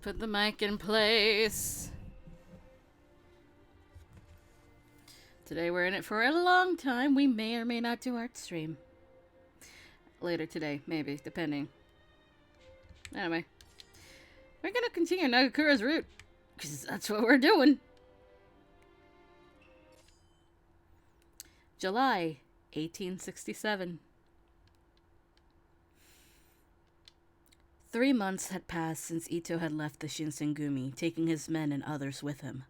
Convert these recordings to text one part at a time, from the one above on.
Put the mic in place. Today we're in it for a long time. We may or may not do art stream. Later today, maybe, depending. Anyway. We're gonna continue Nagakura's route. Because that's what we're doing. July 1867. 3 months had passed since Ito had left the Shinsengumi, taking his men and others with him.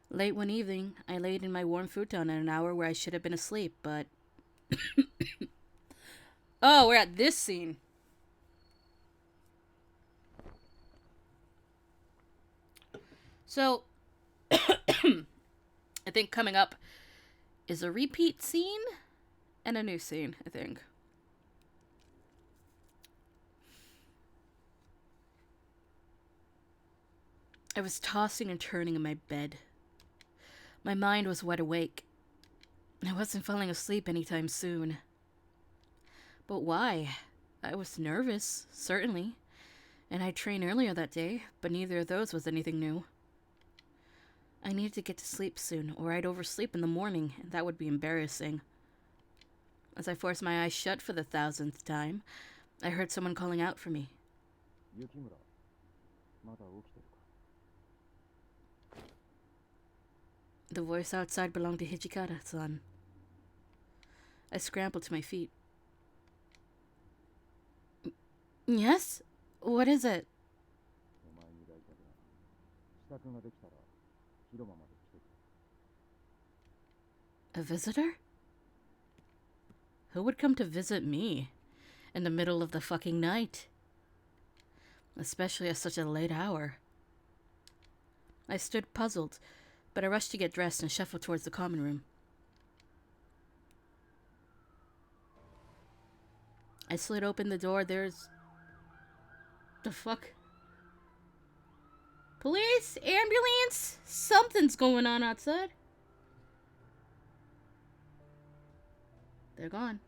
Late one evening, I laid in my warm futon at an hour where I should have been asleep, but... Oh, we're at this scene. So, I think coming up is a repeat scene and a new scene, I think. I was tossing and turning in my bed. My mind was wide awake. I wasn't falling asleep anytime soon. But why? I was nervous, certainly. And I'd trained earlier that day, but neither of those was anything new. I needed to get to sleep soon, or I'd oversleep in the morning, and that would be embarrassing. As I forced my eyes shut for the 1000th time, I heard someone calling out for me. The voice outside belonged to Hijikata-san. I scrambled to my feet. Yes? What is it? A visitor? Who would come to visit me in the middle of the fucking night? Especially at such a late hour. I stood puzzled, but I rushed to get dressed and shuffled towards the common room. I slid open the door. There's... The fuck? Police? Ambulance? Something's going on outside. They're gone.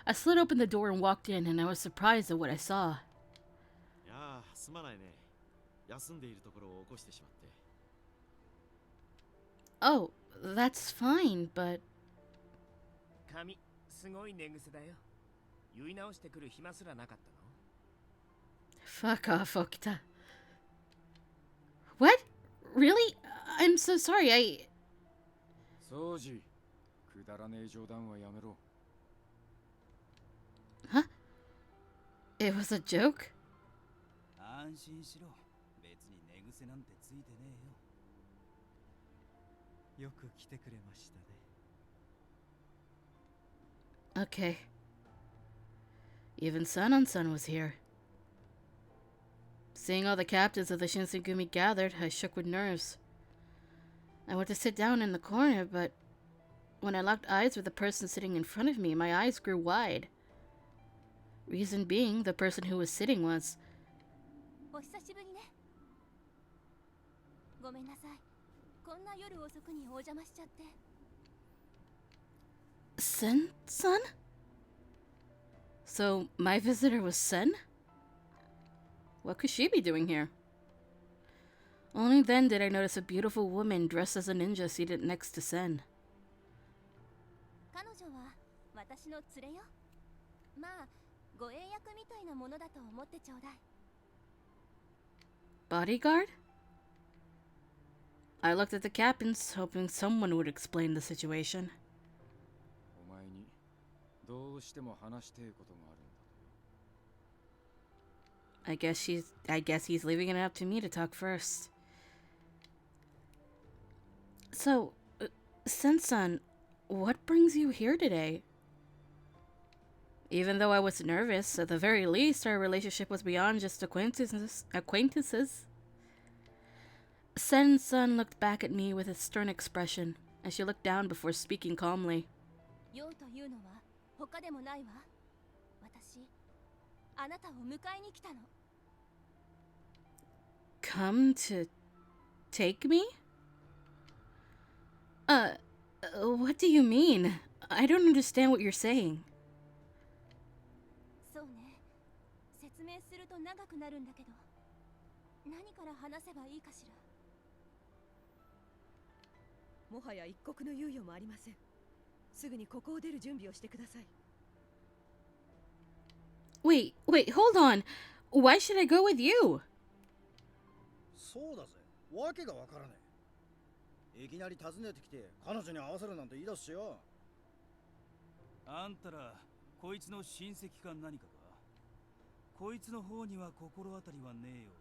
I slid open the door and walked in, and I was surprised at what I saw. Oh, that's fine, but... Fuck off, Okita. What? Really? I'm so sorry, Huh? It was a joke? Okay. Even Sanan-san was here. Seeing all the captains of the Shinsengumi gathered, I shook with nerves. I went to sit down in the corner, but when I locked eyes with the person sitting in front of me, my eyes grew wide. Reason being, the person who was sitting was... Sen-san? So, my visitor was Sen? What could she be doing here? Only then did I notice a beautiful woman dressed as a ninja seated next to Sen. Bodyguard? I looked at the captains, hoping someone would explain the situation. I guess he's leaving it up to me to talk first. So, Sen-san, what brings you here today? Even though I was nervous, at the very least, our relationship was beyond just acquaintances. Sen-san looked back at me with a stern expression, as she looked down before speaking calmly. Come to take me? What do you mean? I don't understand what you're saying. 明すると長くなるんだけど、何から話せばいいかしら。もはや一刻の猶予もありません。すぐにここを出る準備をしてください。 Wait, hold on. Why should I go with you? そうだぜ、わけがわからねえ。いきなり訪ねてきて彼女に会わせるなんて言い出すしよ。あんたらこいつの親戚か何かか。こいつの方には心当たりはねえよう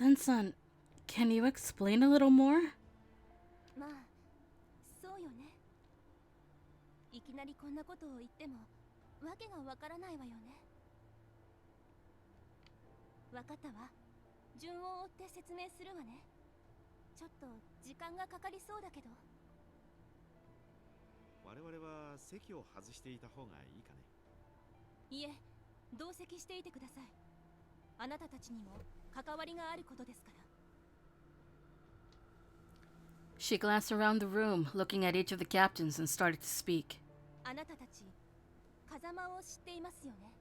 だな。Sen-san, can you explain a little more? まあそうよね。いきなりこんなことを言ってもわけがわからないわよね。わかったわ。順を追って説明するわね。ちょっと時間がかかりそうだけど。我々は席を外していた方がいいかね。いえ、同席していてください。あなたたちにも関わりがあることですから。She glanced around the room, looking at each of the captains, and started to speak. あなたたち、風間を知っていますよね。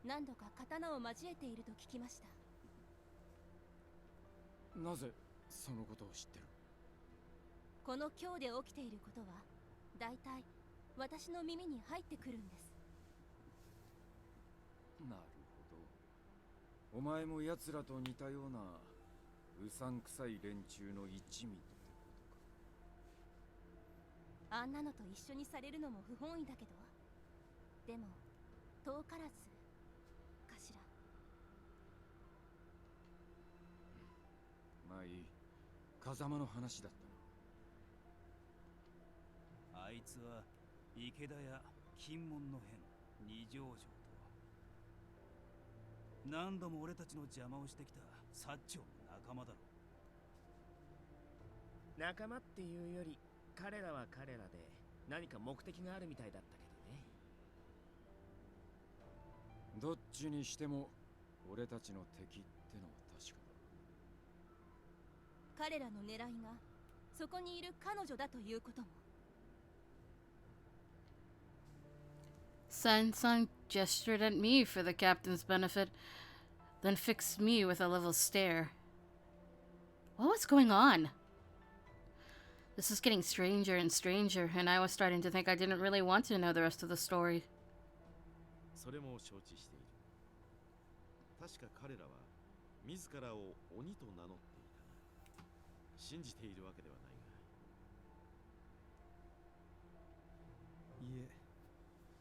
何度か刀を交えていると聞きました。なぜそのことを知ってる？この今日で起きていることはだいたい私の耳に入ってくるんです。なるほど。お前も奴らと似たようなうさんくさい連中の一味ってことか。あんなのと一緒にされるのも不本意だけど、でも遠からずかしら。まあいい。風間の話だったあいつは池田や金門の変二条城と何度も俺たちの邪魔をしてきた薩長の仲間だろ。仲間っていうより彼らは彼らで何か目的があるみたいだったけどね。どっちにしても俺たちの敵ってのは確かだ。彼らの狙いがそこにいる彼女だということも。Sen-san gestured at me for the captain's benefit, then fixed me with a level stare. What was going on? This was getting stranger and stranger, and I was starting to think I didn't really want to know the rest of the story. それも承知している。確か彼らは自らを鬼と名乗っていたが、信じているわけではないが。いえ、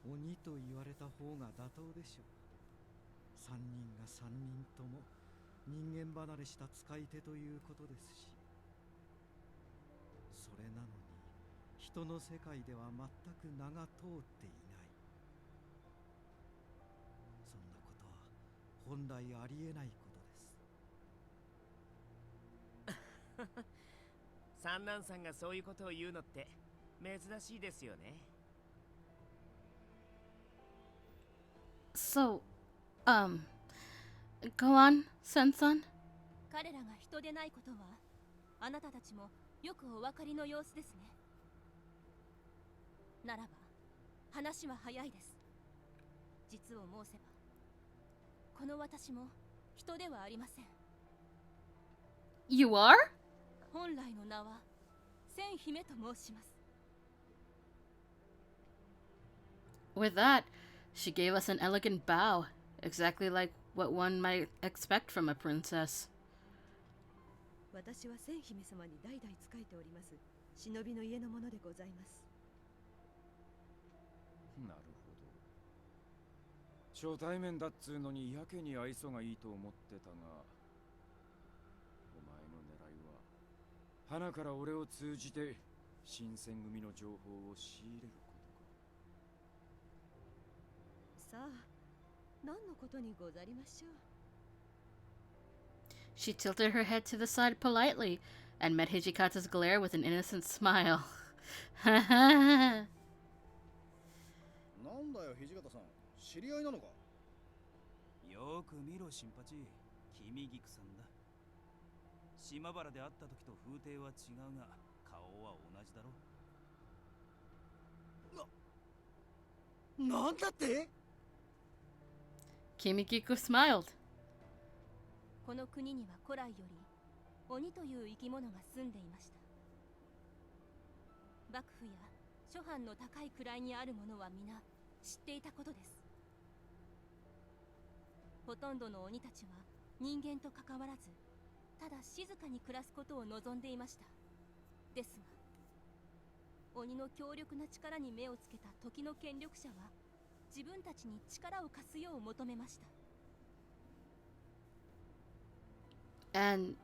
鬼と言われた方が妥当でしょう。三人が三人とも人間離れした使い手ということですし、それなのに人の世界では全く名が通っていない。そんなことは本来ありえないことです。三男さんがそういうことを言うのって珍しいですよね。So, go on, Sen-san. 彼らが人でないことはあなたたちもよくお分かりの様子ですね。ならば話は早いです。実を申せばこの私も人ではありません。 You are? 本来の名は千姫と申します。 With that, she gave us an elegant bow, exactly like what one might expect from a princess. 私は千姫様に代々仕えております忍びの家のものでございます。なるほど。初対面だっつうのにやけに愛想がいいと思ってたが、お前の狙いは花から俺を通じて新選組の情報を仕入れることか。さあ、何のことにござりましょう。 She tilted her head to the side politely and met Hijikata's glare with an innocent smile. なんだよ土方さん、知り合いなのか。よく見ろ新八、君菊さんだ。島原で会った時と風景は違うが顔は同じだろ。なんだって？ Kimikiko smiled. この国には古来より鬼という生き物が住んでいました。幕府や諸藩の高い位にある者は皆知っていたことです。ほとんどの鬼たちは人間と関わらず、ただ静かに暮らすことを望んでいました。ですが鬼の強力な力に目をつけた時の権力者は自分たちに力を貸すよう求めました。 And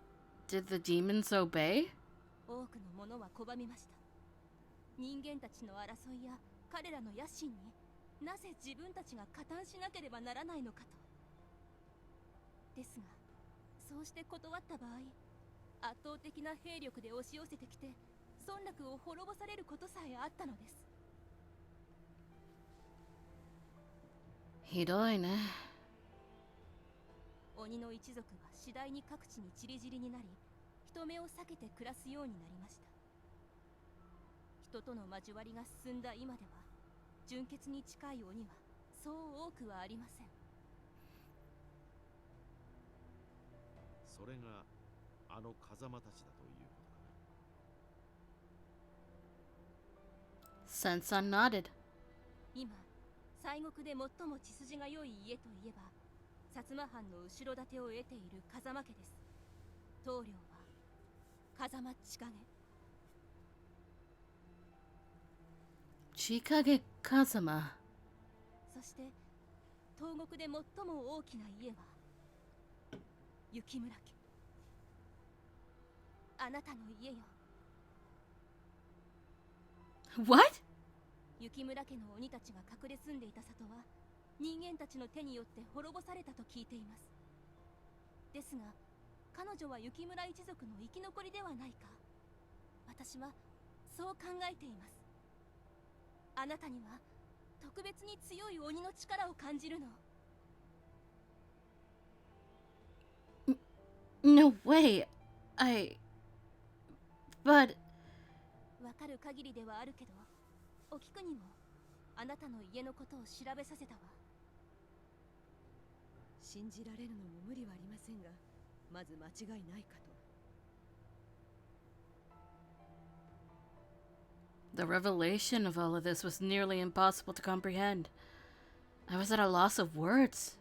did the demons obey? 多くの者は拒みました。人間たちの争いや彼らの野心になぜ自分たちが加担しなければならないのかと。ですがそうして断った場合、圧倒的な兵力で押し寄せてきて村落を滅ぼされることさえあったのです。ひどいね。鬼の一族は次第に各地に散り散りになり、人目を避けて暮らすようになりました。人との交わりが進んだ今では、純血に近い鬼はそう多くはありません。それがあの風間たちだということかな。Sensan nodded. 今、西国で最も血筋が良い家といえば、薩摩藩の後ろ盾を得ている風間家です。棟梁は風間千景。Chikage Kazama. そして東国で最も大きな家は雪村家。あなたの家よ。 What? 雪村家の鬼たちが隠れ住んでいた里は人間たちの手によって滅ぼされたと聞いています。ですが彼女は雪村一族の生き残りではないか。私はそう考えています。あなたには特別に強い鬼の力を感じるの。 No way. But わかる限りではあるけど、お菊にもあなたの家のことを調べさせたわ。信じられるのも無理はありませんが、まず間違いないかと。 the revelation of all of this was nearly impossible to comprehend. I was at a loss of words.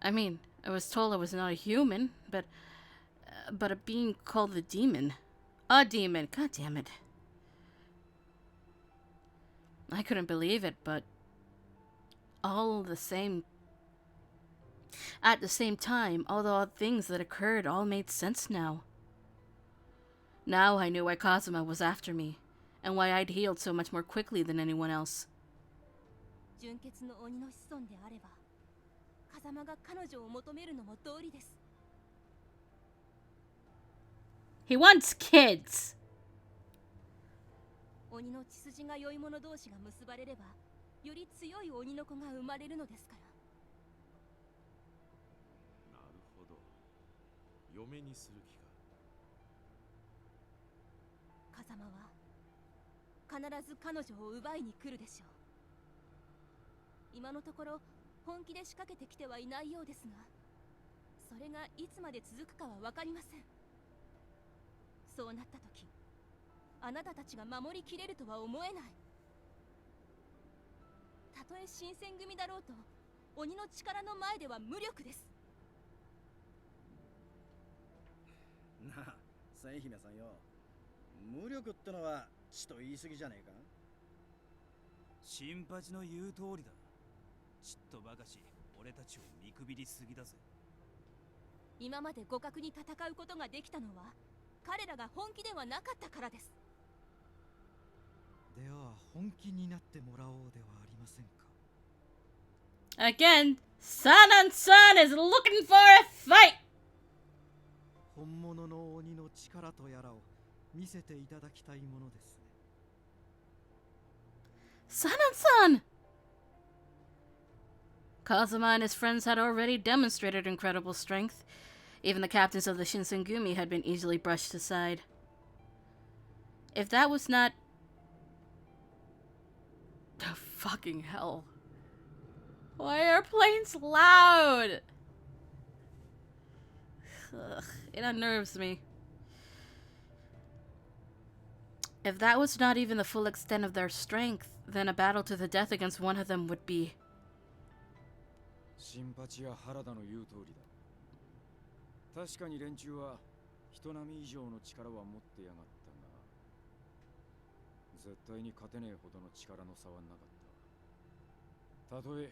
I mean, I was told I was not a human, but a being called the demon. A demon, god damn it. I couldn't believe it, but all the same... At the same time, all the odd things that occurred all made sense now. Now I knew why Kazuma was after me, and why I'd healed so much more quickly than anyone else. 純血の鬼の子孫であれば、風間が彼女を求めるのも道理です。 He wants kids! 鬼の血筋が良い者同士が結ばれれば、より強い鬼の子が生まれるのですから。なるほど。嫁にする気か。風間は必ず彼女を奪いに来るでしょう。今のところ本気で仕掛けてきてはいないようですが、それがいつまで続くかは分かりません。そうなった時、あなたたちが守りきれるとは思えない。たとえ新選組だろうと、鬼の力の前では無力です。なあ、千姫さんよ。無力ってのはちと言い過ぎじゃねえか。新八の言う通りだ。ちっとばかし俺たちを見くびりすぎだぜ。今まで互角に戦うことができたのは彼らが本気ではなかったからです。では本気になってもらおうではありませんか。 Again, Sanan-san is looking for a fight! 本物の鬼の力とやらを見せていただきたいものですね。 Sanan-san! Kazuma and his friends had already demonstrated incredible strength. Even the captains of the Shinsengumi had been easily brushed aside. If that was not... Oh, Fucking hell. Why are planes loud? Ugh, it unnerves me. If that was not even the full extent of their strength, then a battle to the death against one of them would be. シンパチや原田の言う通りだ。確かに連中は人並み以上の力は持ってやがったが、絶対に勝てねえほどの力の差はなかった。たとえ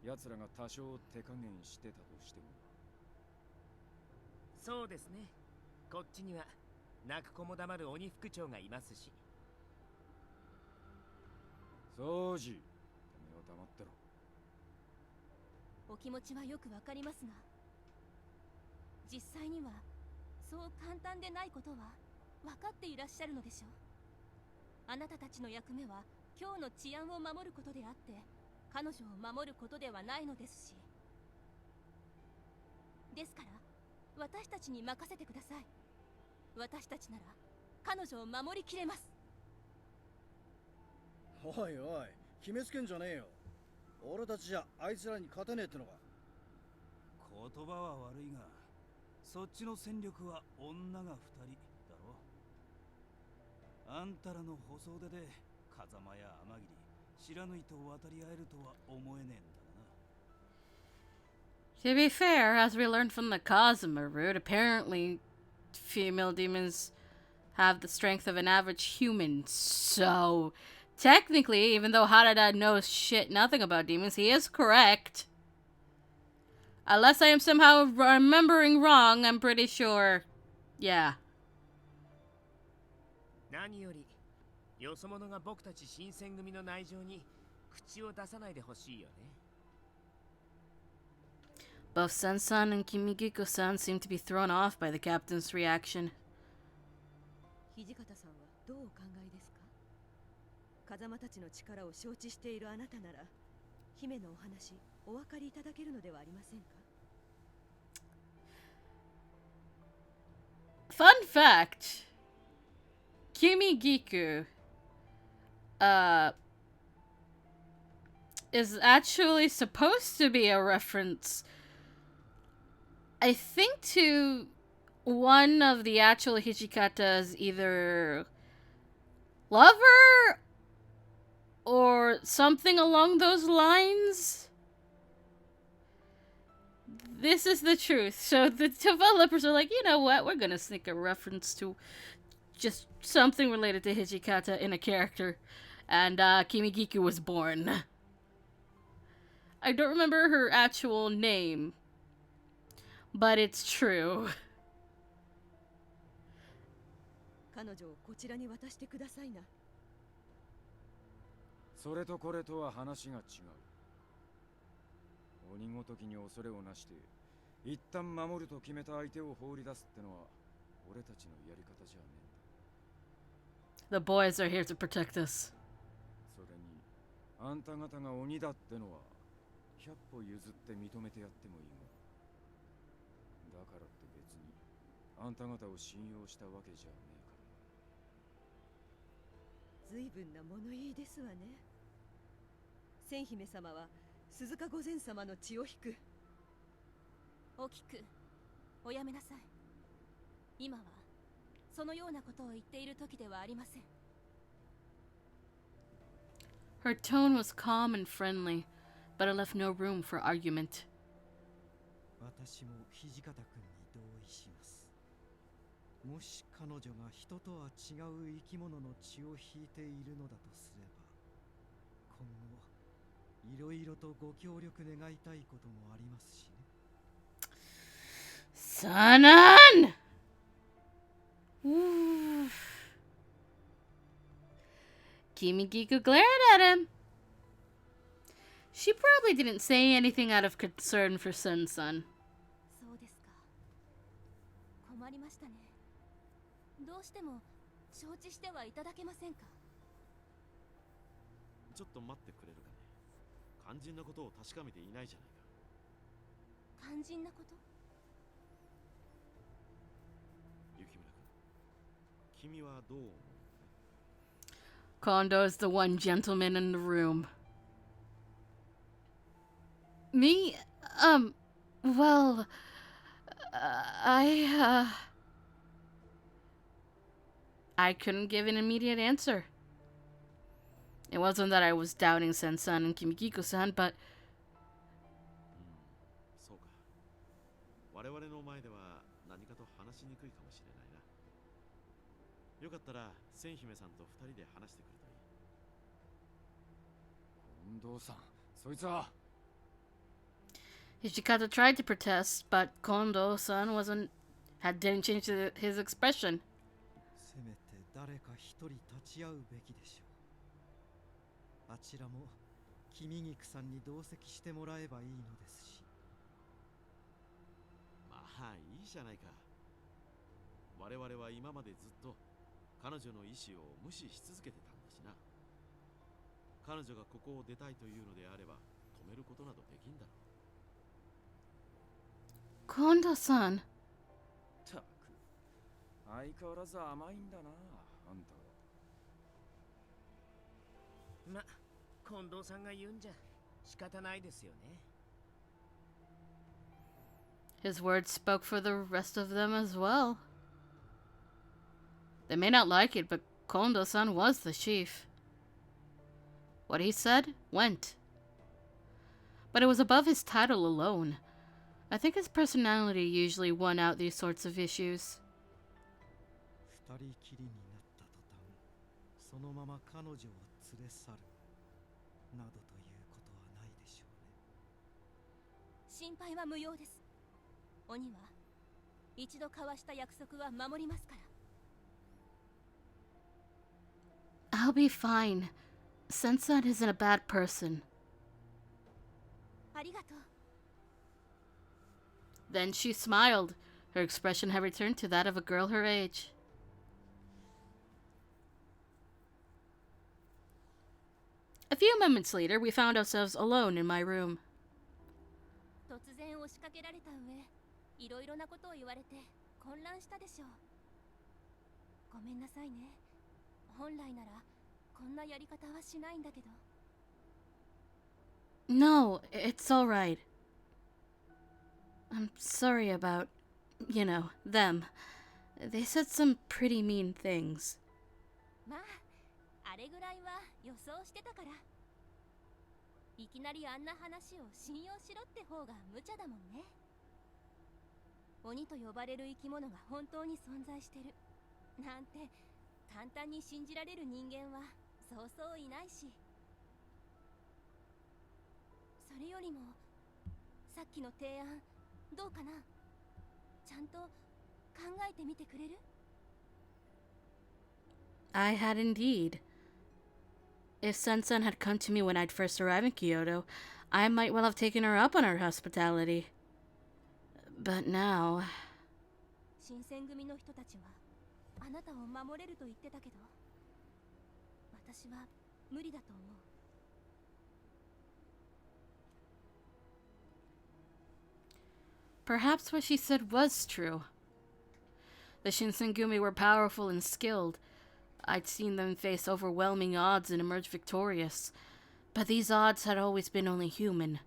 奴らが多少手加減してたとしても。そうですね。こっちには泣く子も黙る鬼副長がいますし。そうじ、てめえは黙ってろ。お気持ちはよくわかりますが、実際にはそう簡単でないことは分かっていらっしゃるのでしょう。あなたたちの役目は今日の治安を守ることであって、彼女を守ることではないのですし。ですから私たちに任せてください。私たちなら彼女を守りきれます。おいおい、決めつけんじゃねえよ。俺たちじゃあいつらに勝てねえってのか。言葉は悪いが、そっちの戦力は女が2人だろ。あんたらの細腕で風間や天霧、白縫いと渡り合えるとは思えねえんだな。To be fair, as we learned from the Kazuma route, apparently female demons have the strength of an average human. So, technically, even though Harada knows nothing about demons, he is correct. Unless I am somehow remembering wrong, I'm pretty sure. Yeah. 何よりよそ者が僕たち新選組の内情に口を出さないでほしいよね。Both Sen-san and Kimigiko-san seem to be thrown off by the captain's reaction. 土方さんはどうお考えですか？風間たちの力を承知しているあなたなら、姫のお話お分かりいただけるのではありませんか？ Fun fact. Kimigiku is actually supposed to be a reference, I think, to one of the actual Hijikata's either lover or something along those lines. This is the truth. So the developers are like, you know what, we're gonna sneak a reference to just something related to Hijikata in a character. And Kimigiku was born. I don't remember her actual name, but it's true. 彼女をこちらに渡してくださいな。それとこれとは話が違う。鬼ごときに恐れをなして一旦守ると決めた相手を放り出すってのは俺たちのやり方じゃねえんだ。 The boys are here to protect us. それにあんた方が鬼だってのは100歩譲って認めてやってもいいが、だからって別にあんた方を信用したわけじゃねえから。随分な物言いですわね。千姫様は鈴鹿御前様の血を引く。おきく、おやめなさい。今はそのようなことを言っている時ではありません。Her tone was calm and friendly, but it left no room for argument. 私も土方君に同意します。もし彼女が人とは違う生き物の血を引いているのだとすれば、今後いろいろとご協力願いたいこともありますしね。Sanan! Ooh. Kimigiku glared at him. She probably didn't say anything out of concern for Sen-san. そうですか。困りましたね。どうしても承知してはいただけませんか？ちょっと待ってくれるかね。肝心なことを確かめていないじゃないか。肝心なこと？雪村君、君はどう思う？ Kondo is the one gentleman in the room. Me? Well, I couldn't give an immediate answer. It wasn't that I was doubting Sensan and Kimikiko-san, but そうか。我々の前では何かと話しにくいかもしれないな。よかったら千姫さんと二人で話してくるといい。近藤さん、そいつは。Hijikata tried to protest, but Kondo-san didn't change his expression. せめて誰か一人立ち会うべきでしょう。あちらも君菊さんに同席してもらえばいいのですし。まあいいじゃないか。我々は今までずっと彼女の意思を無視し続けてたんだしな。彼女がここを出たいというのであれば止めることなどできんだろう。Kondo-san. たく、相変わらず甘いんだな、あんたは。ま、近藤さんが言うんじゃ仕方ないですよね。His words spoke for the rest of them as well. They may not like it, but Kondo-san was the chief. What he said went. But it was above his title alone. I think his personality usually won out these sorts of issues. 二人きりになった途端、そのまま彼女を連れ去るなどということはないでしょうね。心配は無用です。鬼は一度交わした約束は守りますから。I'll be fine. Sensan isn't a bad person. ありがとう。Then she smiled. Her expression had returned to that of a girl her age. A few moments later, we found ourselves alone in my room. 突然押しかけられた上、いろいろなことを言われて混乱したでしょう。ごめんなさいね。本来ならこんなやり方はしないんだけど。No, it's all right. I'm sorry about, them. They said some pretty mean things. まあ、あれぐらいは予想してたから。いきなりあんな話を信用しろって方が無茶だもんね。鬼と呼ばれる生き物が本当に存在してるなんて簡単に信じられる人間はそうそういないし。それよりもさっきの提案どうかな。ちゃんと考えてみてくれる？ I had indeed. If Sensen had come to me when I'd first arrived in Kyoto, I might well have taken her up on her hospitality. But now... 新選組の人たちはあなたを守れると言ってたけど、私は無理だと思う。Perhaps what she said was true. The Shinsengumi were powerful and skilled. I'd seen them face overwhelming odds and emerge victorious, but these odds had always been only human.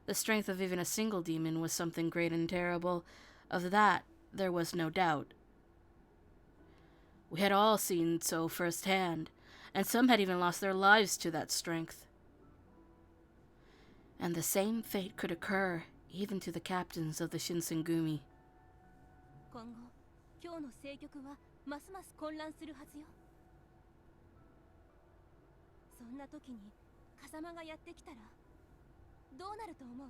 The strength of even a single demon was something great and terrible. Of that, there was no doubt. We had all seen so firsthand, and some had even lost their lives to that strength. And the same fate could occur even to the captains of the Shinsengumi. 今後、今日の政局はますます混乱するはずよ。そんな時に風間がやってきたらどうなると思う？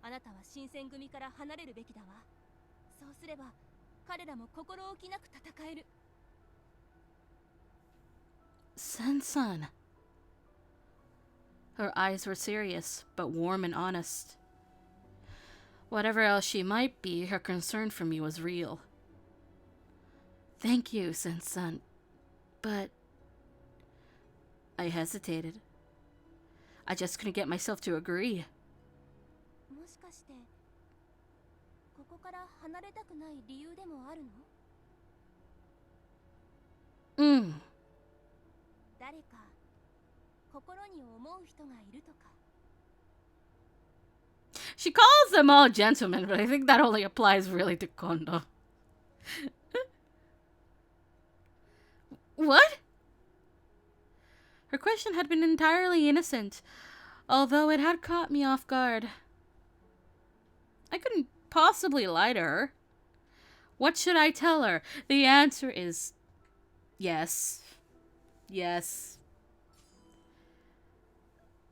あなたは新選組から離れるべきだわ。そうすれば彼らも心置きなく戦える。Sensan. Her eyes were serious, but warm and honest. Whatever else she might be, her concern for me was real. Thank you, Sensan. But... I hesitated. I just couldn't get myself to agree. もしかしてここから離れたくない理由でもあるの？誰か心に思う人がいるとか。 She calls them all gentlemen, but I think that only applies really to Kondo. What? Her question had been entirely innocent, although it had caught me off guard. I couldn't possibly lie to her. What should I tell her? The answer is yes. Yes.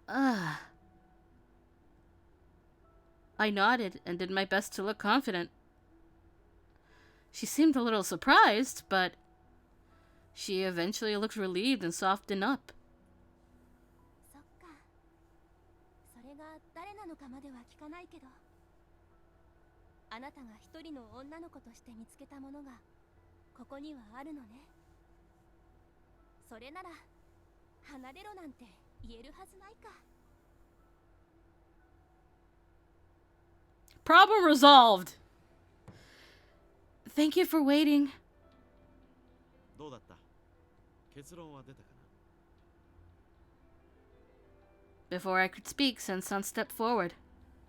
I nodded and did my best to look confident. She seemed a little surprised, but she eventually looked relieved and softened up. そっか。それが誰なのかまでは聞かないけど、あなたが一人の女の子として見つけたものがここにはあるのね。それなら離れろなんて言えるはずないか。 Problem resolved. Thank you for waiting. どうだった？結論は出たかな？ Before I could speak, Sensan stepped forward.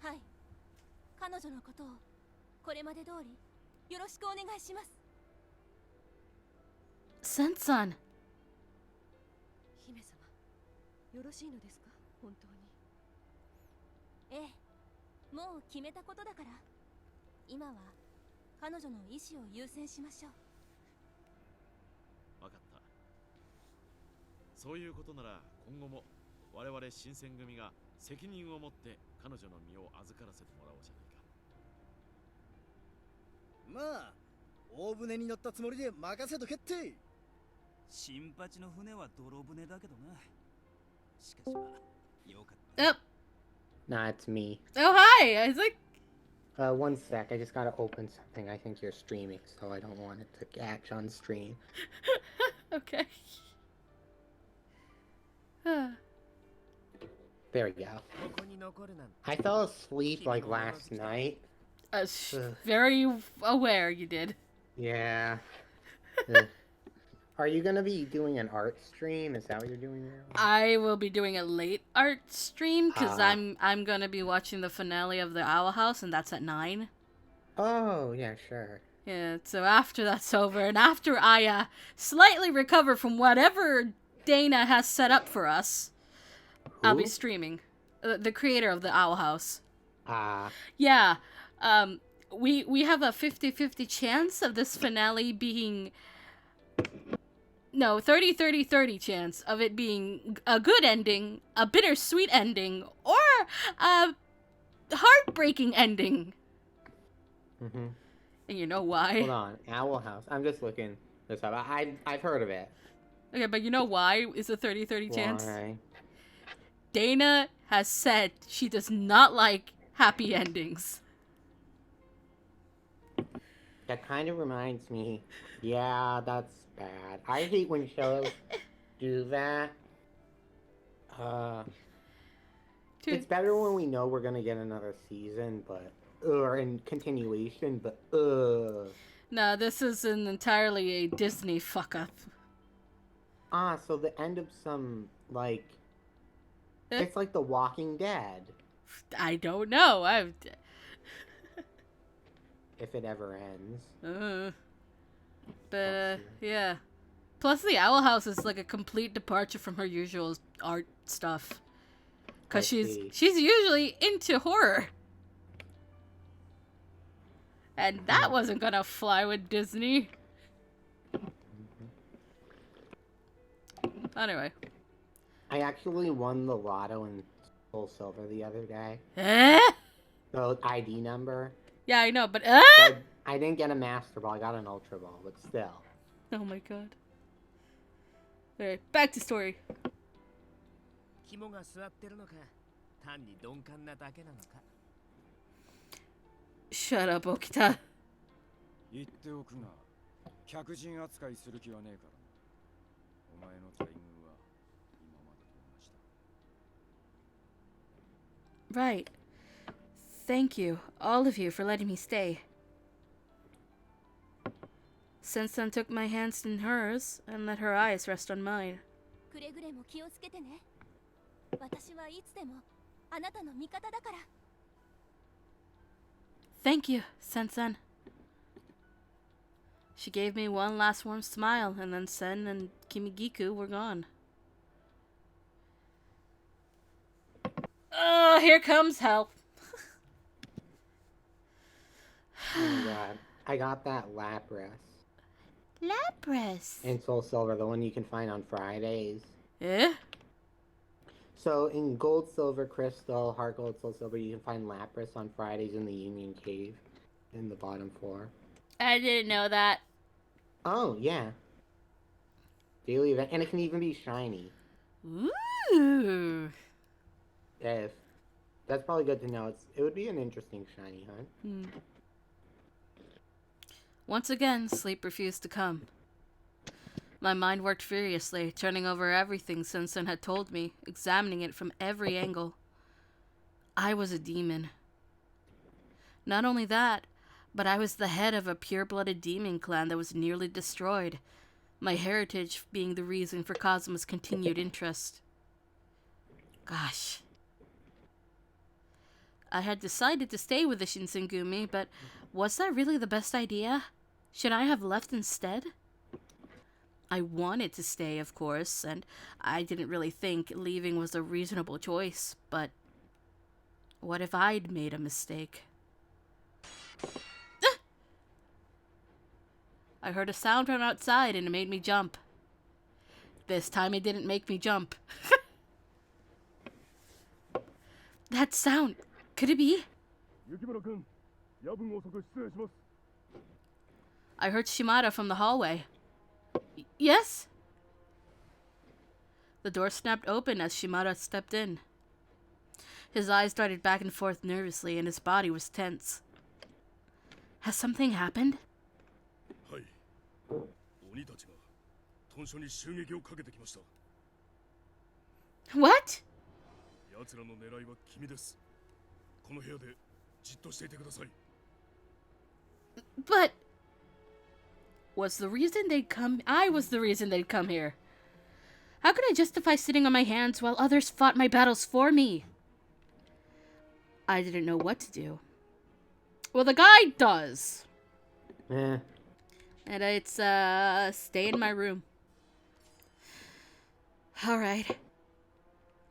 はい。彼女のことをこれまで通りよろしくお願いします。 Sensan. 姫様、よろしいのですか、本当に。ええ。もう決めたことだから、今は彼女の意思を優先しましょう。わかった。そういうことなら今後も我々新選組が責任を持って彼女の身を預からせてもらおうじゃないか。まあ大船に乗ったつもりで任せとけって。新八の船は泥船だけどな。しかしまあよかった。 Oh, Nah, it's me. oh hi. I was like, One sec. I just gotta open something. I think you're streaming, so I don't want it to catch on stream. okay. There we go. ここに残るなんて。 I fell asleep like last night. Very aware you did. Yeah. Ugh. Are you gonna be doing an art stream? Is that what you're doing now? I will be doing a late art stream because Ah. I'm gonna be watching the finale of the Owl House, and that's at 9. Oh, yeah, sure. Yeah, so after that's over, and after I slightly recover from whatever Dana has set up for us, I'll be Who? streaming. The creator of the Owl House. Ah. Yeah, we have a 50-50 chance of this finale being... No, 30-30-30 chance of it being a good ending, a bittersweet ending, or a heartbreaking ending. Mm-hmm. And you know why? Hold on. Owl House. I'm just looking this up. I've heard of it. Okay, but you know why it's a 30-30 chance? Why? Dana has said she does not like happy endings. That kind of reminds me. Yeah, that's bad. I hate when shows do that. It's better when we know we're gonna get another season, but or in continuation, but No, this is an entirely a Disney fuck up. Ah, so the end of some like it's like The Walking Dead. I don't know. If it ever ends. But yeah. Plus, the Owl House is like a complete departure from her usual art stuff. Cause she's usually into horror. And that wasn't gonna fly with Disney. Anyway. I actually won the lotto in Full Silver the other day. Eh? The ID number. Yeah, I know, but But I didn't get a Master Ball, I got an Ultra Ball, but still. Oh my god. Alright, back to story. 肝が据わってるのか、単に鈍感なだけなのか。 Shut up, Okita. 言っておくが、客人扱いする気はねえからな。お前の待遇は今までと同じだ。 Right. Thank you, all of you, for letting me stay. Sensen took my hands in hers and let her eyes rest on mine. くれぐれも気をつけてね。私はいつでもあなたの味方だから。 Thank you, Sen-sen. She gave me one last warm smile, and then Sen and Kimigiku were gone. Oh, here comes help. Oh my god. I got that Lapras. Lapras. In Soul Silver, the one you can find on Fridays. Eh? So in Gold, Silver, Crystal, Heart Gold, Soul Silver, you can find Lapras on Fridays in the Union Cave in the bottom floor. I didn't know that. Oh, yeah. Daily event. And it can even be shiny. Ooh. If that's probably good to know. It would be an interesting shiny hunt. Hmm. Once again, sleep refused to come. My mind worked furiously, turning over everything Sen-sen had told me, examining it from every angle. I was a demon. Not only that, but I was the head of a pure-blooded demon clan that was nearly destroyed, my heritage being the reason for Kazuma's continued interest. Gosh. I had decided to stay with the Shinsengumi, but was that really the best idea? Should I have left instead? I wanted to stay, of course, and I didn't really think leaving was a reasonable choice, but what if I'd made a mistake? Ah! I heard a sound from outside and it made me jump. This time it didn't make me jump. That sound, could it be? I heard Shimada from the hallway. Yes? The door snapped open as Shimada stepped in. His eyes darted back and forth nervously and his body was tense. Has something happened? What? But was the reason they'd come? I was the reason they'd come here. How could I justify sitting on my hands while others fought my battles for me? I didn't know what to do. Well, the guide does. Eh. And it's, stay in my room. Alright.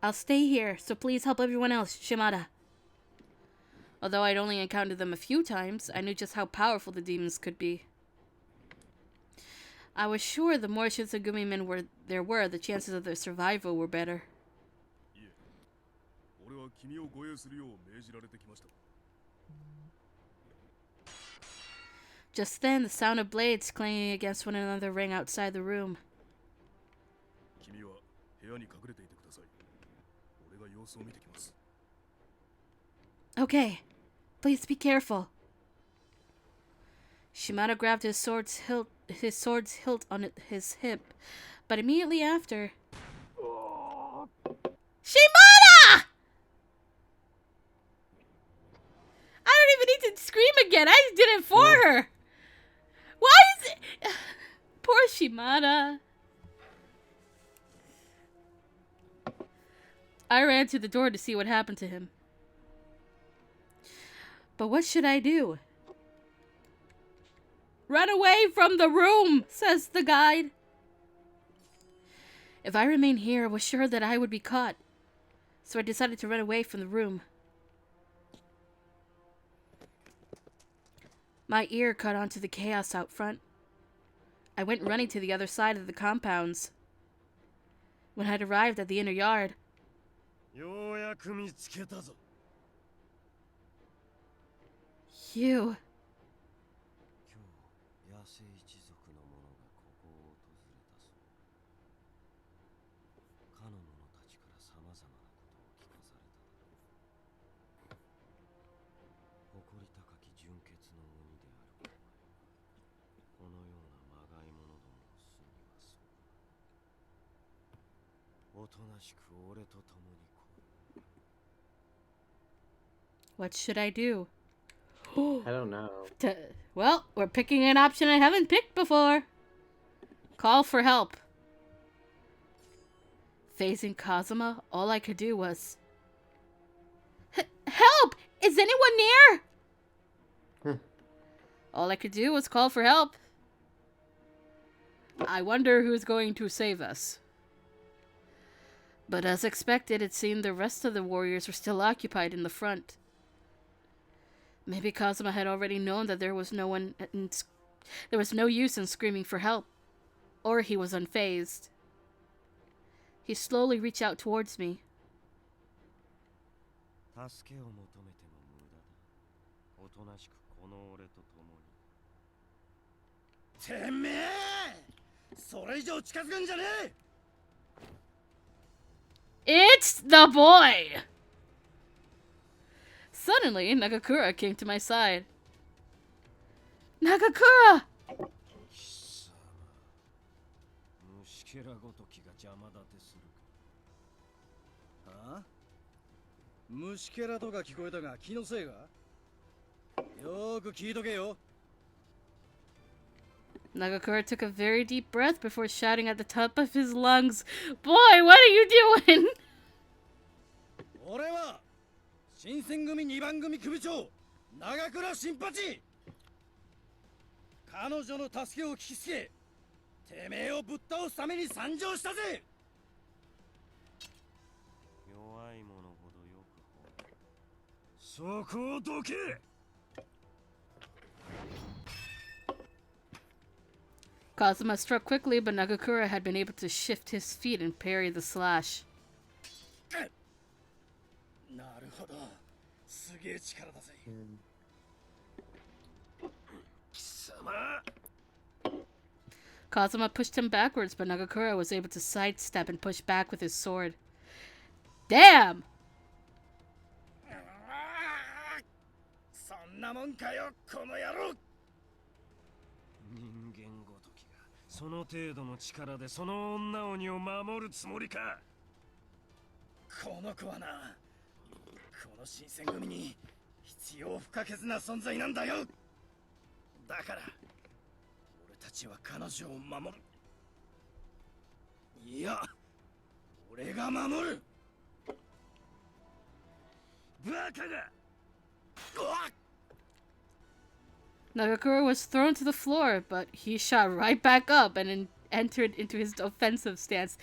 I'll stay here, so please help everyone else, Shimada. Although I'd only encountered them a few times, I knew just how powerful the demons could be. I was sure the more Shinsengumi men there were, the chances of their survival were better. Just then, the sound of blades clanging against one another rang outside the room. Okay, please be careful. Shimada grabbed his sword's hilt on his hip, but immediately after... Shimada! I don't even need to scream again. I just did it for her. Why is it... Poor Shimada. I ran to the door to see what happened to him. But what should I do? Run away from the room, says the guide. If I remained here, I was sure that I would be caught. So I decided to run away from the room. My ear caught on to the chaos out front. I went running to the other side of the compounds. When I'd arrived at the inner yard... You... What should I do? I don't know. Well, we're picking an option I haven't picked before. Call for help. Facing Kazuma, all I could do was... Help! Is anyone near? All I could do was call for help. I wonder who's going to save us. But as expected, it seemed the rest of the warriors were still occupied in the front. Maybe Kazuma had already known that there was no use in screaming for help, or he was unfazed. He slowly reached out towards me. 助けを求めても無駄だ。おとなしくこの俺と共に。てめえ！それ以上近づくんじゃねえ！ It's the boy! Suddenly, Nagakura came to my side. Nagakura! 貴様、虫けらごときが邪魔立てするか。はあ？虫けらとか聞こえたが気のせいか？よーく聞いとけよ。 Nagakura took a very deep breath before shouting at the top of his lungs, Boy, what are you doing? 俺は新選組2番組組長長倉新八。彼女の助けを聞きつけ、てめえをぶっ倒すために参上したぜ。弱い者ほどよく吠える。そこをどけ。 Kazuma struck quickly, but Nagakura had been able to shift his feet and parry the slash. なるほど、すげえ力だぜ。貴様。 Kazuma pushed him backwards, but Nagakura was able to sidestep and push back with his sword. Damn! そんなもんかよ、この野郎。人間ごときがその程度の力でその女鬼を守るつもりか。この子はな、この新選組に必要不可欠な存在なんだよ。だから俺たちは彼女を守る。いや、俺が守る。バカが。 Nagakura was thrown to the floor, but he shot right back up and entered into his offensive stance.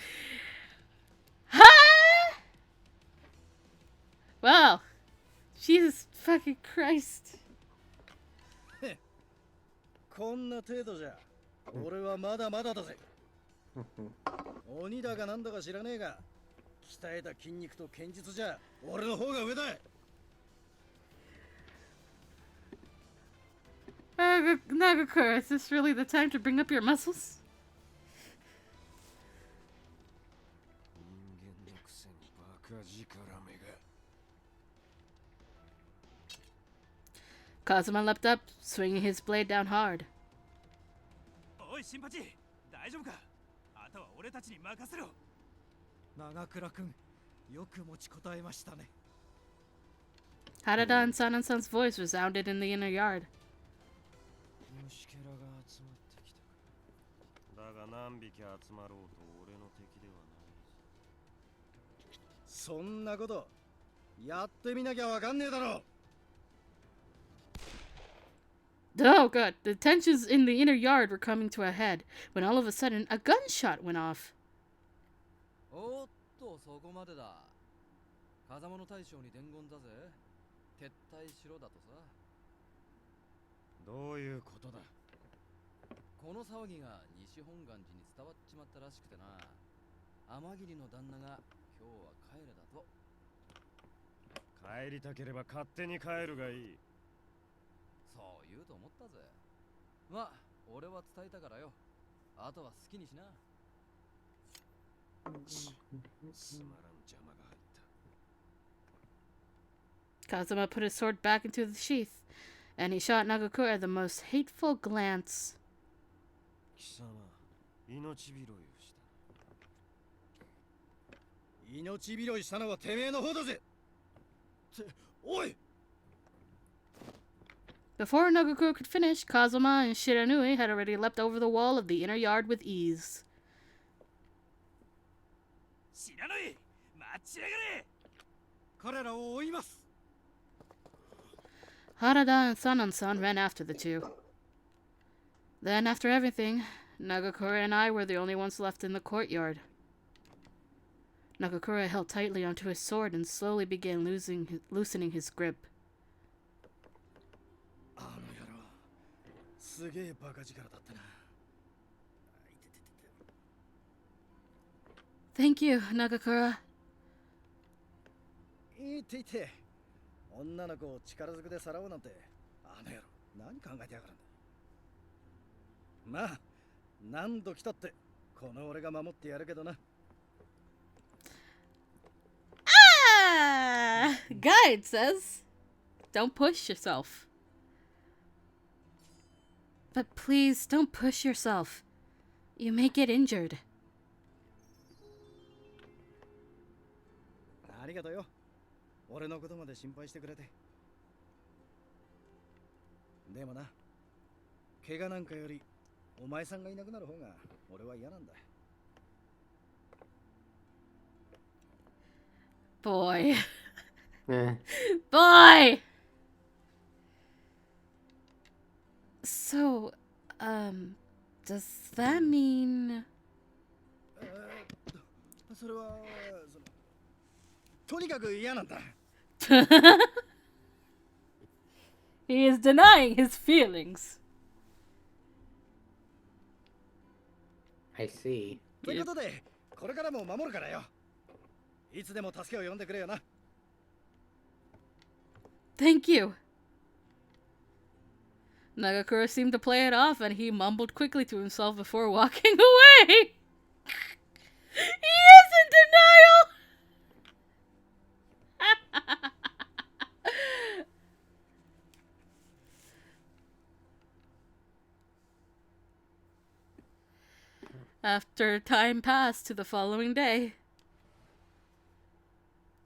Ha! Well, Jesus fucking Christ. こんな程度じゃ、俺はまだまだだぜ。鬼だかなんだか知らねえが、鍛えた筋肉と剣術じゃ、俺の方が上だ。 Nagakura, is this really the time to bring up your muscles? 人間のくせにバカ力めが。 Kazuma leapt up, swinging his blade down hard. おい、新八、大丈夫か？あとは俺たちに任せろ。長倉君、よく持ちこたえましたね。 Harada and Sanan-san's voice resounded in the inner yard. 虫けらが集まってきたか。だが何匹集まろうと俺の敵ではない。そんなことやってみなきゃわかんねえだろ。 Oh god, the tensions in the inner yard were coming to a head when all of a sudden a gunshot went off. おっと、そこまでだ。風間の大将に伝言だぜ。撤退しろだとさ。どういうことだ？この騒ぎが西本願寺に伝わっちまったらしくてな。天霧の旦那が今日は帰れだと。帰りたければ勝手に帰るがいい。そう言うと思ったぜ。まあ、俺は伝えたからよ。あとは好きにしな。つまらん邪魔が入った。 Kazuma put his sword back into the sheath, and he shot Nagakura the most hateful glance. 貴様、命拾いをした。命拾いしたのはてめえの方だぜ。おい！ Before Nagakura could finish, Kazuma and Shiranui had already leapt over the wall of the inner yard with ease. 知らない。待ちやがれ。彼らを追います。 Harada and Sanan-san ran after the two. Then, after everything, Nagakura and I were the only ones left in the courtyard. Nagakura held tightly onto his sword and slowly began loosening his grip. あの野郎、すげえバカ力だったな。 Thank you, Nagakura. いていて、女の子を力ずくでさらおうなんて、あの野郎、何考えてやがるんだ。まあ、何度来たって、この俺が守ってやるけどな。Guide says, don't push yourself. But please, don't push yourself. You may get injured. ありがとうよ。俺のことまで心配してくれて。でもな、怪我なんかより、お前さんがいなくなる方が俺は嫌なんだ。 Boy. Boy! So, does that mean... それは、とにかく嫌なんだ。 He is denying his feelings. I see. ということで、これからも守るからよ。いつでも助けを呼んでくれよな。 Thank you. Nagakura seemed to play it off, and he mumbled quickly to himself before walking away. He is in denial! After time passed to the following day.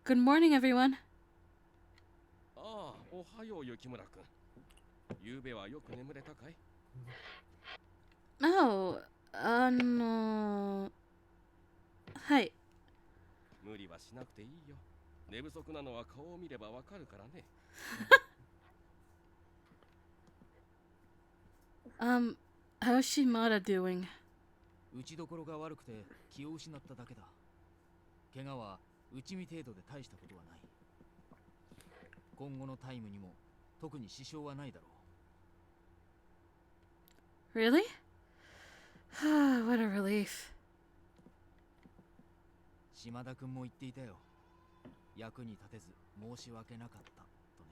Good morning, everyone. ああ、おはよう、雪村君。ゆうべはよく眠れたかい？ Oh, はい。無理はしなくていいよ。寝不足なのは顔を見ればわかるからね。How's Shimada doing? 打ちどころが悪くて気を失っただけだ。怪我は内身程度で大したことはない。今後のタイムにも特に支障はないだろう。Really? What a relief. 島田君も言っていたよ。役に立てず申し訳なかったとね。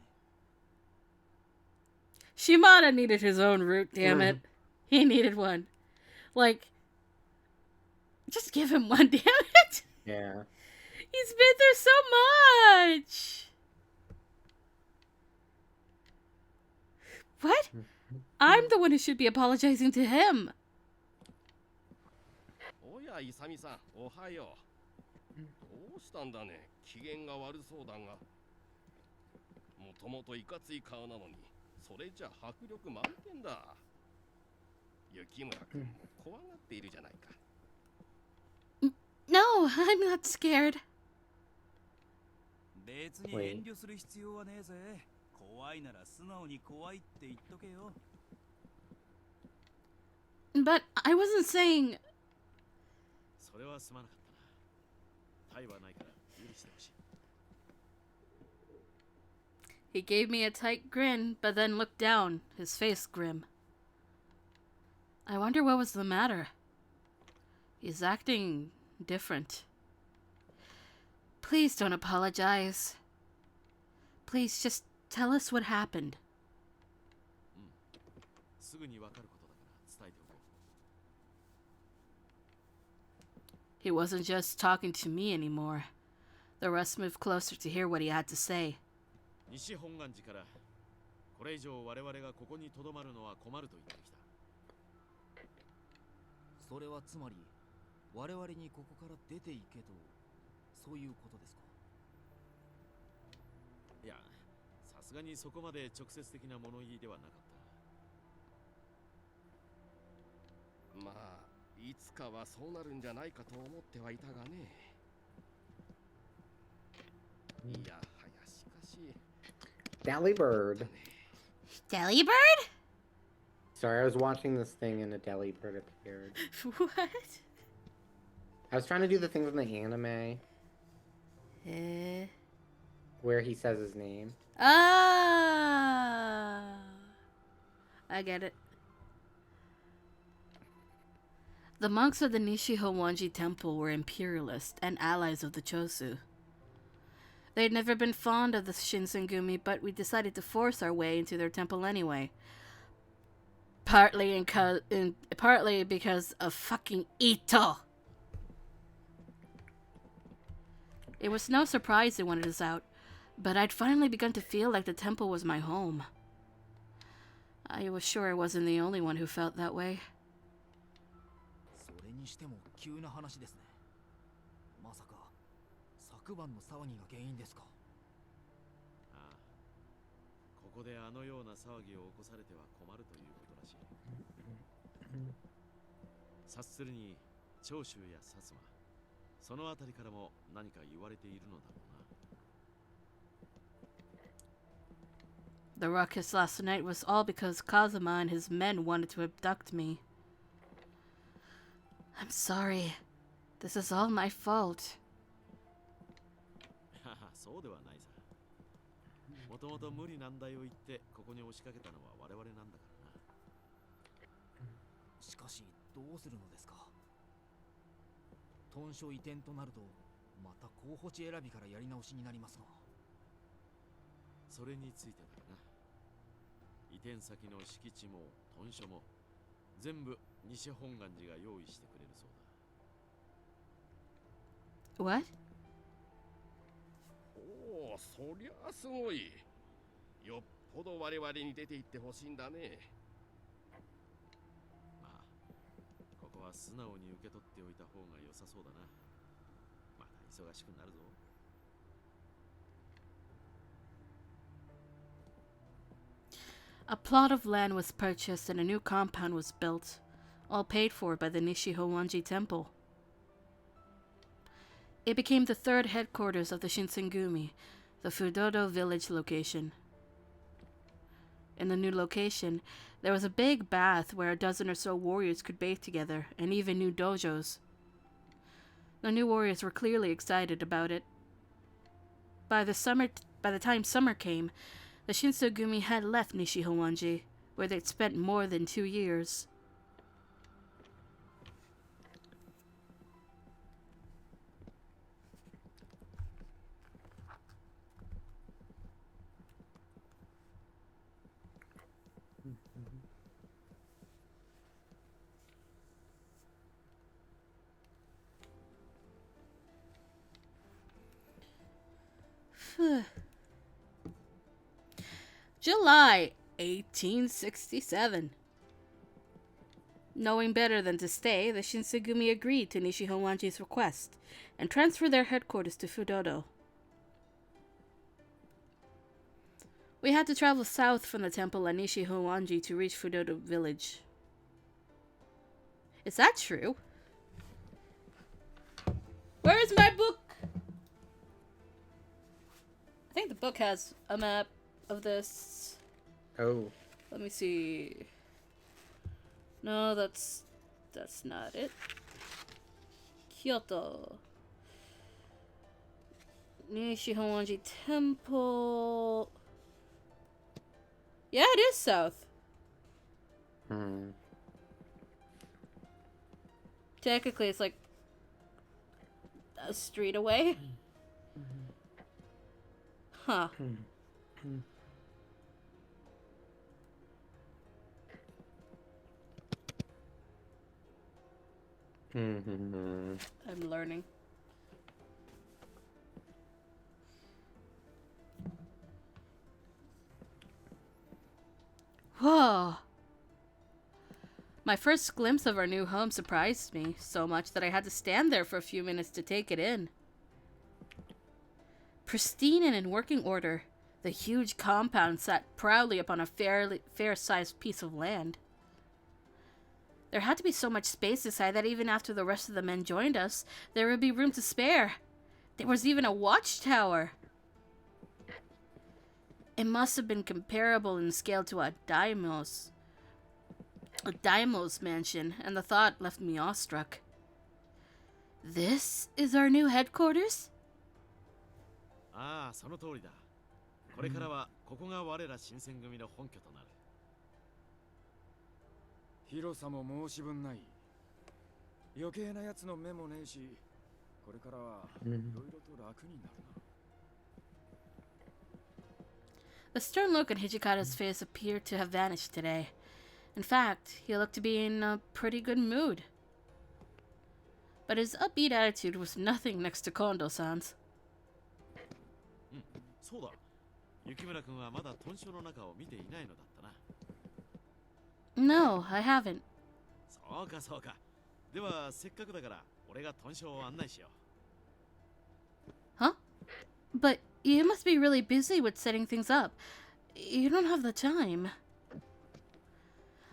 Shimada needed his own route, damn it. He needed one. Like, just give him one, damn it. Yeah. He's been through so much. What? I'm the one who should be apologizing to him. おや、イサミさん、おはよう。どうしたんだね。機嫌が悪そうだが。もともといかつい顔なのに、それじゃ迫力満点だ。雪村君、怖がっているじゃないか。No, I'm not scared. 別に遠慮する必要はねえぜ。怖いなら素直に怖いって言っとけよ。But I wasn't saying... それはすまなかったな。タイはないから許してほしい。 He gave me a tight grin, but then looked down, his face grim. I wonder what was the matter. He's acting different. Please don't apologize. Please just tell us what happened. すぐにわかることだから伝えておこう。 He wasn't just talking to me anymore. The rest moved closer to hear what he had to say. 西本願寺からこれ以上我々がここにとどまるのは困ると言ってきた。それはつまり我々にここから出ていけとそういうことですか。いや、さすがにそこまで直接的な物言いではなかった。まあ、いつかはそうなるんじゃないかと思ってはいたがね。いやはやしかし Delibird. Delibird? Sorry, I was watching this thing and a Delibird appeared. What? I was trying to do the thing from the anime where he says his name. Ah, I get it. The monks of the Nishi-Howanji temple were imperialists and allies of the Chosu. They had never been fond of the Shinsengumi, but we decided to force our way into their temple anyway. Partly because of fucking Ito. It was no surprise they wanted us out, but I'd finally begun to feel like the temple was my home. I was sure I wasn't the only one who felt that way. それにしても急な話ですね。まさか昨晩の騒ぎが原因ですか？ああ、ここであのような騒ぎを起こされては困るということらしい。察するに長州や薩摩、そのあたりからも何か言われているのだろうな。The ruckus last night was all because Kazuma and his men wanted to abduct me. I'm sorry. This is all my fault. そうではないさ。もともと無理難題を言ってここに押しかけたのは我々なんだからな。しかしどうするのですか？屯所移転となるとまた候補地選びからやり直しになりますが。それについてだな。移転先の敷地も屯所も全部西本願寺が用意してくれるそうだ。What? おお、そりゃすごい。よっぽど我々に出て行ってほしいんだね。まあ、ここは素直に受け取っておいた方が良さそうだな。また忙しくなるぞ。A plot of land was purchased and a new compound was built, all paid for by the Nishi-Howanji temple. It became the third headquarters of the Shinsengumi, the Fudodo village location. In the new location, there was a big bath where a dozen or so warriors could bathe together, and even new dojos. The new warriors were clearly excited about it. By the time summer came, the Shinsengumi had left Nishi-Howanji, where they'd spent more than 2 years. July 1867. Knowing better than to stay, the Shinsengumi agreed to Nishi-Howanji's request and transferred their headquarters to Fudodo. We had to travel south from the temple at Nishi-Howanji to reach Fudodo village. Is that true? Where is my book? I think the book has a map of this. Oh. Let me see. No, that's not it. Kyoto. Nishi-Howanji Temple. Yeah, it is south. Technically, it's like a street away. Huh. I'm learning. Whoa. My first glimpse of our new home surprised me so much that I had to stand there for a few minutes to take it in. Pristine and in working order, the huge compound sat proudly upon a fair-sized piece of land. There had to be so much space inside that even after the rest of the men joined us, there would be room to spare. There was even a watchtower. It must have been comparable in scale to a daimyo's mansion, and the thought left me awestruck. This is our new headquarters? ああ、その通りだ。これからはここが我ら新選組の本拠となる。広さも申し分ない。余計なやつの目もねえし、これからはいろいろと楽になるな。The stern look on Hijikata's face appeared to have vanished today. In fact, he looked to be in a pretty good mood. But his upbeat attitude was nothing next to Kondo-san's. そうだ。雪村君はまだ豚書の中を見ていないのだったな。No, I haven't. そうかそうか。ではせっかくだから俺が豚書を案内しよう。Huh? But you must be really busy with setting things up. You don't have the time.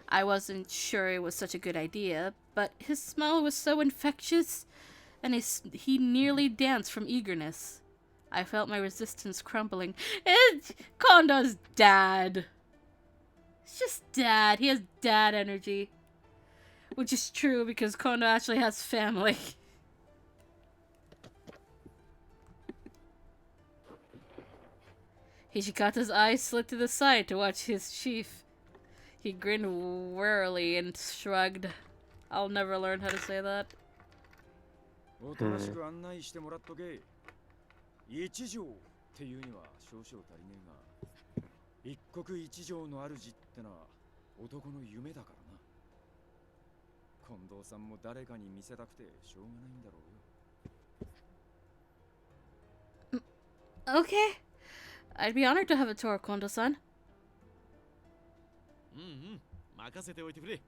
I wasn't sure it was such a good idea, but his smile was so infectious, and he nearly danced from eagerness. I felt my resistance crumbling. It's Kondo's dad. It's just dad. He has dad energy. Which is true because Kondo actually has family. Hijikata's eyes slid to the side to watch his chief. He grinned wearily and shrugged. I'll never learn how to say that. おとなしく案内してもらっとけ。一条っていうには少々足りねえが、一国一条の主ってのは男の夢だからな。近藤さんも誰かに見せたくてしょうがないんだろうよ。Okay. I'd be honored to have a tour, Kondo-san. 任せておいてくれ。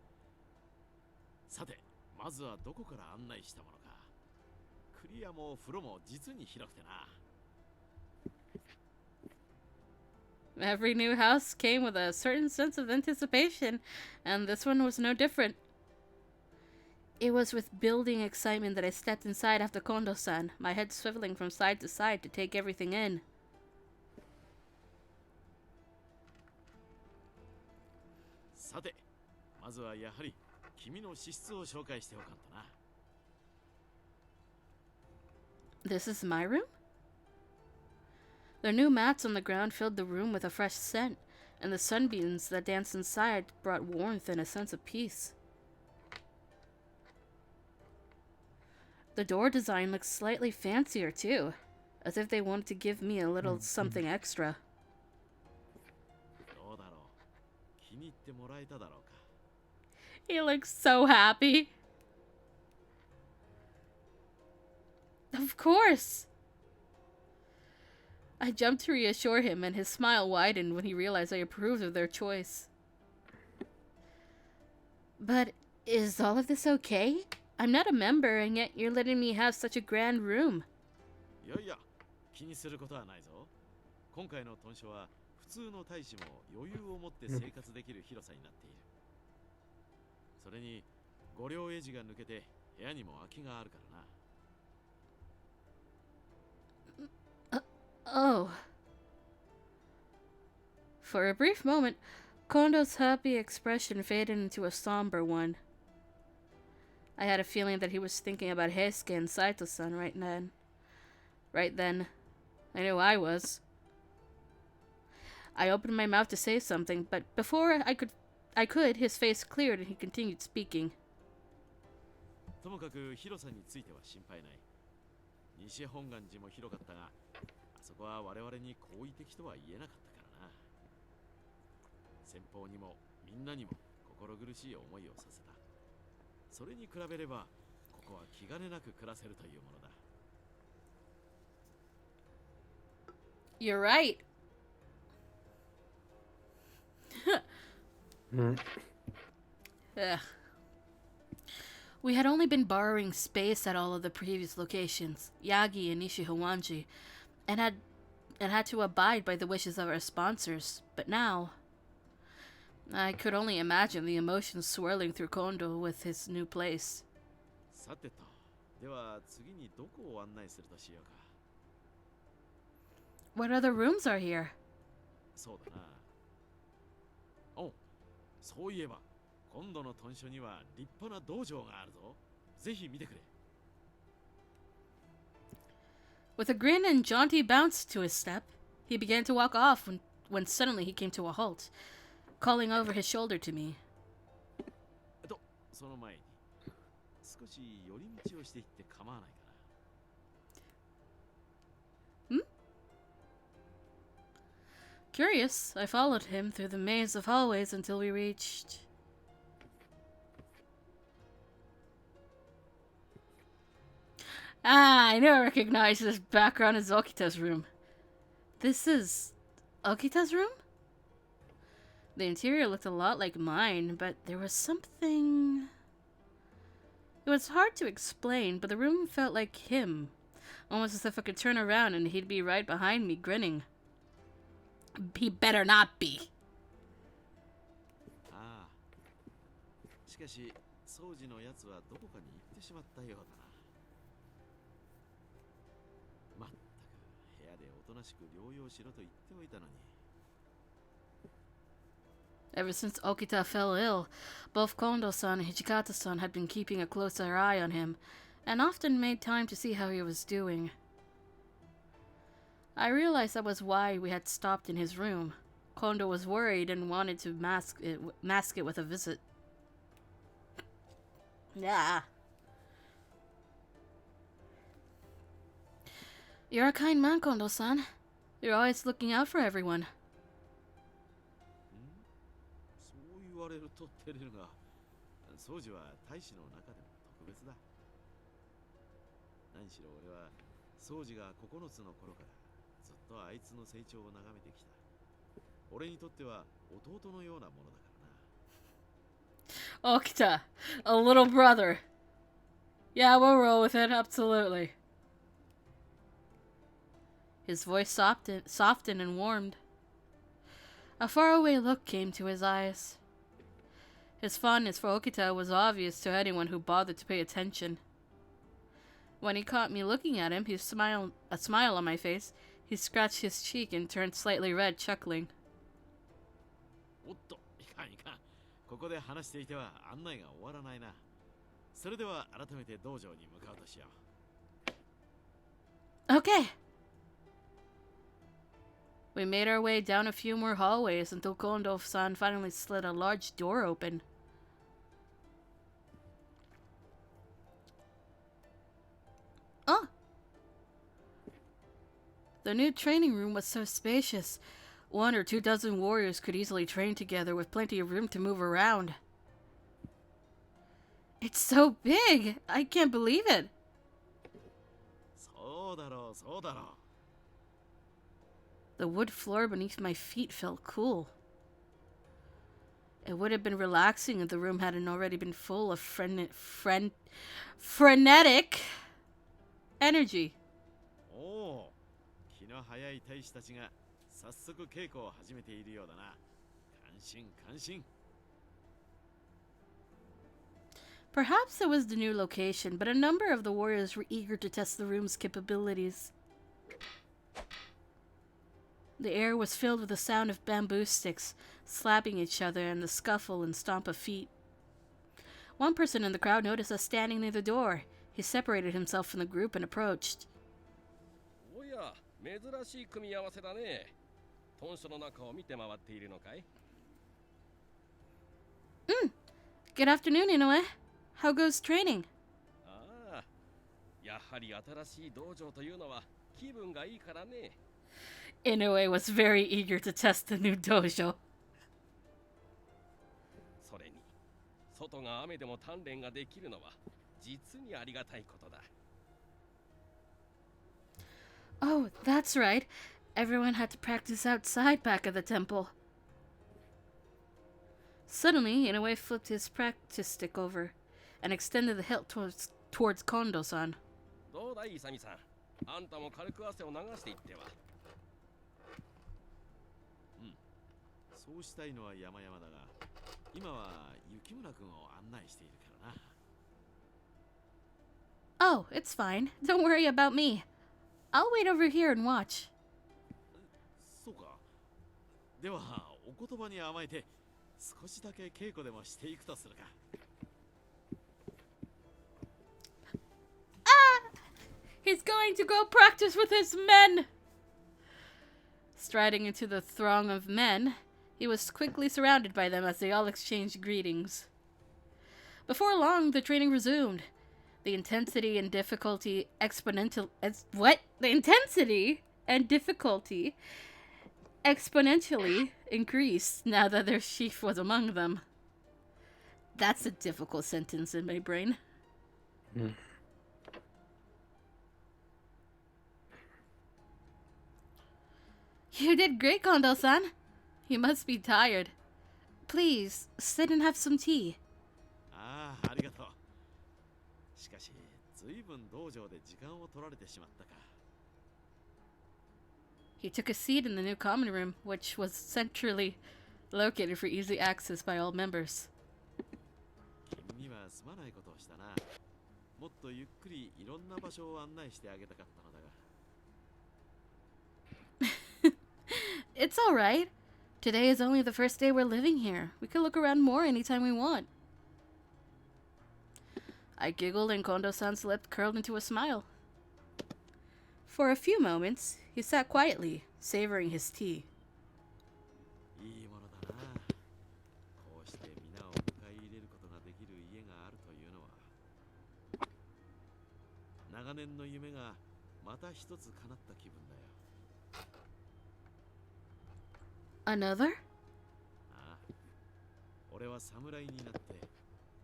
さて、まずはどこから案内したものか。クリアも風呂も実に広くてな。Every new house came with a certain sense of anticipation, and this one was no different. It was with building excitement that I stepped inside after Kondo-san, my head swiveling from side to side to take everything in. さて、まずはやはり君の資質を紹介しておかんとな。This is my room? The new mats on the ground filled the room with a fresh scent, and the sunbeams that danced inside brought warmth and a sense of peace. The door design looks slightly fancier too, as if they wanted to give me a little something extra. どうだろう。気に入ってもらえただろうか。He looks so happy. Of course. I jumped to reassure him, and his smile widened when he realized I approved of their choice. But is all of this okay? I'm not a member, and yet you're letting me have such a grand room. いやいや、気にすることはないぞ。今回の豚書は普通の大使も余裕を持って生活できる広さになっている。それに御両エジが抜けて部屋にも空きがあるからな。Oh. For a brief moment, Kondo's happy expression faded into a somber one. I had a feeling that he was thinking about Heisuke and Saito-san right then. Right then, I knew I was. I opened my mouth to say something, but before I could, his face cleared and he continued speaking. ともかく広さについては心配ない。西本願寺も広かったが、あそこは我々に好意的とは言えなかったからな。先方にもみんなにも心苦しい思いをさせた。それに比べれば、ここは気兼ねなく暮らせるというものだ。You're right. Ugh. We had only been borrowing space at all of the previous locations, Yagi and Nishihawanji, and had to abide by the wishes of our sponsors. But now, I could only imagine the emotions swirling through Kondo with his new place. さてと、では次にどこを案内するとしようか。What other rooms are here? そうだな。お、そういえば今度の豚書には立派な道場があるぞ。ぜひ見てくれ。 With a grin and jaunty bounce to his step, he began to walk off when suddenly he came to a halt, calling over his shoulder to me. その前に少し寄り道をしていって構わないかな。 Hmm? Curious, I followed him through the maze of hallways until we reached... Ah, I knew I recognized this background as Okita's room. This is Okita's room? The interior looked a lot like mine, but there was something... It was hard to explain, but the room felt like him. Almost as if I could turn around and he'd be right behind me, grinning. He better not be. ああ、しかし掃除のやつはどこかに行ってしまったようだな。まったく部屋でおとなしく療養しろと言っておいたのに。 Ever since Okita fell ill, both Kondo-san and Hijikata-san had been keeping a closer eye on him, and often made time to see how he was doing. I realized that was why we had stopped in his room. Kondo was worried and wanted to mask it with a visit. Yeah. You're a kind man, Kondo-san. You're always looking out for everyone. そう言われると照れるが、掃除は大使の中でも特別だ。何しろ俺は掃除が9つの頃からずっとあいつの成長を眺めてきた。俺にとっては弟のようなものだからな。Okita, a little brother. Yeah, we'll roll with it, absolutely. His voice softened and warmed. A faraway look came to his eyes. His fondness for Okita was obvious to anyone who bothered to pay attention. When he caught me looking at him, a smile on my face, he scratched his cheek and turned slightly red, chuckling. おっと、いかんいかん。ここで話していては案内が終わらないな。それでは改めて道場に向かうとしよう。 Okay. We made our way down a few more hallways until Kondo-san finally slid a large door open. Oh! The new training room was so spacious. 1 or 2 dozen warriors could easily train together with plenty of room to move around. It's so big! I can't believe it! そうだろう、そうだろう。 The wood floor beneath my feet felt cool. It would have been relaxing if the room hadn't already been full of frenetic energy. おお、気の早い大使たちが早速稽古を始めているようだな。感心感心。 Perhaps it was the new location, but a number of the warriors were eager to test the room's capabilities. The air was filled with the sound of bamboo sticks slapping each other and the scuffle and stomp of feet. One person in the crowd noticed us standing near the door. He separated himself from the group and approached. おや、珍しい組み合わせだね。豚書の中を見て回っているのかい？ Good afternoon, Inoue. How goes training? ああ、やはり新しい道場というのは気分がいいからね。 Inoue was very eager to test the new dojo. それに、外が雨でも鍛錬ができるのは実にありがたいことだ。 Oh, that's right. Everyone had to practice outside back of the temple. Suddenly, Inoue flipped his practice stick over and extended the hilt towards Kondo-san. どうだい、イサミさん。あんたも軽く汗を流していっては。 そうしたいのは山々だが、今は雪村君を案内しているからな。 Oh, it's fine. Don't worry about me. I'll wait over here and watch. そうか。ではお言葉に甘えて少しだけ稽古でもしていくとするか。He's going to go practice with his men! Striding into the throng of men, he was quickly surrounded by them as they all exchanged greetings. Before long, the training resumed. The intensity and difficulty exponentially increased now that their chief was among them. That's a difficult sentence in my brain. You did great, Kondo-san. You must be tired. Please, sit and have some tea. ああ、ありがとう。しかし、ずいぶん道場で時間を取られてしまったか。He took a seat in the new common room, which was centrally located for easy access by all members. 君にはすまないことをしたな。もっとゆっくりいろんな場所を案内してあげたかったのだが。It's alright. Today is only the first day we're living here. We can look around more anytime we want. I giggled and Kondo-san's lip curled into a smile. For a few moments, he sat quietly, savoring his tea. いいものだな。こうして皆を迎え入れることができる家があるというのは、長年の夢がまた一つ叶った気分だよ。Another? ああ、俺は侍になって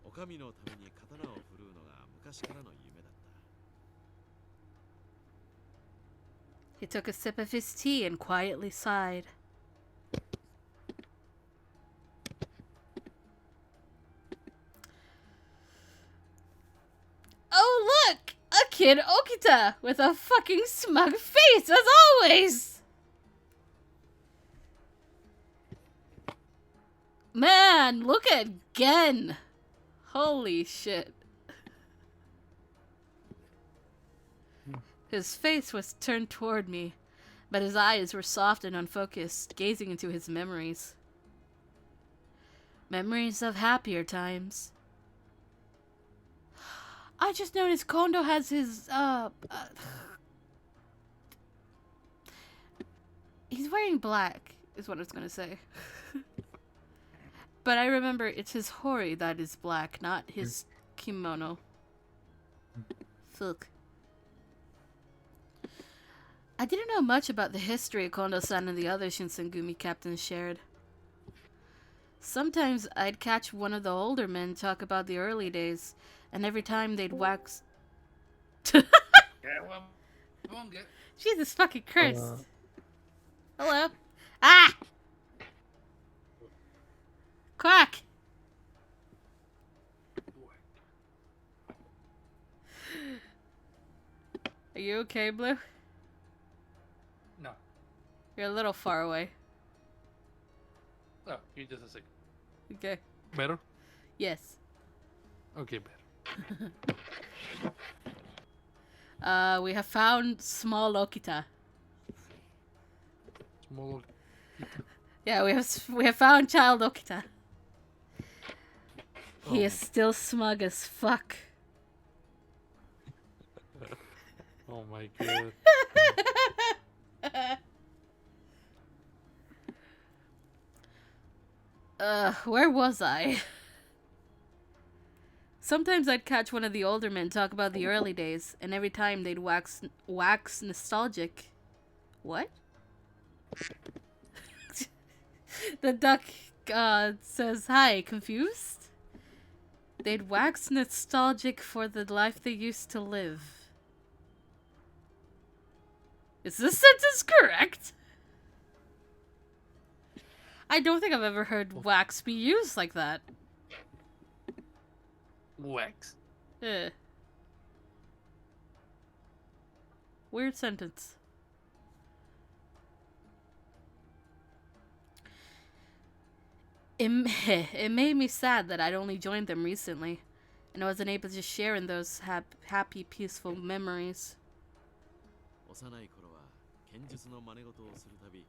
お上のために刀を振るうのが昔からの夢だった。He took a sip of his tea and quietly sighed. Oh, look! A kid Okita with a fucking smug face, as always! Man, look at Gen! Holy shit. His face was turned toward me, but his eyes were soft and unfocused, gazing into his memories. Memories of happier times. I just noticed Kondo has his, he's wearing black, is what I was gonna say. But I remember it's his hori that is black, not his kimono. Fuck. I didn't know much about the history Kondo-san and the other Shinsengumi captains shared. Sometimes I'd catch one of the older men talk about the early days, and every time they'd wax... Jesus fucking Christ. Hello. Ah! Quack! Are you okay, Blue? No. You're a little far away. Oh, you just a second. Okay. Better? Yes. Okay, better. We have found small Okita. Small. Yeah, we have found child Okita. He Oh. is still smug as fuck. Oh my god. Where was I? Sometimes I'd catch one of the older men talk about the early days, and every time they'd wax nostalgic. What? The duck says, hi, confused? They'd wax nostalgic for the life they used to live. Is this sentence correct? I don't think I've ever heard wax be used like that. Wax? Weird sentence. It made me sad that I'd only joined them recently, and I wasn't able to share in those happy, peaceful memories. 幼い頃は剣術の真似事をするたび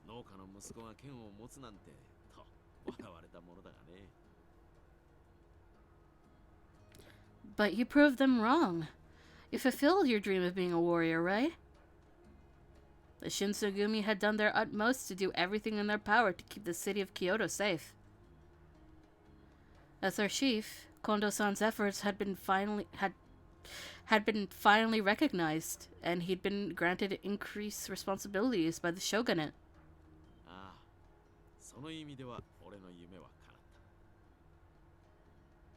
農家の息子が剣を持つなんてと笑われたものだがね。 But you proved them wrong. You fulfilled your dream of being a warrior, right? The Shinsengumi had done their utmost to do everything in their power to keep the city of Kyoto safe. As their chief, Kondo-san's efforts had been finally recognized, and he'd been granted increased responsibilities by the shogunate. ああ、その意味では俺の夢は叶っ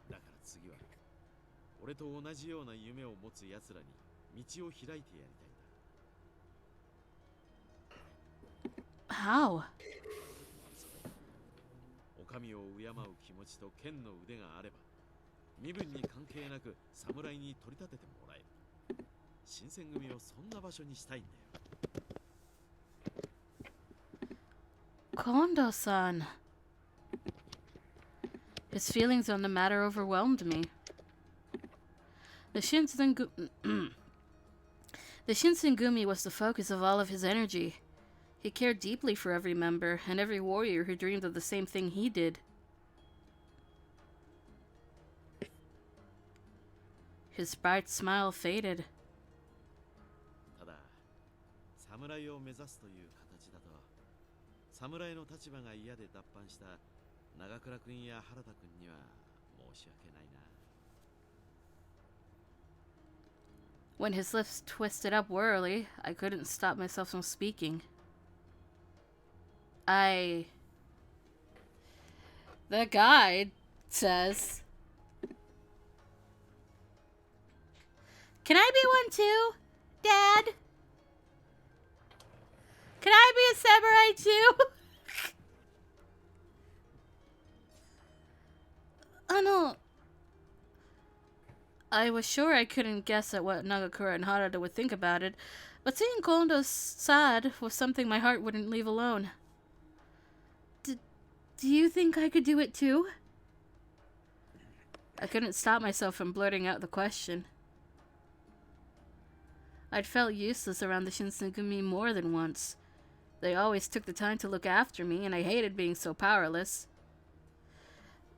た。だから次は俺と同じような夢を持つ奴らに道を開いてやりたいんだ。 How? 神を敬う気持ちと剣の腕があれば身分に関係なく侍に取り立ててもらえる。新選組をそんな場所にしたいんだよ。 Kondo-san. His feelings on the matter overwhelmed me. The Shinsengumi was the focus of all of his energy. He cared deeply for every member and every warrior who dreamed of the same thing he did. His bright smile faded. ただ、侍を目指すという形だと、侍の立場が嫌で脱藩した長倉君や原田君には申し訳ないな。 When his lips twisted up wearily, I couldn't stop myself from speaking. The guide says, "Can I be one too, Dad? Can I be a samurai too?" I was sure I couldn't guess at what Nagakura and Harada would think about it, but seeing Kondo sad was something my heart wouldn't leave alone. Do you think I could do it too? I couldn't stop myself from blurting out the question. I'd felt useless around the Shinsengumi more than once. They always took the time to look after me, and I hated being so powerless.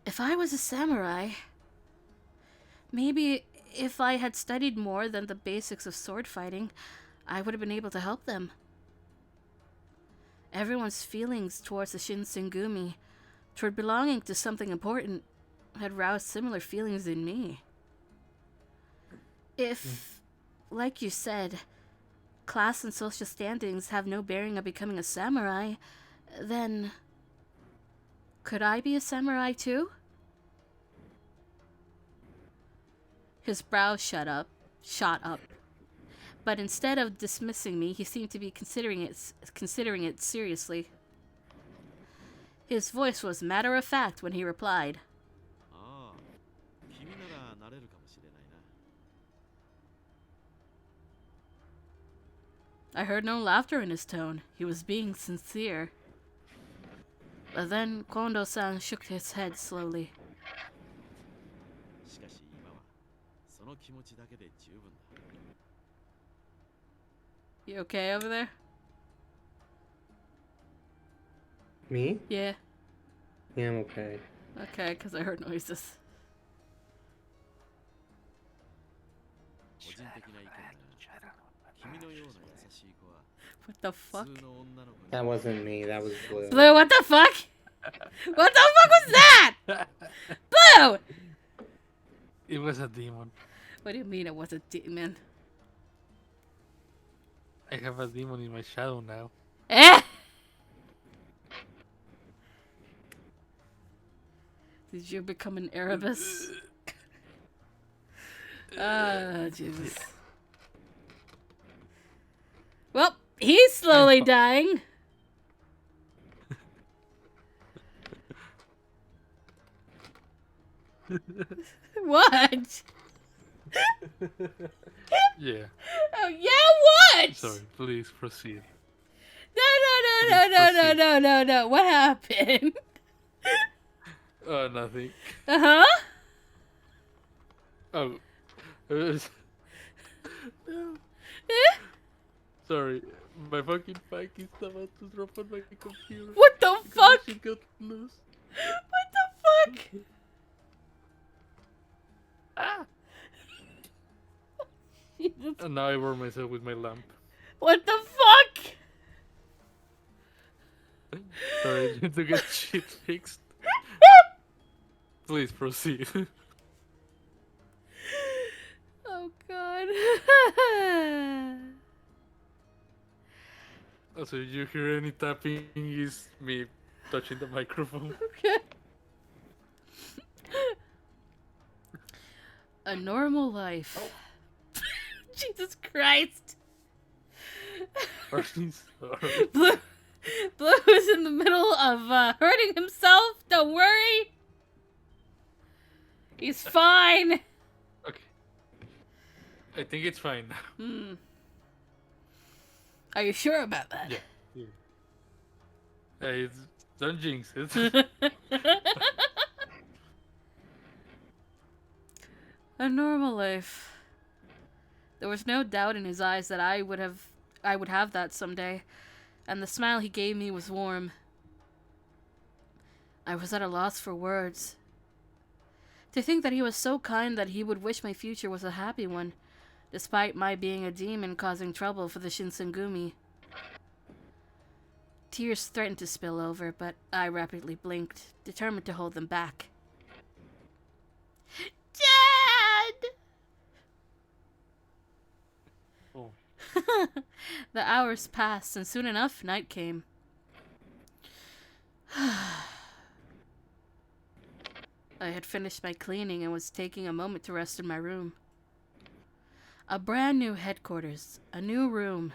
If I was a samurai, maybe if I had studied more than the basics of sword fighting, I would have been able to help them. Everyone's feelings towards the Shinsengumi, toward belonging to something important, had roused similar feelings in me. If, like you said, class and social standings have no bearing on becoming a samurai, then could I be a samurai too? His brow shot up, but instead of dismissing me, he seemed to be considering it seriously. His voice was matter of fact when he replied. I heard no laughter in his tone. He was being sincere. But then Kondo-san shook his head slowly. You okay over there? Me? Yeah. Yeah, I'm okay. Okay, because I heard noises. What the fuck? That wasn't me, that was Blue. Blue, what the fuck? What the fuck was that? Blue! It was a demon. What do you mean it was a demon? I have a demon in my shadow now. Eh? Did you become an Erebus? Ah, Jesus. Well, he's slowly dying. What? Yeah. Oh, yeah, what? Sorry, please proceed. No. What happened? Oh, nothing. Uh-huh. Oh. It was... Sorry, My fucking bike is about to drop on my computer. What the fuck? Shit got loose. What the fuck? Ah! Jesus. And now I burn myself with my lamp. What the fuck? Sorry, I need to get shit fixed. Please proceed. Oh god. Also, if you hear any tapping, is me touching the microphone. Okay. A normal life. Jesus Christ. Sorry, sorry. Blue is in the middle of hurting himself. Don't worry. He's fine. Okay. I think it's fine now. Hmm. Are you sure about that? Yeah. Hey, don't jinx it. A normal life. There was no doubt in his eyes that I would have that someday, and the smile he gave me was warm. I was at a loss for words. To think that he was so kind that he would wish my future was a happy one, despite my being a demon causing trouble for the Shinsengumi. Tears threatened to spill over, but I rapidly blinked, determined to hold them back. Dad! Oh. The hours passed, and soon enough, night came. I had finished my cleaning and was taking a moment to rest in my room. A brand new headquarters, a new room.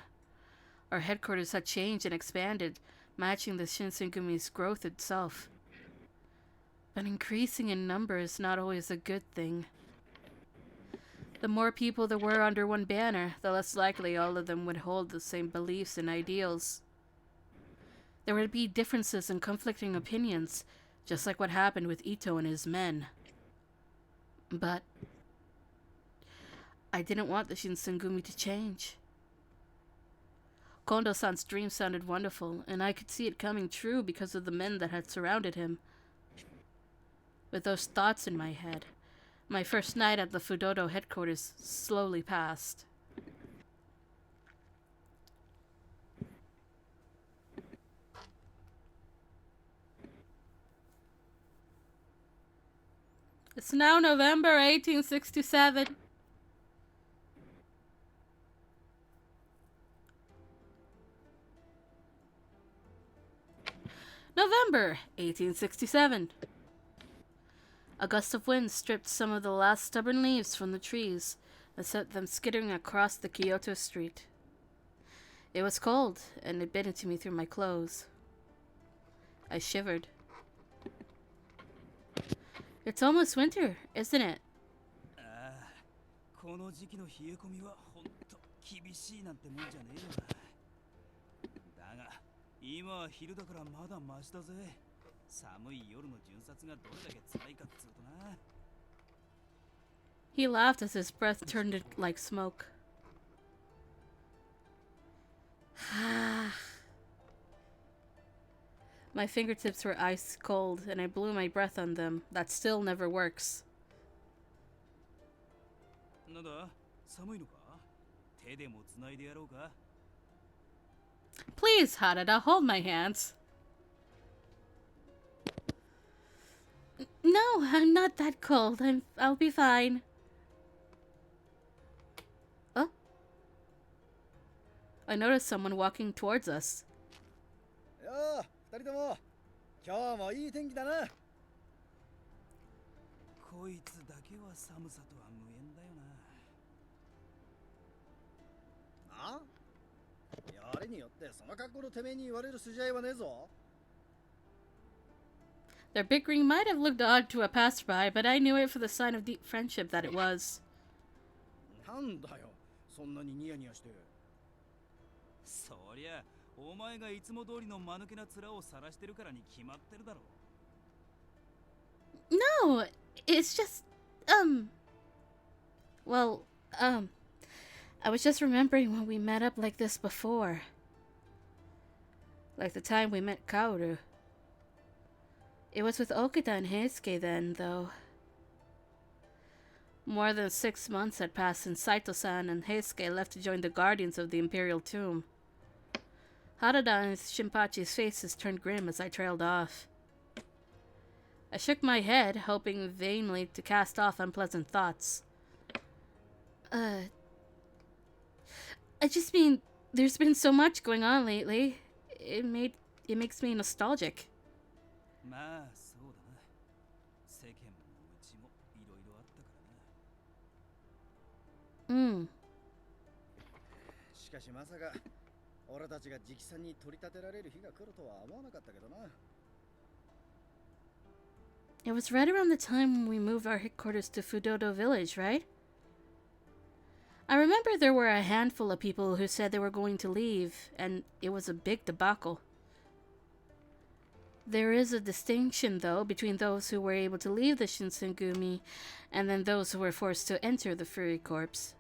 Our headquarters had changed and expanded, matching the Shinsengumi's growth itself. But increasing in number is not always a good thing. The more people there were under one banner, the less likely all of them would hold the same beliefs and ideals. There would be differences and conflicting opinions, just like what happened with Ito and his men. But I didn't want the Shinsengumi to change. Kondo-san's dream sounded wonderful, and I could see it coming true because of the men that had surrounded him. With those thoughts in my head, my first night at the Fudodo headquarters slowly passed. It's now November 1867. November 1867. A gust of wind stripped some of the last stubborn leaves from the trees and sent them skittering across the Kyoto street. It was cold, and it bit into me through my clothes. I shivered. It's almost winter, isn't it? この時期の冷え込みはほんと厳しいなんてもんじゃねえよな。だが今は昼だからまだマシだぜ。寒い夜の巡察がどれだけ辛いかっつうとな。He laughed as his breath turned it like smoke. My fingertips were ice cold, and I blew my breath on them. That still never works. なんだ、寒いのか？手でもつないでやろうか？ Please, Harada, hold my hands. No, I'm not that cold. I'll be fine. Oh? I noticed someone walking towards us. よー、二人とも今日もいい天気だな。こいつだけは寒さとは無縁だよな。あ？やれによってその格好のてめえに言われる筋合いはねえぞ。 Their bickering might have looked odd to a passerby, but I knew it for the sign of deep friendship that it was. なんだよ、そんなにニヤニヤして。そりゃ、お前がいつも通りの間抜けな面を晒してるからに決まってるだろ。No, it's just, well, I was just remembering when we met up like this before. Like the time we met Kaoru. It was with Okita and Heisuke then, though. More than 6 months had passed since Saito-san and Heisuke left to join the Guardians of the Imperial Tomb. Harada and Shinpachi's faces turned grim as I trailed off. I shook my head, hoping vainly to cast off unpleasant thoughts. I just mean, there's been so much going on lately. It makes me nostalgic. まあそうだな。世間もうちもいろいろあったからな。うん。しかしまさか俺たちが直参に取り立てられる日が来るとは思わなかったけどな。It was right around the time when we moved our headquarters to Fudodo Village, right? I remember there were a handful of people who said they were going to leave, and it was a big debacle. There is a distinction, though, between those who were able to leave the Shinsengumi and then those who were forced to enter the Fury Corps.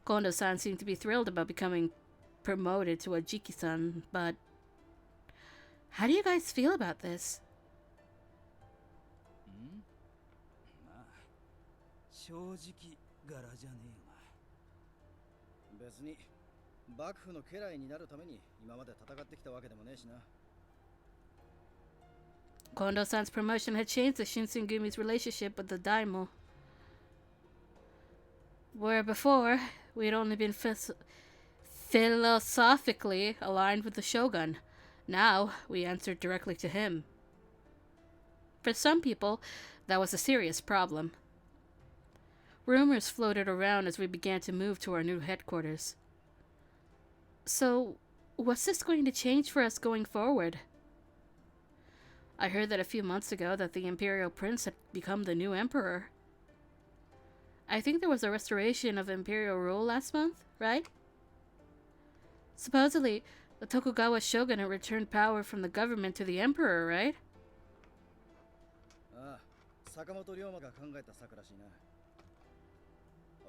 Kondo-san seemed to be thrilled about becoming promoted to a Jiki-san, but how do you guys feel about this? まあ正直柄じゃねえよな。別に幕府の家来になるために今まで戦ってきたわけでもねえしな。Kondo-san's promotion had changed the Shinsengumi's relationship with the daimyo. Where before, we had only been philosophically aligned with the shogun. Now, we answered directly to him. For some people, that was a serious problem. Rumors floated around as we began to move to our new headquarters. So, what's this going to change for us going forward? I heard that a few months ago that the Imperial Prince had become the new emperor. I think there was a restoration of imperial rule last month, right? Supposedly, the Tokugawa shogunate returned power from the government to the emperor, right? ああ、坂本龍馬が考えた策らしいな。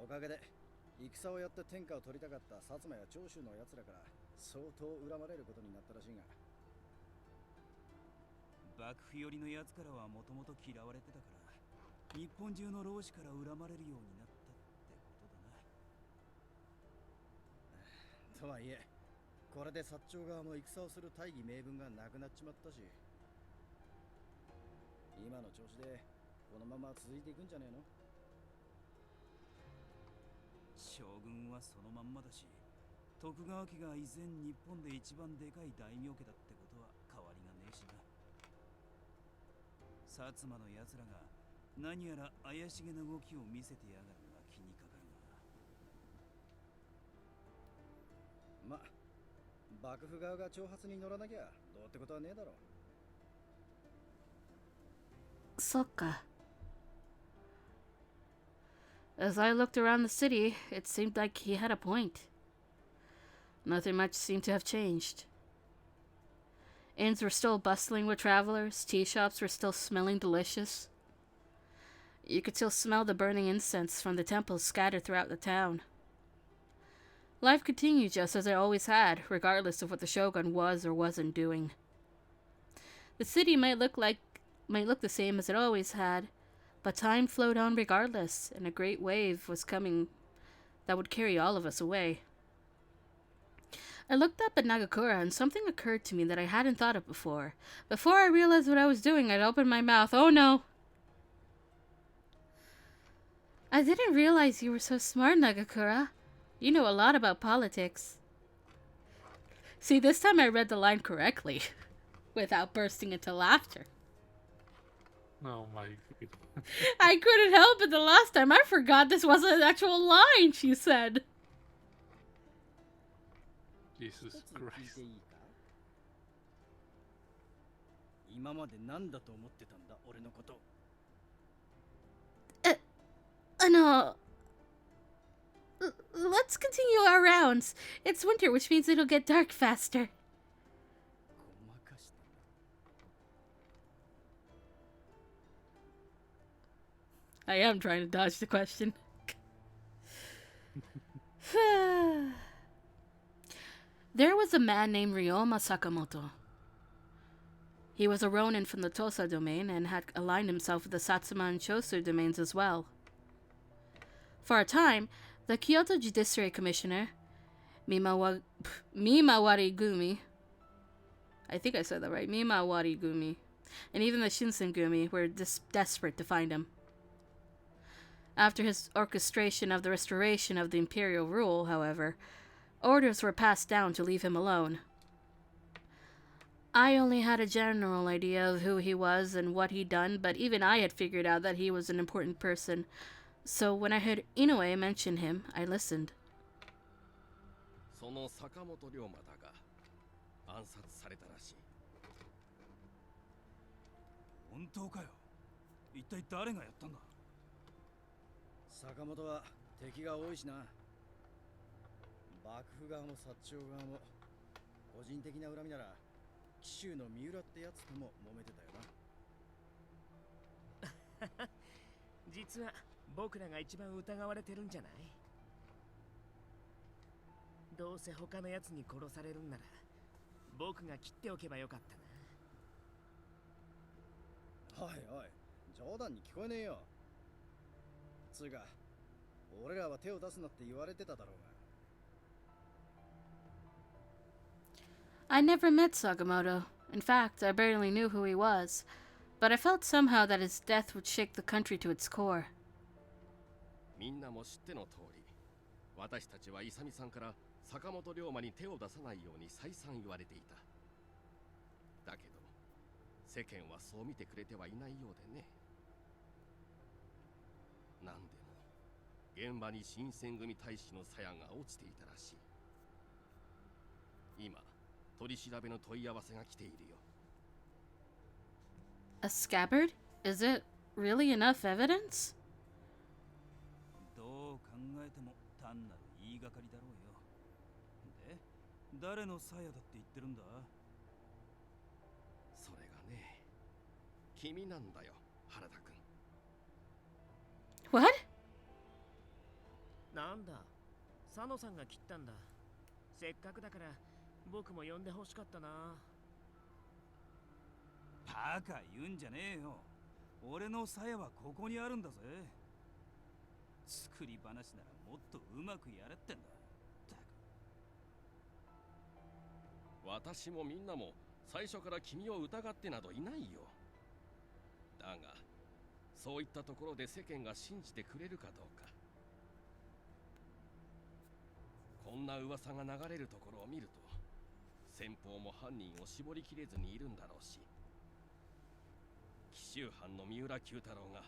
おかげで戦をやって天下を取りたかった薩摩や長州の奴らから相当恨まれることになったらしいが。幕府寄りのやつからはもともと嫌われてたから日本中の老子から恨まれるようになったってことだな。とはいえこれで薩長側も戦をする大義名分がなくなっちまったし、今の調子でこのまま続いていくんじゃねえの。将軍はそのまんまだし、徳川家が以前日本で一番でかい大名家だってことは変わりがねえしな。薩摩の奴らが何やら怪しげな動きを見せてやがるのが気にかかるが。ま、幕府側が挑発に乗らなきゃどうってことはねえだろ。そっか。As I looked around the city, it seemed like he had a point. Nothing much seemed to have changed. Inns were still bustling with travelers, tea shops were still smelling delicious. You could still smell the burning incense from the temples scattered throughout the town. Life continued just as it always had, regardless of what the shogun was or wasn't doing. The city might look the same as it always had, but time flowed on regardless, and a great wave was coming that would carry all of us away. I looked up at Nagakura, and something occurred to me that I hadn't thought of before. Before I realized what I was doing, I'd opened my mouth. Oh no! I didn't realize you were so smart, Nagakura. You know a lot about politics. See, this time I read the line correctly, without bursting into laughter. Oh my god. I couldn't help it the last time. I forgot this wasn't an actual line, she said. Jesus Christ. 今まで何だと思ってたんだ、俺のこと。Let's continue our rounds. It's winter, which means it'll get dark faster. I am trying to dodge the question. There was a man named Ryoma Sakamoto. He was a ronin from the Tosa domain and had aligned himself with the Satsuma and Chosu domains as well. For a time, the Kyoto Judiciary Commissioner, Mimawari Gumi, I think I said that right, Mimawari Gumi, and even the Shinsengumi were desperate to find him. After his orchestration of the restoration of the imperial rule, however, orders were passed down to leave him alone. I only had a general idea of who he was and what he'd done, but even I had figured out that he was an important person. So when I heard Inoue mention him, I listened. その坂本龍馬だが暗殺されたらしい。本当かよ。一体誰がやったんだ。坂本は敵が多いしな。幕府側も薩長側も個人的な恨みなら紀州の三浦ってやつとも揉めてたよな。実は僕らが一番疑われてるんじゃない？どうせ他のやつに殺されるんなら僕が切っておけばよかったな。おいおい、冗談に聞こえねえよ。つうか、俺らは手を出すなって言われてただろうが。I never met Sakamoto. In fact, I barely knew who he was. But I felt somehow that his death would shake the country to its core. みんなも知っての通り、私たちは勇さんから坂本龍馬に手を出さないように再三言われていた。だけど、世間はそう見てくれてはいないようでね。なんでも、現場に新選組大使の鞘が落ちていたらしい。今、取り調べの問い合わせが来ているよ。A scabbard? Is it really enough evidence? どう考えても単なる言いがかりだろうよ。で、誰の鞘だって言ってるんだ？それがね、君なんだよ、原田君。What? なんだ、佐野さんが切ったんだ。せっかくだから僕も呼んでほしかったな。バカ言うんじゃねえよ。俺の鞘はここにあるんだぜ。作り話ならもっとうまくやれってんだ。私もみんなも最初から君を疑ってなどいないよ。だが、そういったところで世間が信じてくれるかどうか。こんな噂が流れるところを見ると、先方も犯人を絞りきれずにいるんだろうし、紀州藩の三浦九太郎が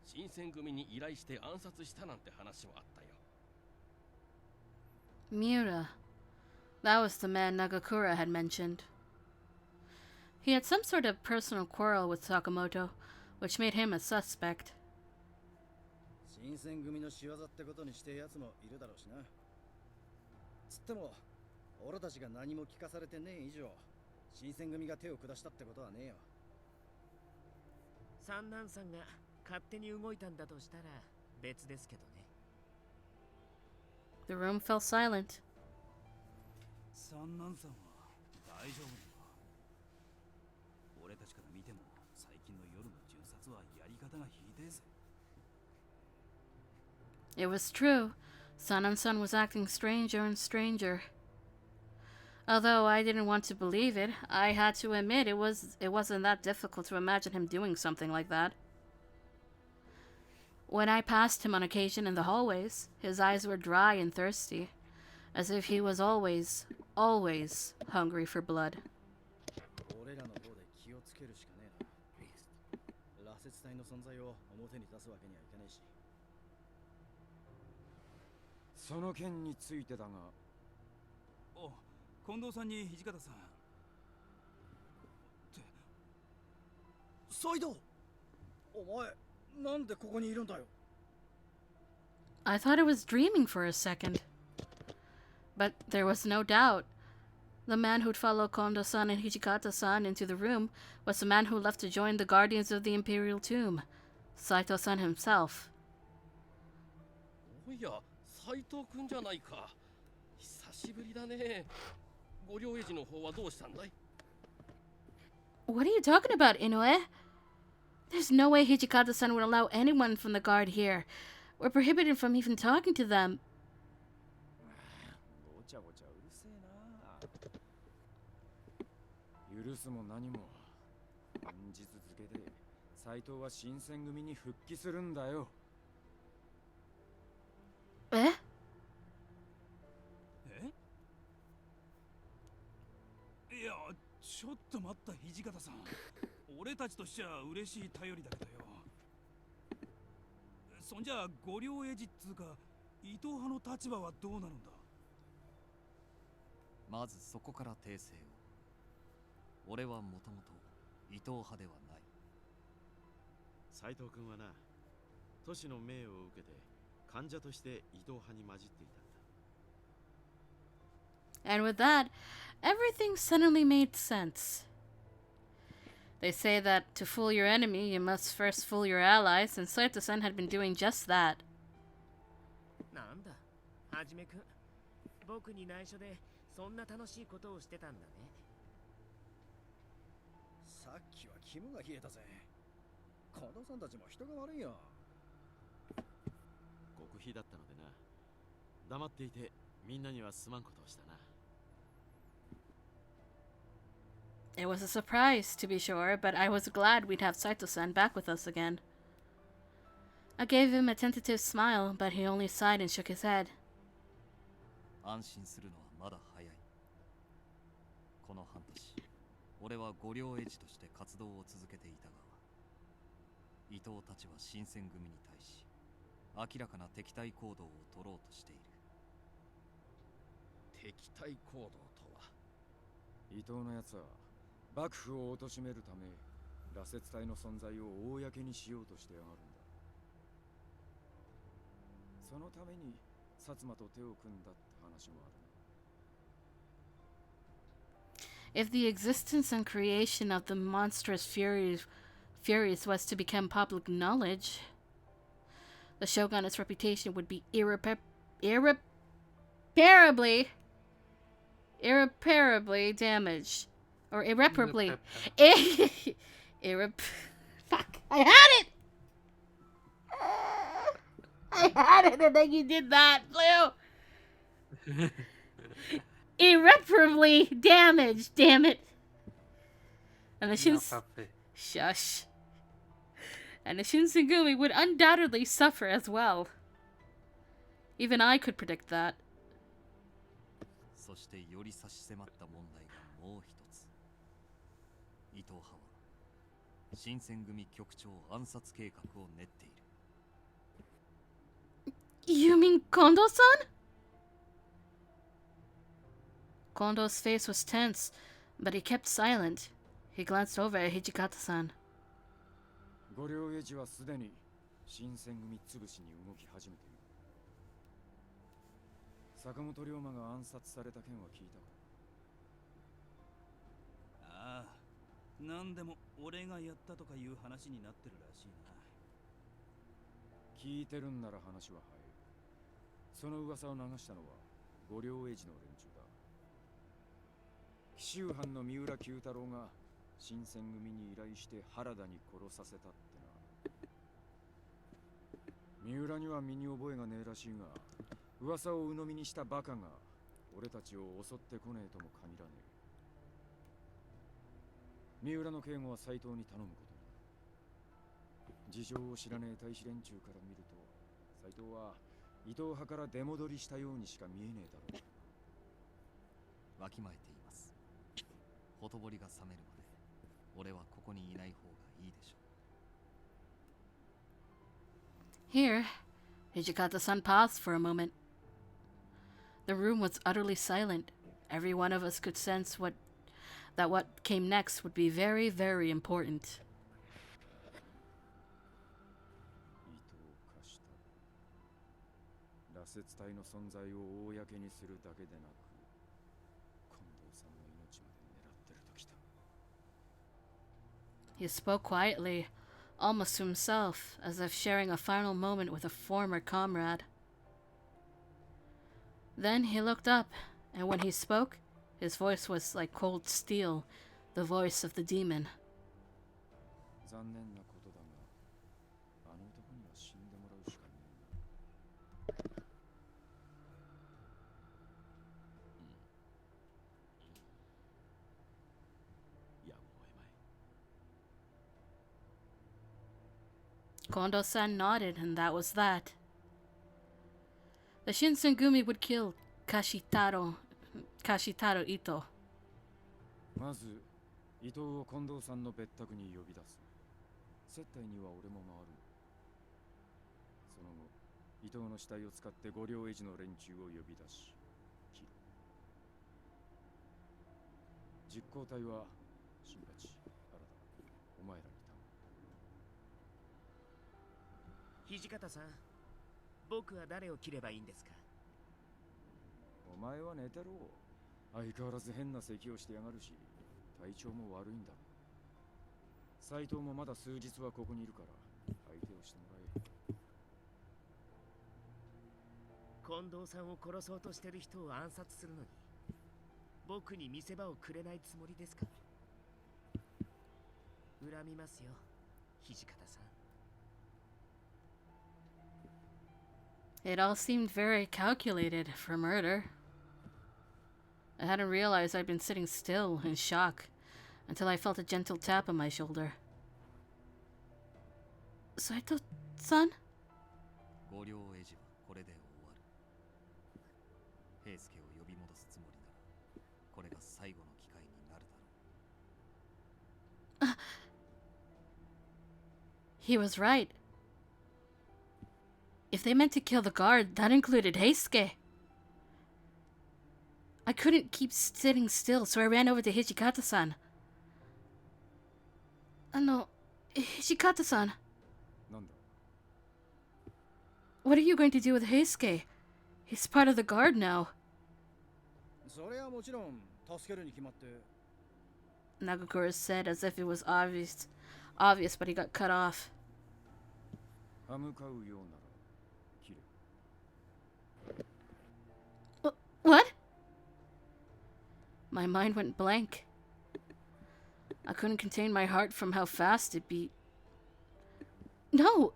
新選組に依頼して暗殺したなんて話もあったよ。Miura. That was the man Nagakura had mentioned. He had some sort of personal quarrel with Sakamoto, which made him a suspect. 新選組の仕業ってことにしてやつもいるだろうしな。つっても、俺たちが何も聞かされてねえ以上、新選組が手を下したってことはねえよ。三男さんが勝手に動いたんだとしたら別ですけどね。The room fell silent. 三男さんは大丈夫なのか？俺たちから見ても最近の夜の巡察はやり方がひでえぜ。It was true. Sanan-san was acting stranger and stranger. Although I didn't want to believe it, I had to admit it wasn't that difficult to imagine him doing something like that. When I passed him on occasion in the hallways, his eyes were dry and thirsty, as if he was always hungry for blood. 俺らの方で気をつけるしかねえな。羅刹隊の存在を表に出すわけにはいかねえし。その件についてだが。お、近藤さんに土方さん。って。サイド。お前、なんでここにいるんだよ。I thought I was dreaming for a second. But there was no doubt. The man who'd followed Kondo-san and Hijikata-san into the room was the man who left to join the guardians of the Imperial Tomb, Saito-san himself. おや、斉藤くんじゃないか。久しぶりだね。ご両英治の方はどうしたんだい？ What are you talking about, Inoue? There's no way Hijikata-san would allow anyone from the guard here. We're prohibited from even talking to them. ごちゃごちゃうるせえな。許すも何も本日付で斎藤は新選組に復帰するんだよ。え？いや、ちょっと待った土方さん。俺たちとしちゃ嬉しい頼りだけどよ。そんじゃあご両英治っつうか伊藤派の立場はどうなるんだ？まずそこから訂正を。俺はもともと伊藤派ではない。斎藤君はな、都市の命を受けて患者として伊藤派に混じっていたんだ。 And with that, everything suddenly made sense. They say that to fool your enemy, you must first fool your allies, and Saito-san had been doing just that. なんだ、はじめくん。僕に内緒でそんな楽しいことをしてたんだね。さっきは肝が冷えたぜ。近藤さんたちも人が悪いよ。極秘だったのでな。黙っていてみんなにはすまんことをしたな。 It was a surprise, to be sure, but I was glad we'd have Saito-san back with us again. I gave him a tentative smile, but he only sighed and shook his head. 安心するのはまだ早い。この半年、俺はご両英治として活動を続けていたが、伊藤たちは新選組に対し、明らかな敵対行動を取ろうとしている。敵対行動とは？伊藤のやつは幕府を貶めるため羅刹隊の存在を公にしようとしてやがるんだ。そのために薩摩と手を組んだって話もあるな。 If the existence and creation of the monstrous Furies was to become public knowledge, the shogunate's reputation would be irreparably damaged. Or irreparably. Fuck. I had it! I had it and then you did that, Blue! Irreparably damaged, damn it. And the Shush. And the Shinsengumi would undoubtedly suffer as well. Even I could predict that. そしてより差し迫った問題がもう一つ。伊藤派は新選組局長暗殺計画を練っている。You mean Kondo-san? Kondo's face was tense, but he kept silent. He glanced over at Hijikata-san. ご両英治はすでに新選組潰しに動き始めている。坂本龍馬が暗殺された件は聞いたか？ああ、なんでも俺がやったとかいう話になってるらしいな。聞いてるんなら話は早い。その噂を流したのはご両英治の連中だ。紀州藩の三浦九太郎が新選組に依頼して原田に殺させたってな。三浦には身に覚えがねえらしいが、噂を鵜呑みにしたバカが俺たちを襲ってこねえとも限らねえ。三浦の警護は斎藤に頼むことになる。事情を知らねえ大使連中から見ると、斎藤は伊藤派から出戻りしたようにしか見えねえだろう。わきまえています。ほとぼりが冷めるまで俺はここにいない方がいいでしょう。 Here, Hijikata-san paused for a moment. The room was utterly silent. Every one of us could sense that what came next would be very, very important. 羅刹隊の存在を公にするだけでなく、近藤さんの命まで狙ってるときた。 He spoke quietly, almost to himself, as if sharing a final moment with a former comrade. Then he looked up, and when he spoke, His voice was like cold steel, the voice of the demon. 残念なことだが、あの男には死んでもらうしかねえな。やむを得まい。Kondo-san nodded, and that was that. The Shinsengumi would kill Kashitaro Ito. まず、伊藤を近藤さんの別宅に呼び出す。接待には俺も回る。その後、伊藤の死体を使って五両エジの連中を呼び出し、切る。実行隊は、新八、原田、お前らに頼む。土方さん、僕は誰を切ればいいんですか？お前は寝てろ。相変わらず変な咳をしてやがるし、体調も悪いんだ。斎藤もまだ数日はここにいるから相手をしてもらえ。近藤さんを殺そうとしてる人を暗殺するのに僕に見せ場をくれないつもりですか？恨みますよ、土方さん。It all seemed very calculated for murder. I hadn't realized I'd been sitting still in shock until I felt a gentle tap on my shoulder. Saito-san? 五両エジはこれで終わる。平助を呼び戻すつもりなら、これが最後の機会になるだろう。He was right. If they meant to kill the guard, that included Heisuke. I couldn't keep sitting still, so I ran over to Hijikata-san. Hijikata-san. なんだ? What are you going to do with Heisuke? He's part of the guard now. それはもちろん助けるに決まって。Nagakura said as if it was obvious, but he got cut off. 歯向かうようなら切れ。What? My mind went blank. I couldn't contain my heart from how fast it beat. No,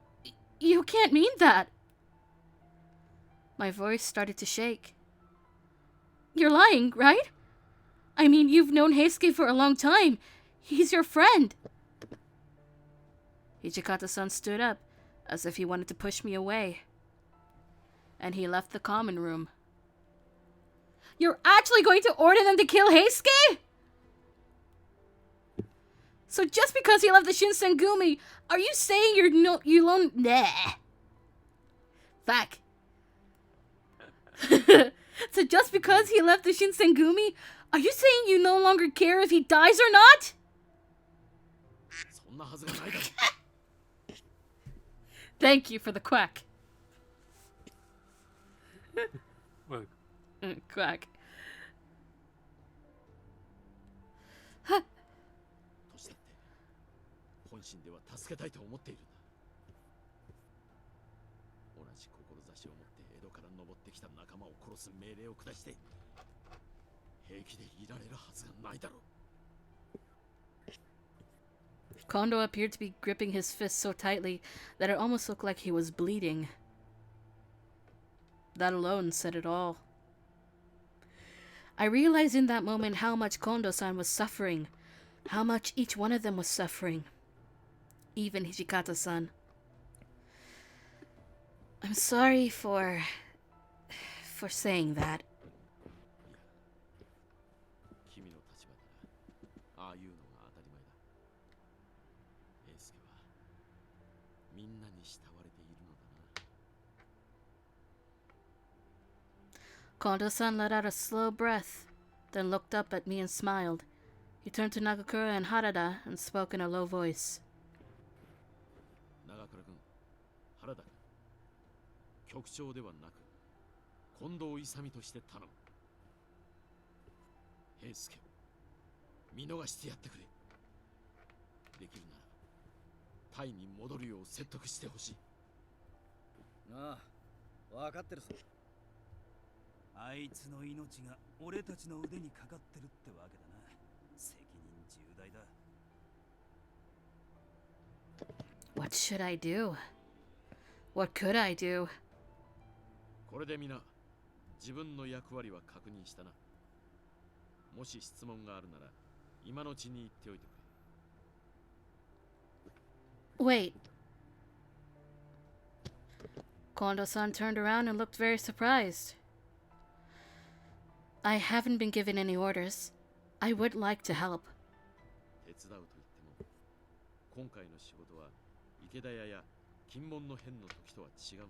you can't mean that. My voice started to shake. You're lying, right? I mean, you've known Heisuke for a long time. He's your friend. Hijikata-san stood up, as if he wanted to push me away. And he left the common room. You're actually going to order them to kill Heisuke? So just because he left the Shinsengumi, are you saying nah. Fuck. So just because he left the Shinsengumi, are you saying you no longer care if he dies or not? Thank you for the quack. What? Quack. 年だって本心では助けたいと思っているんだ。同じ志を持って江戸から登ってきた仲間を殺す命令を下して平気でいられるはずがないだろう。 Kondo appeared to be gripping his fist so tightly that it almost looked like he was bleeding. That alone said it all. I realized in that moment how much Kondo-san was suffering, how much each one of them was suffering. Even Hijikata-san. I'm sorry for saying that. 君の立場ならああいうのが当たり前だ。英介はみんなに慕われているのだな。 Kondo-san let out a slow breath, then looked up at me and smiled. He turned to Nagakura and Harada and spoke in a low voice. 長倉君、原田君、局長ではなく近藤勇として頼む。平助を見逃してやってくれ。できるならタイに戻るよう説得してほしい。ああ、分かってるぞ。あいつの命が俺たちの腕にかかってるってわけだな。責任重大だ。What should I do? What could I do? これで皆自分の役割は確認したな。もし質問があるなら今のうちに言っておいてくれ。 Wait. Kondo-san turned around and looked very surprised. I haven't been given any orders. I would like to help. 手伝うと言っても今回の仕事は池田屋や金門の変の時とは違うんだよ。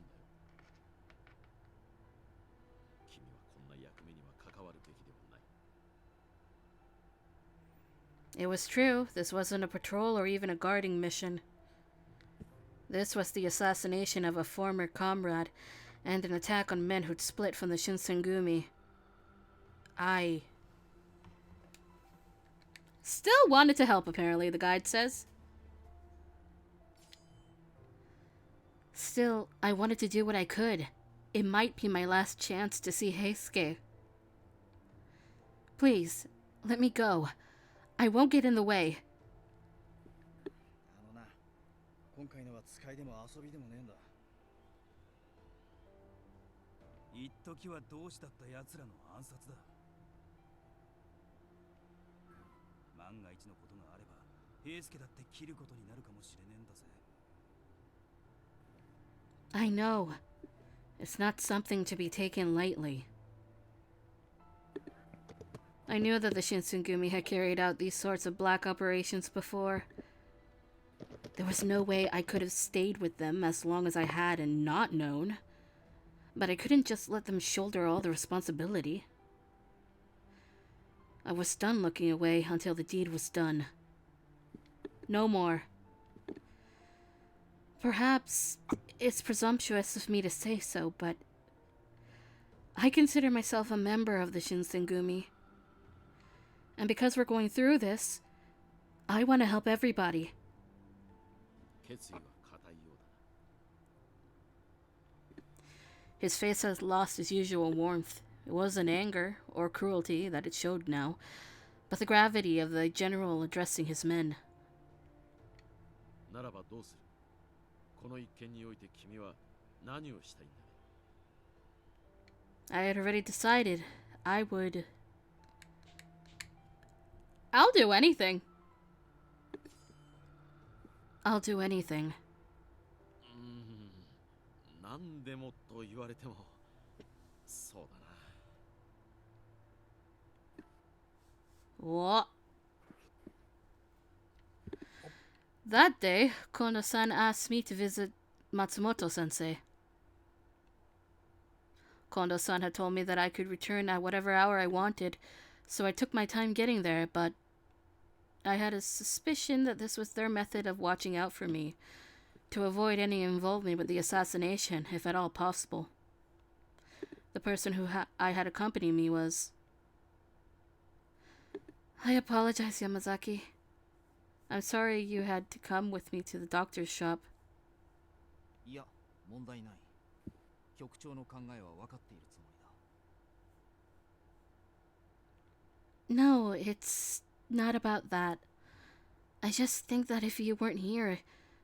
君はこんな役目には関わるべきではない。 It was true. This wasn't a patrol or even a guarding mission. This was the assassination of a former comrade and an attack on men who'd split from the Shinsengumi. I still wanted to help, apparently, the guide says. Still, I wanted to do what I could. It might be my last chance to see Heisuke. Please, let me go. I won't get in the way. あのな、今回のは使いでも遊びでもねえんだ。一時は同志だった奴らの暗殺だ。万が一のことがあれば、平助だって切ることになるかもしれねえんだぜ。I know. It's not something to be taken lightly. I knew that the Shinsengumi had carried out these sorts of black operations before. There was no way I could have stayed with them as long as I had and not known. But I couldn't just let them shoulder all the responsibility. I was done looking away until the deed was done. No more. Perhaps it's presumptuous of me to say so, but I consider myself a member of the Shinsengumi. And because we're going through this, I want to help everybody. 決意は固いようだな。 His face had lost its usual warmth. It wasn't anger or cruelty that it showed now, but the gravity of the general addressing his men. ならばどうする？この一件において君は何をしたいんだ？ I had already decided I would... I'll do anything. I'll do anything. 何でもと言われてもそうだな。 What? That day, Kono-san asked me to visit Matsumoto-sensei. Kondo-san had told me that I could return at whatever hour I wanted, so I took my time getting there, but I had a suspicion that this was their method of watching out for me, to avoid any involvement with the assassination, if at all possible. The person who I had accompanied me was... I apologize, Yamazaki. I'm sorry you had to come with me to the doctor's shop. いや、問題ない。局長の考えは分かっているつもりだ。 No, it's not about that. I just think that if you weren't here,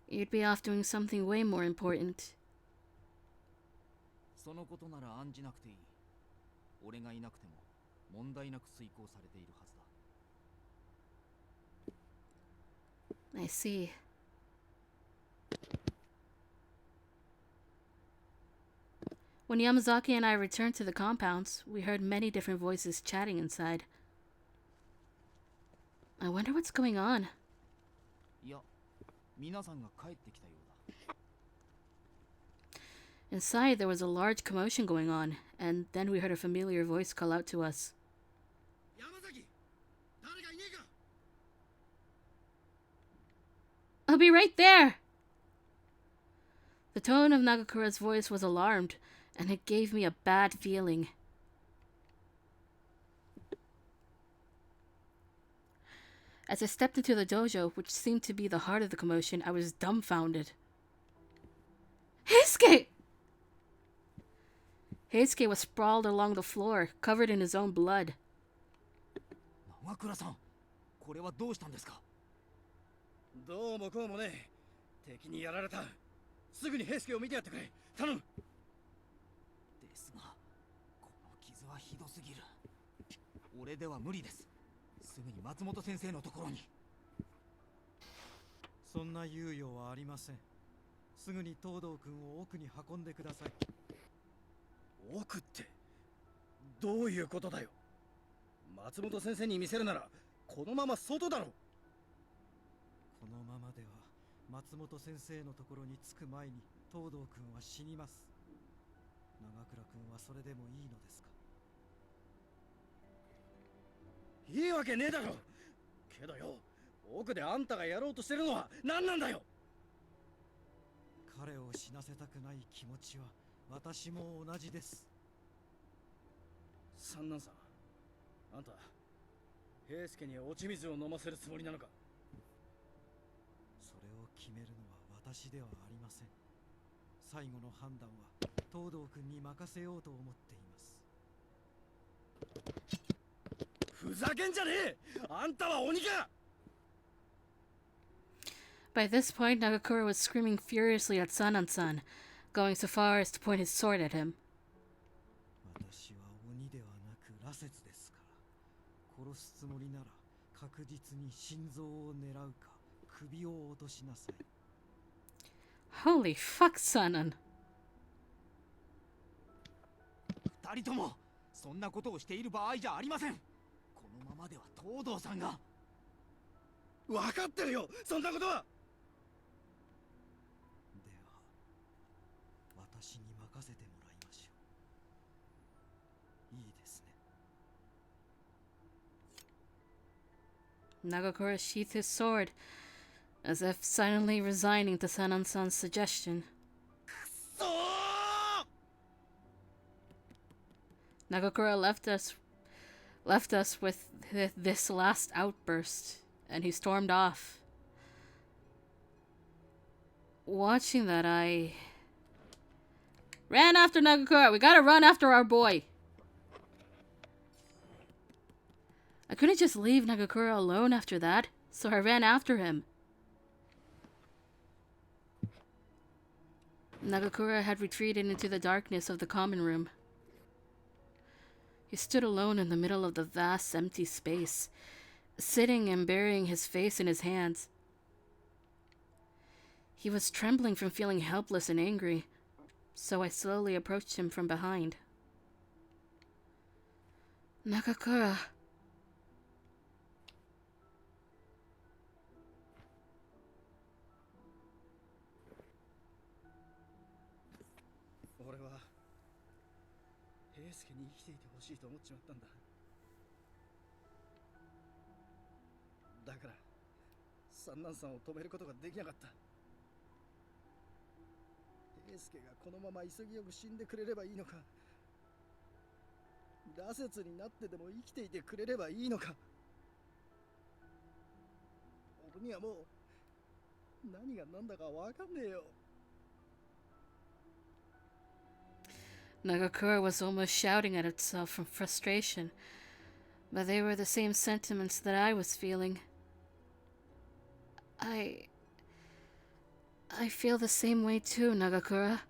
you'd be off doing something way more important. そのことなら案じなくていい。俺がいなくても問題なく遂行されているはずだ。 I see. When Yamazaki and I returned to the compounds, we heard many different voices chatting inside. I wonder what's going on. いや、皆さんが帰ってきたようだ。 Inside, there was a large commotion going on, and then we heard a familiar voice call out to us. I'll be right there! The tone of Nagakura's voice was alarmed, and it gave me a bad feeling. As I stepped into the dojo, which seemed to be the heart of the commotion, I was dumbfounded. Heisuke! Heisuke was sprawled along the floor, covered in his own blood. 長倉さん、これはどうしたんですか？どうもこうもね、敵にやられた。すぐに平助を見てやってくれ。頼む。ですが、この傷はひどすぎる。俺では無理です。すぐに松本先生のところに。そんな猶予はありません。すぐに東堂君を奥に運んでください。奥ってどういうことだよ。松本先生に見せるならこのまま外だろ。このままでは松本先生のところに着く前に東堂君は死にます。長倉君はそれでもいいのですか？いいわけねえだろ。けどよ、奥であんたがやろうとしてるのは何なんだよ。彼を死なせたくない気持ちは私も同じです。三男さん、あんた平助に落ち水を飲ませるつもりなのか？それを決めるのは私ではありません。最後の判断は東堂君に任せようと思っています。ふざけんじゃねえ。あんたは鬼か。 By this point, Nagakura was screaming furiously at Sanan-san, going so far as to point his sword at him. 私は鬼ではなく羅刹ですから、殺すつもりなら確実に心臓を狙うか首を落としなさい。Holy fuck, Sanan. 二人ともそんなことをしている場合じゃありません。このままでは東堂さんが。分かってるよ、そんなことは。では私に任せてもらいましょう。いいですね。Nagakura sheathed his sword, as if silently resigning to Sanan-san's suggestion. Nagakura left us with this last outburst, and he stormed off. Watching that, I ran after Nagakura. We gotta run after our boy. I couldn't just leave Nagakura alone after that, so I ran after him. Nagakura had retreated into the darkness of the common room. He stood alone in the middle of the vast empty space, sitting and burying his face in his hands. He was trembling from feeling helpless and angry, so I slowly approached him from behind. Nagakura. Nagakura was almost shouting at itself from frustration, but they were the same sentiments that I was feeling. I feel the same way too, Nagakura.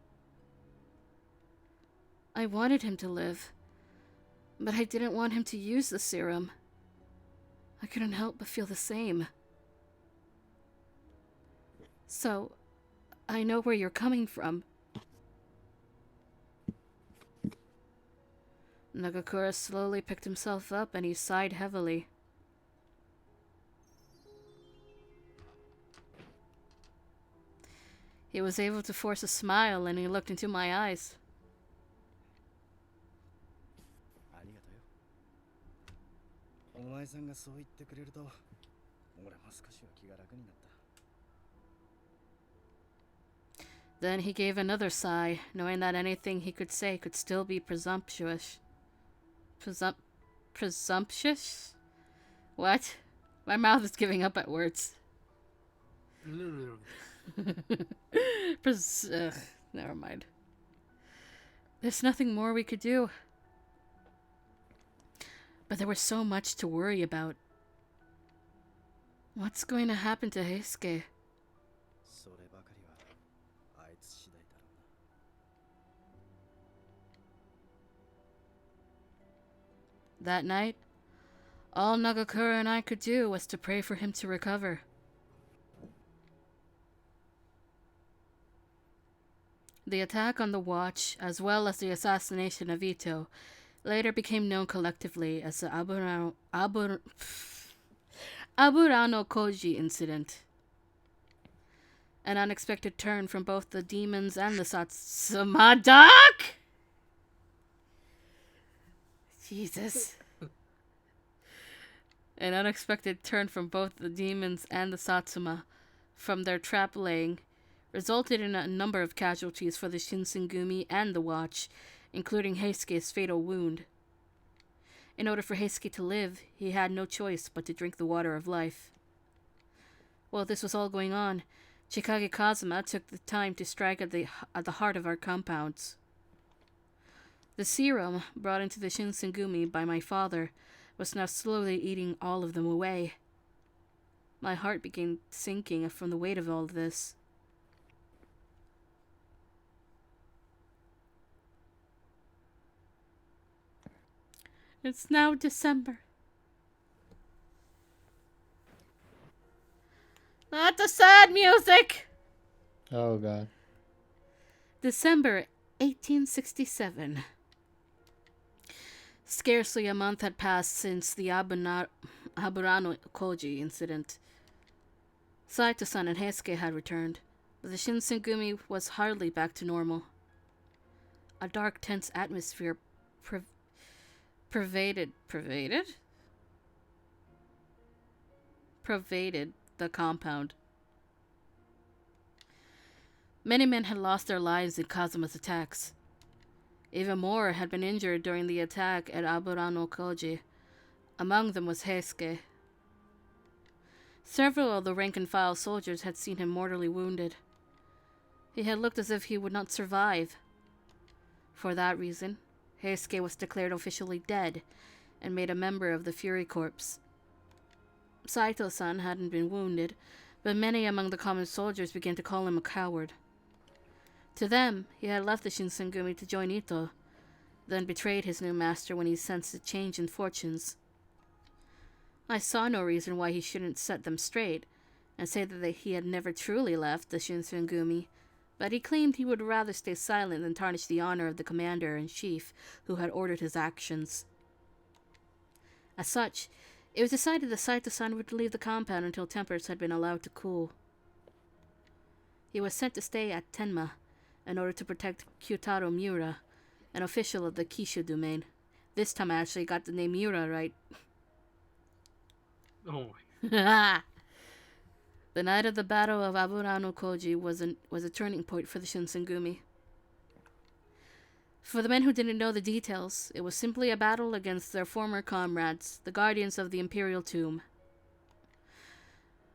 I wanted him to live, but I didn't want him to use the serum. I couldn't help but feel the same. So, I know where you're coming from. Nagakura slowly picked himself up and he sighed heavily. He was able to force a smile and he looked into my eyes. Then he gave another sigh, knowing that anything he could say could still be presumptuous. Presumptuous? What? My mouth is giving up at words. Never mind. There's nothing more we could do. But there was so much to worry about. What's going to happen to Heisuke? そればかりはあいつ次第だろうな。 That night, all Nagakura and I could do was to pray for him to recover. The attack on the watch, as well as the assassination of Ito, later became known collectively as the Aburano Koji incident. An unexpected turn from both the demons and the Satsuma Duck! Jesus. An unexpected turn from both the demons and the Satsuma from their trap laying resulted in a number of casualties for the Shinsengumi and the watch, including Heisuke's fatal wound. In order for Heisuke to live, he had no choice but to drink the water of life. While this was all going on, Chikage Kazuma took the time to strike at the heart of our compounds. The serum brought into the Shinsengumi by my father was now slowly eating all of them away. My heart began sinking from the weight of all this. It's now December. Not the sad music! Oh god. December 1867. Scarcely a month had passed since the Aburano Koji incident. Saito-san and Heisuke had returned, but the Shinsengumi was hardly back to normal. A dark, tense atmosphere pervaded the compound. Many men had lost their lives in Kazuma's attacks. Even more had been injured during the attack at Aburano Koji. Among them was Heisuke. Several of the rank-and-file soldiers had seen him mortally wounded. He had looked as if he would not survive. For that reason, Heisuke was declared officially dead and made a member of the Fury Corps. Saito-san hadn't been wounded, but many among the common soldiers began to call him a coward. To them, he had left the Shinsengumi to join Ito, then betrayed his new master when he sensed a change in fortunes. I saw no reason why he shouldn't set them straight and say that he had never truly left the Shinsengumi, but he claimed he would rather stay silent than tarnish the honor of the commander-in-chief who had ordered his actions. As such, it was decided that Saito-san would leave the compound until tempers had been allowed to cool. He was sent to stay at Tenma in order to protect Kyutaro Miura, an official of the Kishu domain. This time I actually got the name Miura right. Oh my. The night of the Battle of Aburano Koji was a turning point for the Shinsengumi. For the men who didn't know the details, it was simply a battle against their former comrades, the guardians of the Imperial Tomb.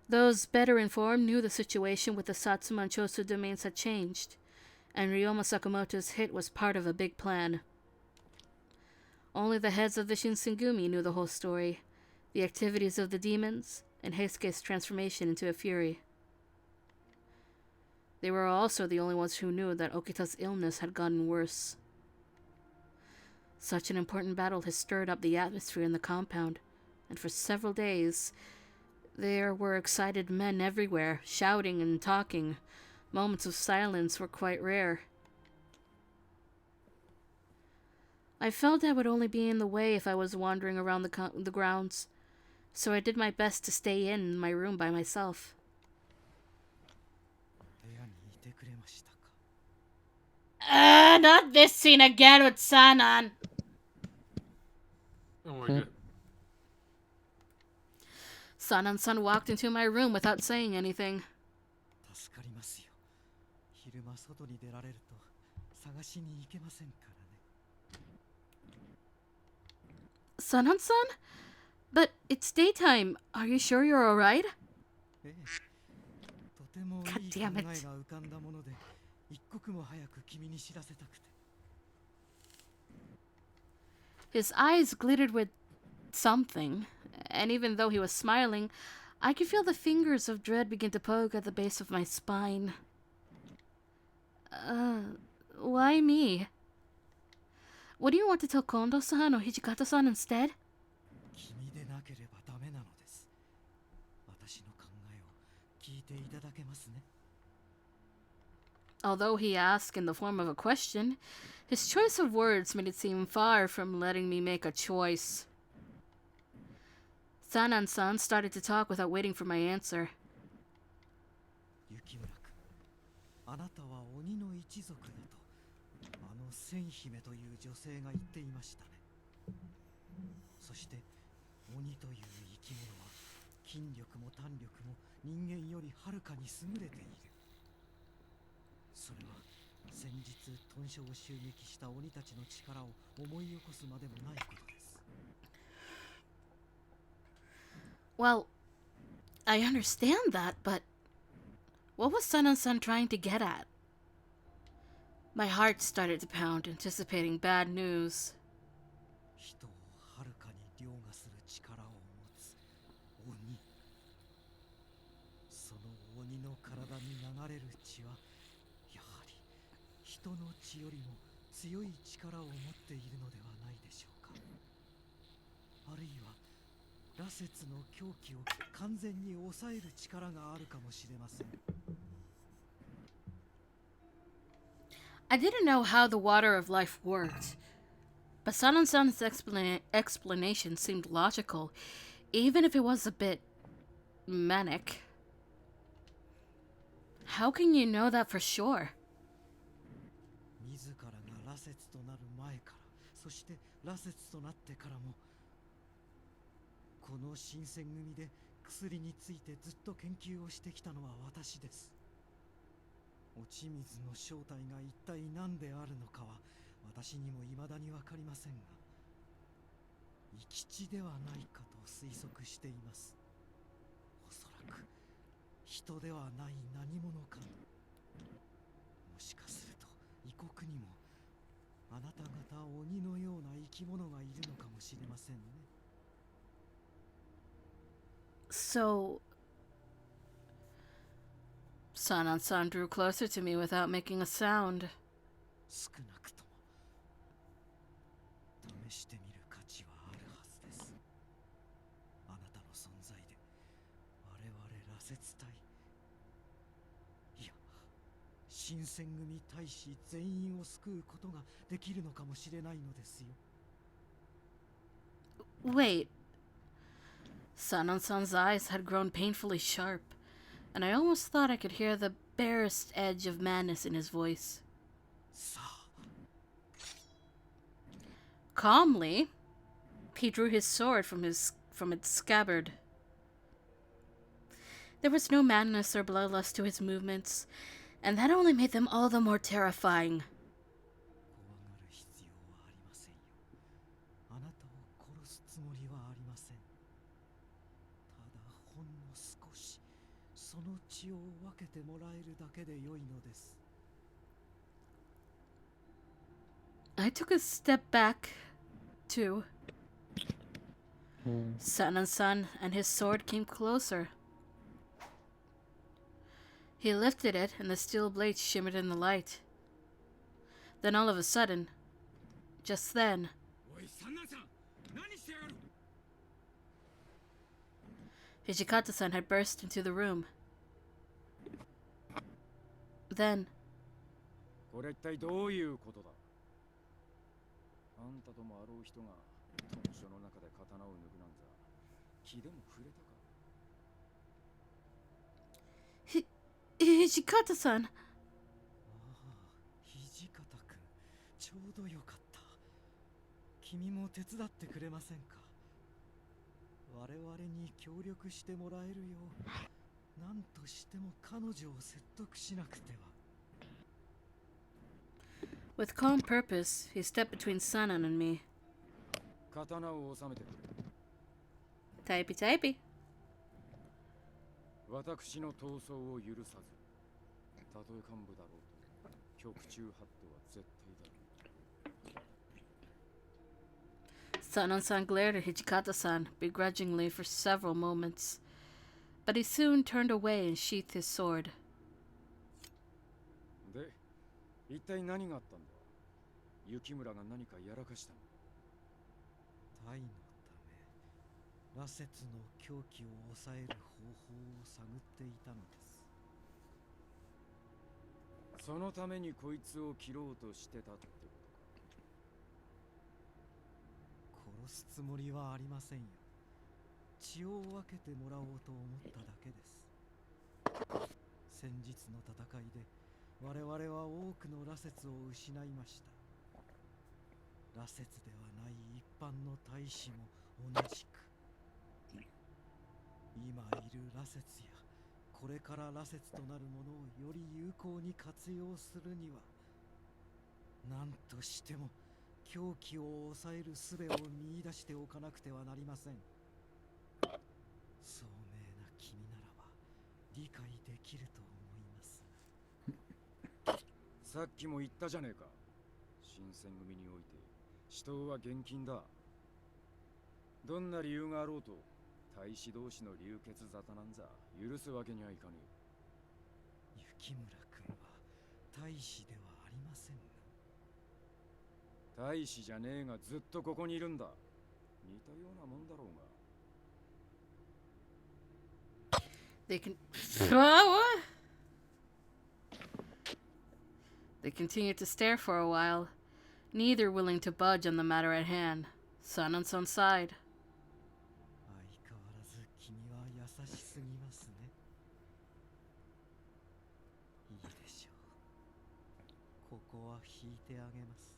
Those better informed knew the situation with the Satsuma and Chosu domains had changed, and Ryoma Sakamoto's hit was part of a big plan. Only the heads of the Shinsengumi knew the whole story, the activities of the demons, and Heisuke's transformation into a fury. They were also the only ones who knew that Okita's illness had gotten worse. Such an important battle had stirred up the atmosphere in the compound, and for several days, there were excited men everywhere, shouting and talking. Moments of silence were quite rare. I felt I would only be in the way if I was wandering around the grounds, so I did my best to stay in my room by myself. Not this scene again with Sanan! Oh my god. Sanan-san walked into my room without saying anything. Sanan-san? But it's daytime. Are you sure you're alright? God damn it. His eyes glittered with something, and even though he was smiling, I could feel the fingers of dread begin to poke at the base of my spine. Why me? What do you want to tell Kondo-san or Hijikata-san instead? 君でなければダメなのです。私の考えを聞いていただけますね。Although he asked in the form of a question, his choice of words made it seem far from letting me make a choice. Sanan-san started to talk without waiting for my answer. 雪村君、あなたは鬼の一族だとあの千姫という女性が言っていましたね。そして鬼という生き物は筋力も胆力も人間よりはるかに優れている。それは先日豚舎を襲撃した鬼たちの力を思い起こすまでもないことです。Well, I understand that, but what was Sanan-san trying to get at? My heart started to pound, anticipating bad news. 人をはるかに凌駕する力を持つ鬼。その鬼の体に流れる血はやはり人の血よりも強い力を持っているのではないでしょうか。あるいは羅刹の狂気を完全に抑える力があるかもしれません。I didn't know how the water of life worked, but Sanan-san's explanation seemed logical, even if it was a bit manic. How can you know that for sure? 自らが羅刹となる前から、そして羅刹となってからも、この新選組で薬についてずっと研究をしてきたのは私です。落ち水の正体が一体何であるのかは私にも未だに分かりませんが、生き血ではないかと推測しています。おそらく人ではない何者か。もしかすると異国にもあなた方鬼のような生き物がいるのかもしれませんね。So, Sanan-san drew closer to me without making a sound. 少なくとも試してみる価値はあるはずです。あなたの存在で我々羅刹隊、いや新選組大使全員を救うことができるのかもしれないのですよ。Wait. Sanan-san's eyes had grown painfully sharp, and I almost thought I could hear the barest edge of madness in his voice. Calmly, he drew his sword from its scabbard. There was no madness or bloodlust to his movements, and that only made them all the more terrifying. 怖がる必要はありませんよ。あなたを殺すつもりはありません。ただほんの少しその血を分けてもらえるだけで良いのです。I took a step back, too. Sanan-san and his sword came closer. He lifted it, and the steel blade shimmered in the light. Then all of a sudden, just then, Hijikata-san had burst into the room. Then, これ一体どういうことだ。あんたともあろう人が豚舎の中で刀を抜くなんざ気でも触れたか。Hijikata-san. ああ、土方君、ちょうどよかった。君も手伝ってくれませんか。我々に協力してもらえるよう、何としても彼女を説得しなくては。With calm purpose, he stepped between Sanan and me. 刀を収めてくれ。Typey typey. 私の闘争を許さず、たとえ幹部だろうと局中法度は絶対だろ Sanan-san glared at Hijikata-san begrudgingly for several moments, but he soon turned away and sheathed his sword. で、一体何があったんだ？雪村が何かやらかしたの？タイのため、羅刹の狂気を抑える方法を探っていたのです。そのためにこいつを切ろうとしてたってことか。殺すつもりはありませんよ。血を分けてもらおうと思っただけです。先日の戦いで我々は多くの羅刹を失いました。羅刹ではない一般の大使も同じく。今いる羅刹やこれから羅刹となるものをより有効に活用するには、何としても狂気を抑える術を見出しておかなくてはなりません。聡明な君ならば理解できると思います。さっきも言ったじゃねえか。新選組において死闘は厳禁だ。どんな理由があろうと大使同士の流血沙汰なんざ許すわけにはいかねえ。雪村君は大使ではありません。大使じゃねえがずっとここにいるんだ。似たようなもんだろうが。They continued to stare for a while, neither willing to budge on the matter at hand. Sanan-san sighed. 相変わらず君は優しすぎますね。いいでしょう。ここは引いてあげます。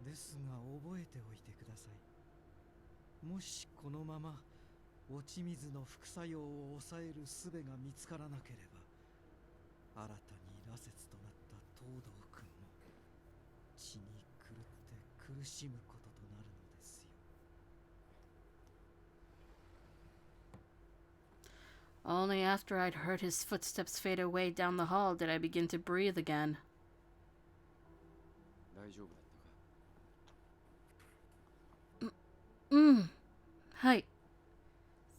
ですが覚えておいてください。もしこのまま落ち水の副作用を抑える術が見つからなければ、新たに羅刹となった東堂君も血に狂って苦しむこととなるのですよ。Only after I'd heard his footsteps fade away down the hall did I begin to breathe again. 大丈夫だったか？はい。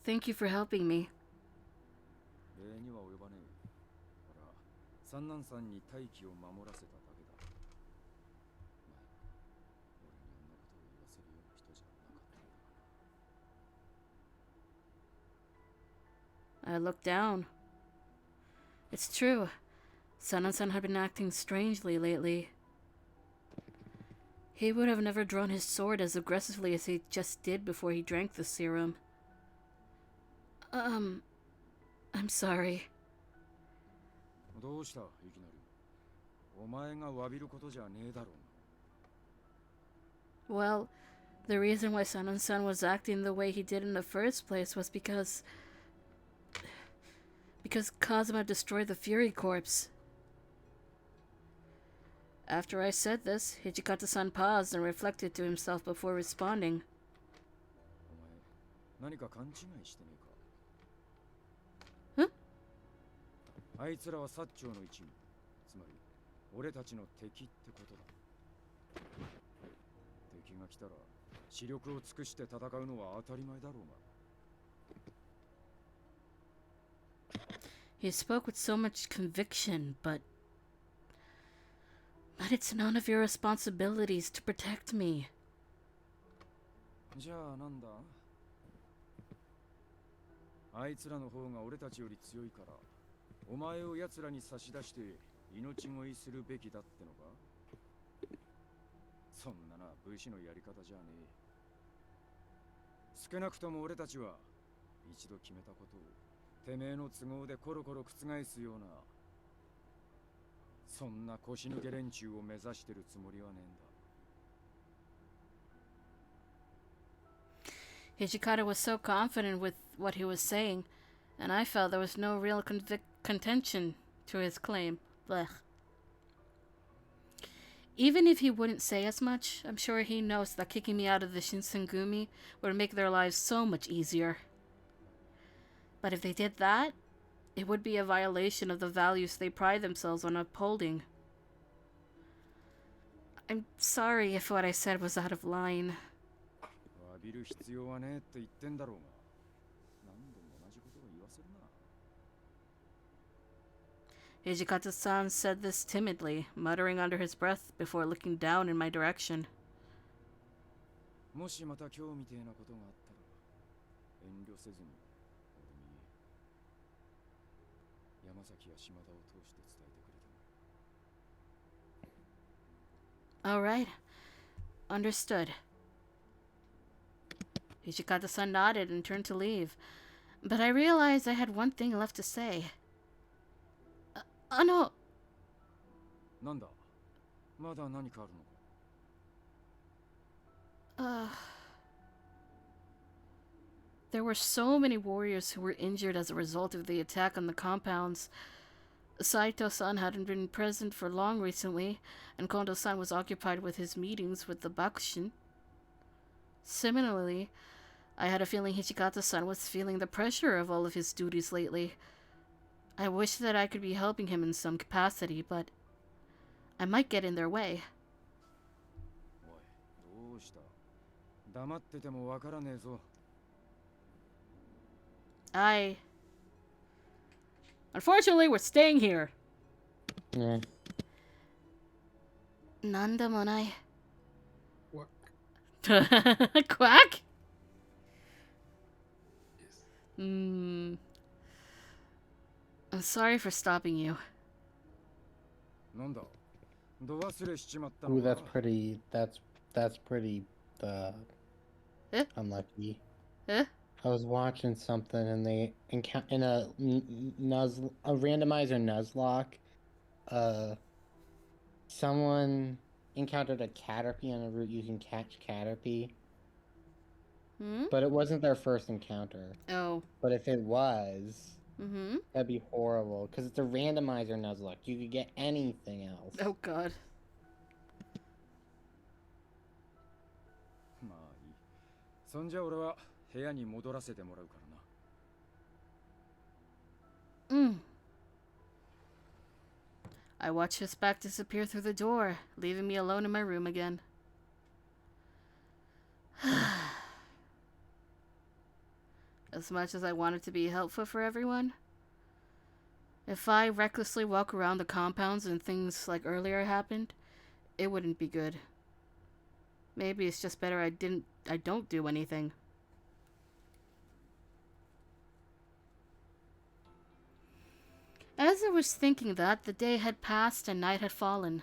Thank you for helping me. 礼には及ばねえ。ほら、三男さんに大気を守らせただけだ。俺にあんなことを言わせるような人じゃなかったんだ。I looked down. It's true. Sanan-san had been acting strangely lately. He would have never drawn his sword as aggressively as he just did before he drank the serum. I'm sorry. どうした、いきなり。お前が詫びることじゃねえだろうな。Well, the reason why Sanan-san was acting the way he did in the first place was because Kazuma destroyed the Fury Corpse. After I said this, Hijikata-san paused and reflected to himself before responding. お前、何か勘違いしてねえか？あいつらは薩長の一味。つまり、俺たちの敵ってことだ。敵が来たら、視力を尽くして戦うのは当たり前だろうが。He spoke with so much conviction, but it's none of your responsibilities to protect me. じゃあなんだ？あいつらの方が俺たちより強いから、お前を奴らに差し出して命乞いするべきだってのか？そんなな武士のやり方じゃねえ。少なくとも俺たちは一度決めたことをてめえの都合でコロコロ覆すような、そんな腰抜け連中を目指してるつもりはねえんだ。Hijikata was so confident with what he was saying, and I felt there was no real contention to his claim. Blech. Even if he wouldn't say as much, I'm sure he knows that kicking me out of the Shinsengumi would make their lives so much easier. But if they did that, it would be a violation of the values they pride themselves on upholding. I'm sorry if what I said was out of line. 詫びる必要はねえって言ってんだろうが。何度も同じことを言わせるな。Hijikata-san said this timidly, muttering under his breath before looking down in my direction. もしまた今日みてえなことがあったら、遠慮せずに俺に言え。山崎や島田を通して伝えてくれても。All right. Understood. Hijikata-san nodded and turned to leave, but I realized I had one thing left to say. なんだまだ何かあるのか There were so many warriors who were injured as a result of the attack on the compounds. Saito-san hadn't been present for long recently, and Kondo-san was occupied with his meetings with the Bakushin. Similarly, I had a feeling Hijikata-san was feeling the pressure of all of his duties lately. I wish that I could be helping him in some capacity, but I might get in their way. おい、どうした？黙っててもわからねえぞ。Unfortunately, we're staying here. Yeah. なんでもない。What? Quack? Yes. I'm sorry for stopping you. なんだど忘れしちまったの Ooh, か that's pretty. That's pretty. Unlucky. Eh? I was watching something and they in a randomizer Nuzlocke. Someone encountered a Caterpie on a route you can catch Caterpie. But it wasn't their first encounter. Oh. But if it was, that'd be horrible. Because it's a randomizer Nuzlocke. You could get anything else. Oh, God. まあいい。そんじゃ俺は部屋に戻らせてもらうからな。I watched his back disappear through the door, leaving me alone in my room again. As much as I wanted to be helpful for everyone, if I recklessly walk around the compounds and things like earlier happened, it wouldn't be good. Maybe it's just better I don't do anything. As I was thinking that, the day had passed and night had fallen.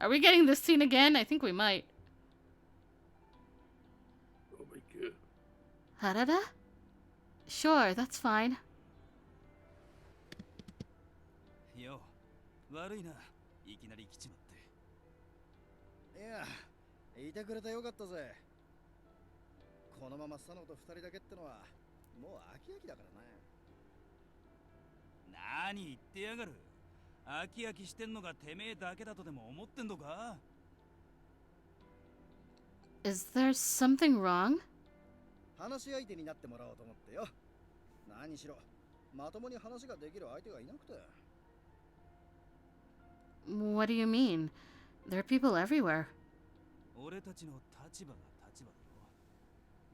Are we getting this scene again? I think we might. Oh my god. Harada? Sure, that's fine. Yo, 悪いな。いきなり来ちまって。いや、いてくれてよかったぜ。このまま佐野と二人だけってのはもう飽き飽きだからな。何言ってやがる。飽き飽きしてんのがてめえだけだとでも思ってんのか？ Is there something wrong? 話し相手になってもらおうと思ってよ。何しろまともに話ができる相手がいなくて。What do you mean? There are people everywhere. 俺たちの立場が立場だろ。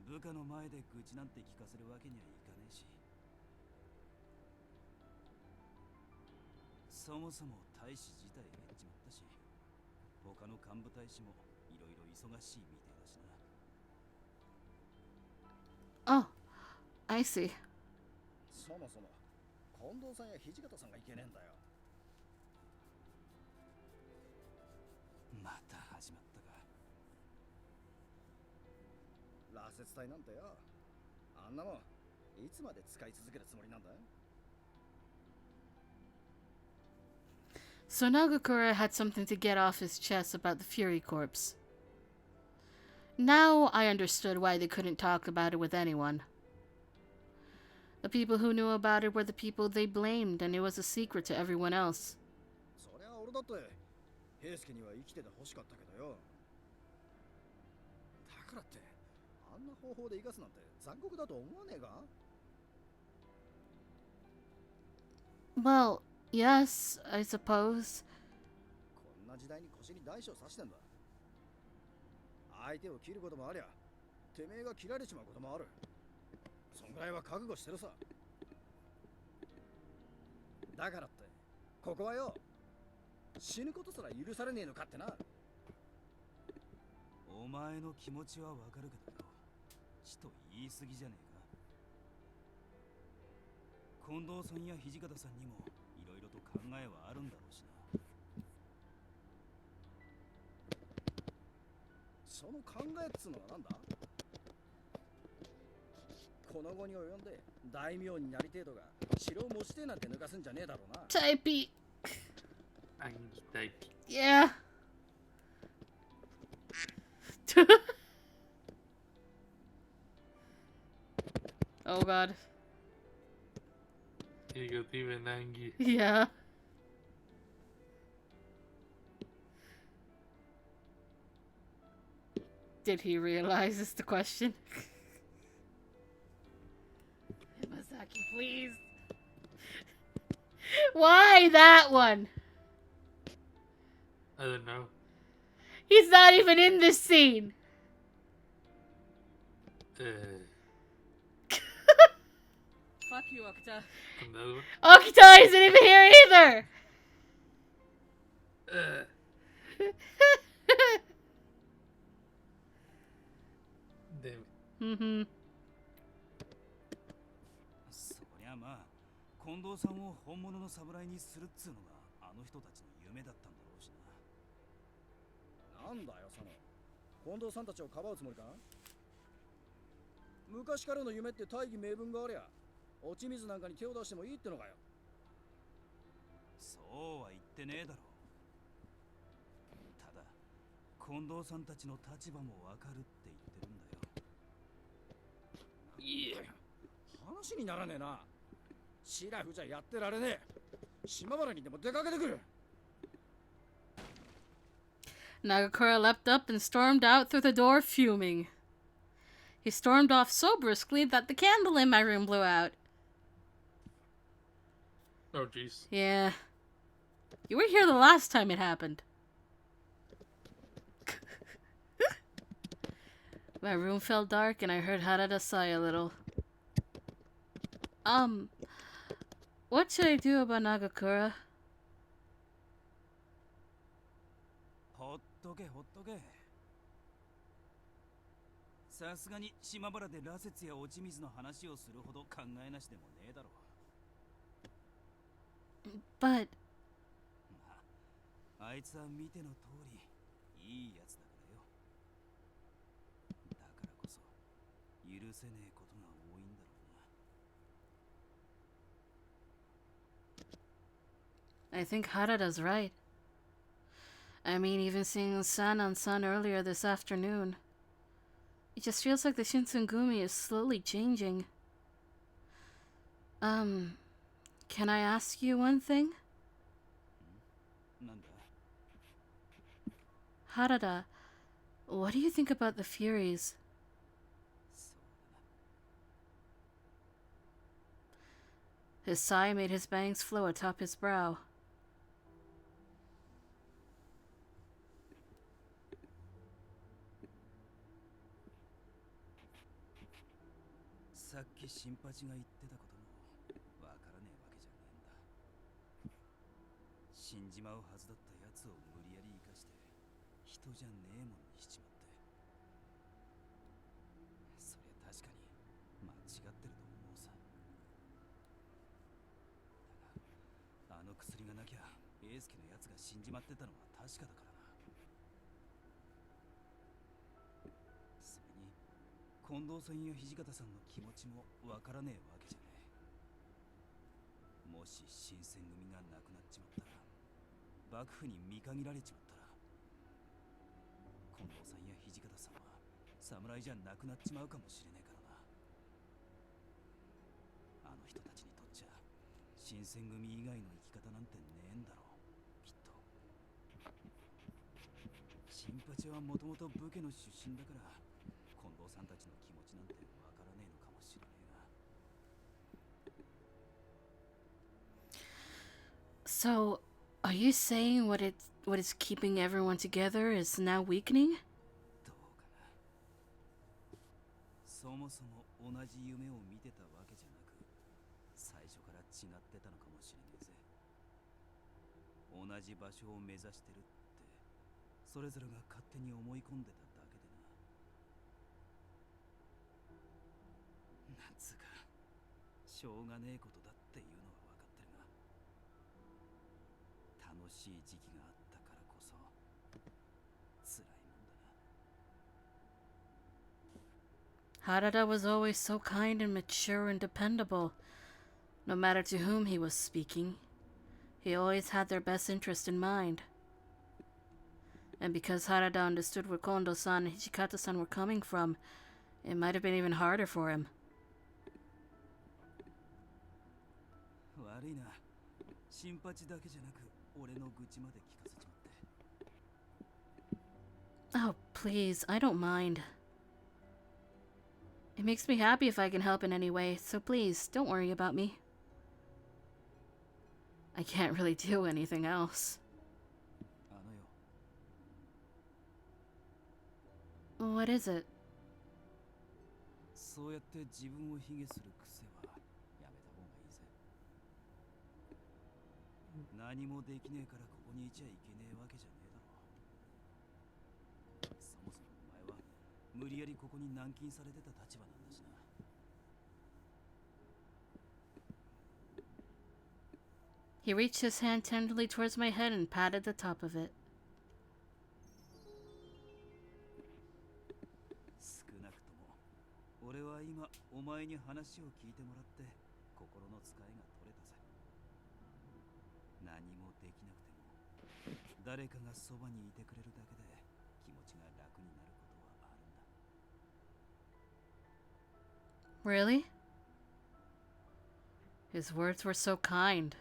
部下の前で愚痴なんて聞かせるわけにはいかねえし。そもそも大使自体減っちまったし、他の幹部大使もいろいろ忙しいみてえだしな。Oh, I see. そもそも近藤さんや土方さんがいけねえんだよ。また始まったか。羅刹隊なんてよ。あんなもんいつまで使い続けるつもりなんだ？ So Nagakura had something to get off his chest about the Fury Corps. Now I understood why they couldn't talk about it with anyone. The people who knew about it were the people they blamed, and it was a secret to everyone else. そりゃ俺だって平助には生きてて欲しかったけどよ。だからってあんな方法で生かすなんて残酷だと思わねえか？ Well, Yes, I suppose. こんな時代に腰に大小刺してんだ。相手を切ることもありゃ、てめえが切られちまうこともある。そんぐらいは覚悟してるさ。だからって、ここはよ、死ぬことすら許されねえのかってな。お前の気持ちはわかるけどよ、ちと言い過ぎじゃねえか。近藤さんや土方さんにもいろいろと考えはあるんだろうしな。その考えっつうのはなんだ。この後に及んで大名になりてえとか城を持ちてえなんて抜かすんじゃねえだろうな。Typey. Typey. Yeah. Oh god. Negative and angry. Yeah. Did he realize is the question? Masaki, please. Why that one? I don't know. He's not even in this scene. Fuck you, Okita. Another one? Okita isn't even here either! Damn it. Mm-hmm. そりゃまあ、近藤さんを本物の侍にするっつうのがあの人たちの夢だったんだろうしな。なんだよその近藤さんたちをかばうつもりか。昔からの夢って大義名分がありゃ、落ち水なんかに手を出してもいいってのかよ。そうは言ってねえだろ。ただ近藤さんたちの立場もわかるって言ってるんだよ。いや、話にならねえな。シラフじゃやってられねえ。島原にでも出かけてくる。Nagakura leapt up and stormed out through the door, fuming. He stormed off so briskly that the candle in my room blew out. Oh, jeez. Yeah. You were here the last time it happened. My room felt dark and I heard Harada sigh a little. What should I do about Nagakura? ほっとけほっとけ。さすがに島原で羅刹や落ち水の話をするほど考えなしでもねえだろう。 But あいつは見ての通りいいやつだからよ。だからこそ許せねえことが多いんだろうな。 I think Harada's right. I mean, even seeing sun on sun earlier this afternoon. It just feels like the Shinsengumi is slowly changing. Can I ask you one thing? なんだ? Harada, what do you think about the Furies? His sigh made his bangs flow atop his brow. さっき新八が言ってたこともわからねえわけじゃねえんだ。死んじまうはずだったやつを無理やり生かして人じゃねえもんにしちまって。そりゃ確かに間違ってると思うさ。だがあの薬がなきゃ英介のやつが死んじまってたのは確かだからな。それに近藤さんや土方さんの気持ちもわからねえわけじゃねえ。もし新選組がなくなっちまったら、幕府に見限られちまったら、近藤さんや土方さんは侍じゃなくなっちまうかもしれねえからな。あの人たちにとっちゃ新選組以外の生き方なんてねえんだろう、きっと。新八はもともと武家の出身だから近藤さんたちの気持ちなんてわからねえのかもしれねえが。So, are you saying what is keeping everyone together is now weakening? どうかな。そもそも同じ夢を見てたわけじゃなく、最初から違ってたのかもしれねえぜ。同じ場所を目指してるって、それぞれが勝手に思い込んでただけでな。なんつうか、しょうがねえことだっていうのは分かってるが、楽しい時期があったからこそ辛いもんだな。Harada was always so kind and mature and dependable. No matter to whom he was speaking, he always had their best interest in mind. And because Harada understood where Kondo-san and Hijikata-san were coming from, it might have been even harder for him. 悪いな。新八だけじゃなく、俺の愚痴まで聞かせちまって。Oh, please, I don't mind. It makes me happy if I can help in any way, so please, don't worry about me. I can't really do anything else. あのよ。What is it? そうやって自分を卑下する癖はやめた方がいいぜ。何もできねえからここにいちゃいけねえわけじゃねえだろ。そもそもお前は無理やりここに軟禁されてた立場なんだしな。He reached his hand tenderly towards my head and patted the top of it. 少なくとも俺は今お前に話を聞いてもらって心の使いが取れたぜ。何もできなくても誰かがそばにいてくれるだけで気持ちが楽になることはあるんだ。Really? His words were so kind.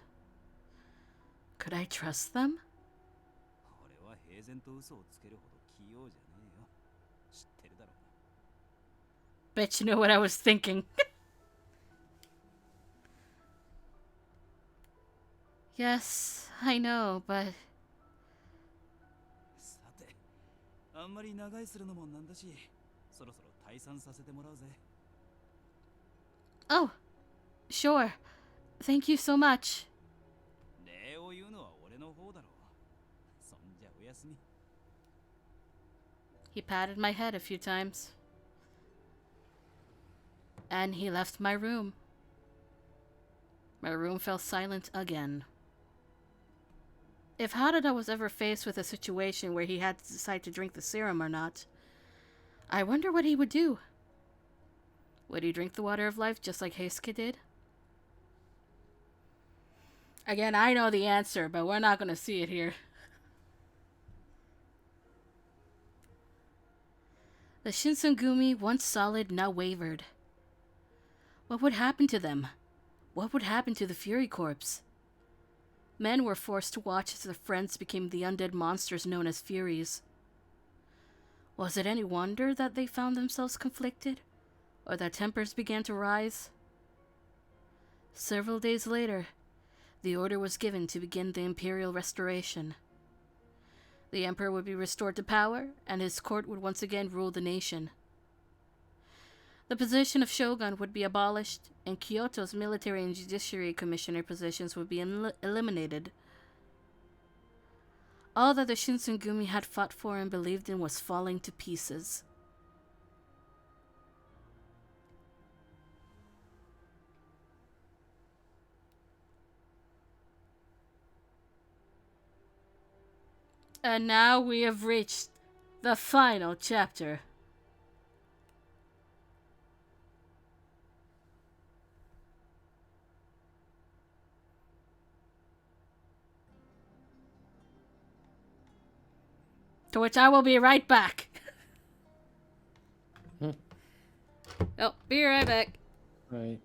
Could I trust them? 俺は平然と嘘をつけるほど器用じゃねえよ。知ってるだろうな。 Bet you know what I was thinking. Yes, I know, but... さて、あんまり長居するのもなんだし、そろそろ退散させてもらうぜ。Oh, sure. Thank you so much. 礼を言うのは俺の方だろう。そんじゃおやすみ。 He patted my head a few times. And he left my room. My room fell silent again. If Harada was ever faced with a situation where he had to decide to drink the serum or not, I wonder what he would do. Would he drink the water of life just like Heisuke did? Again, I know the answer, but we're not going to see it here. The Shinsengumi, once solid, now wavered. What would happen to them? What would happen to the Fury Corps? Men were forced to watch as their friends became the undead monsters known as Furies. Was it any wonder that they found themselves conflicted, or that tempers began to rise? Several days later, the order was given to begin the imperial restoration. The emperor would be restored to power, and his court would once again rule the nation. The position of shogun would be abolished, and Kyoto's military and judiciary commissioner positions would be eliminated. All that the Shinsengumi had fought for and believed in was falling to pieces. And now we have reached the final chapter. To which I will be right back. Oh, be right back. Right.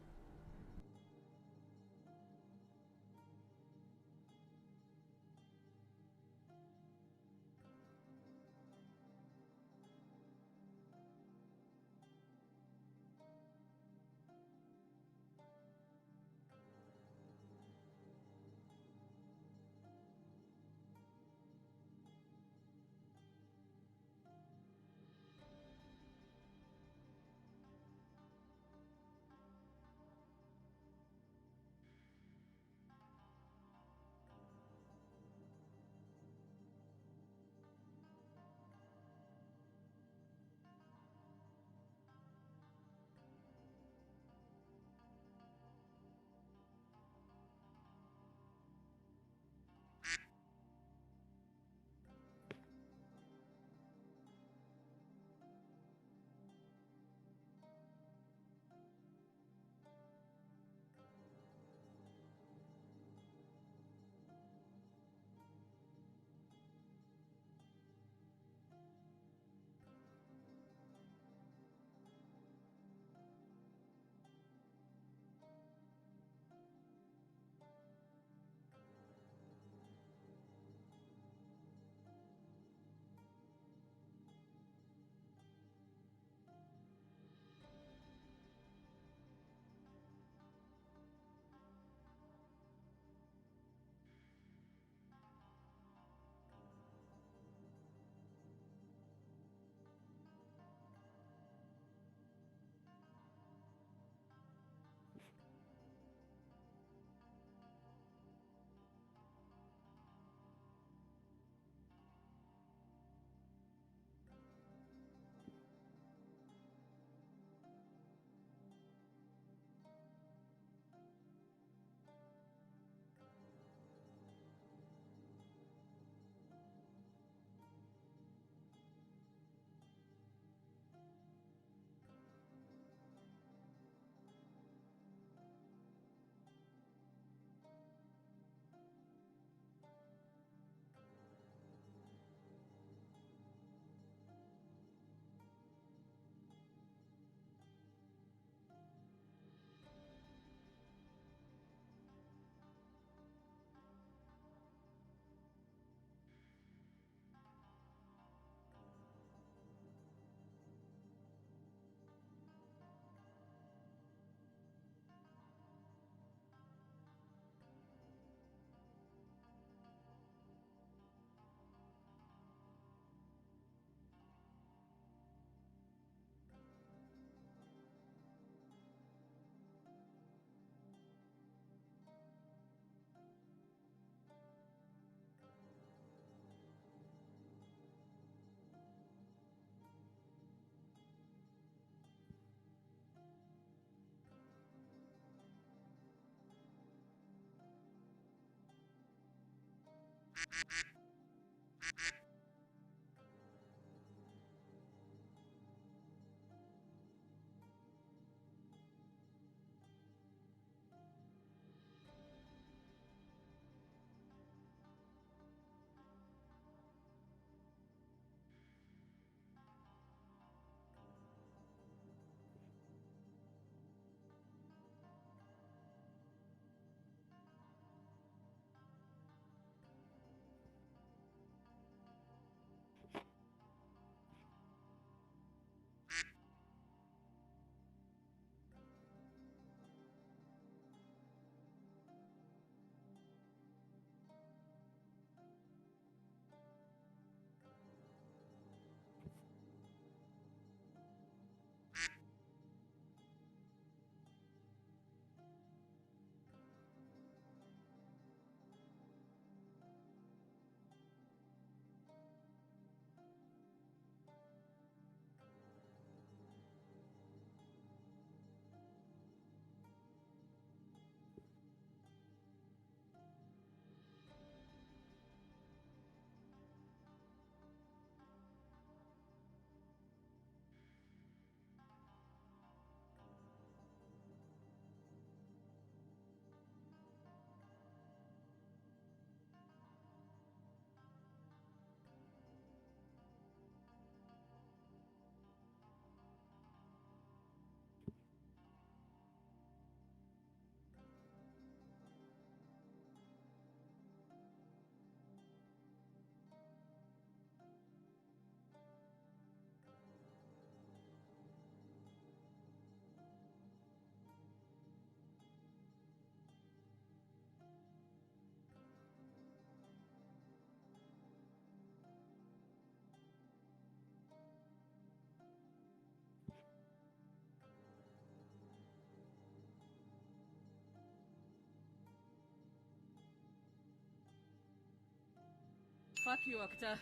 Hakuoki.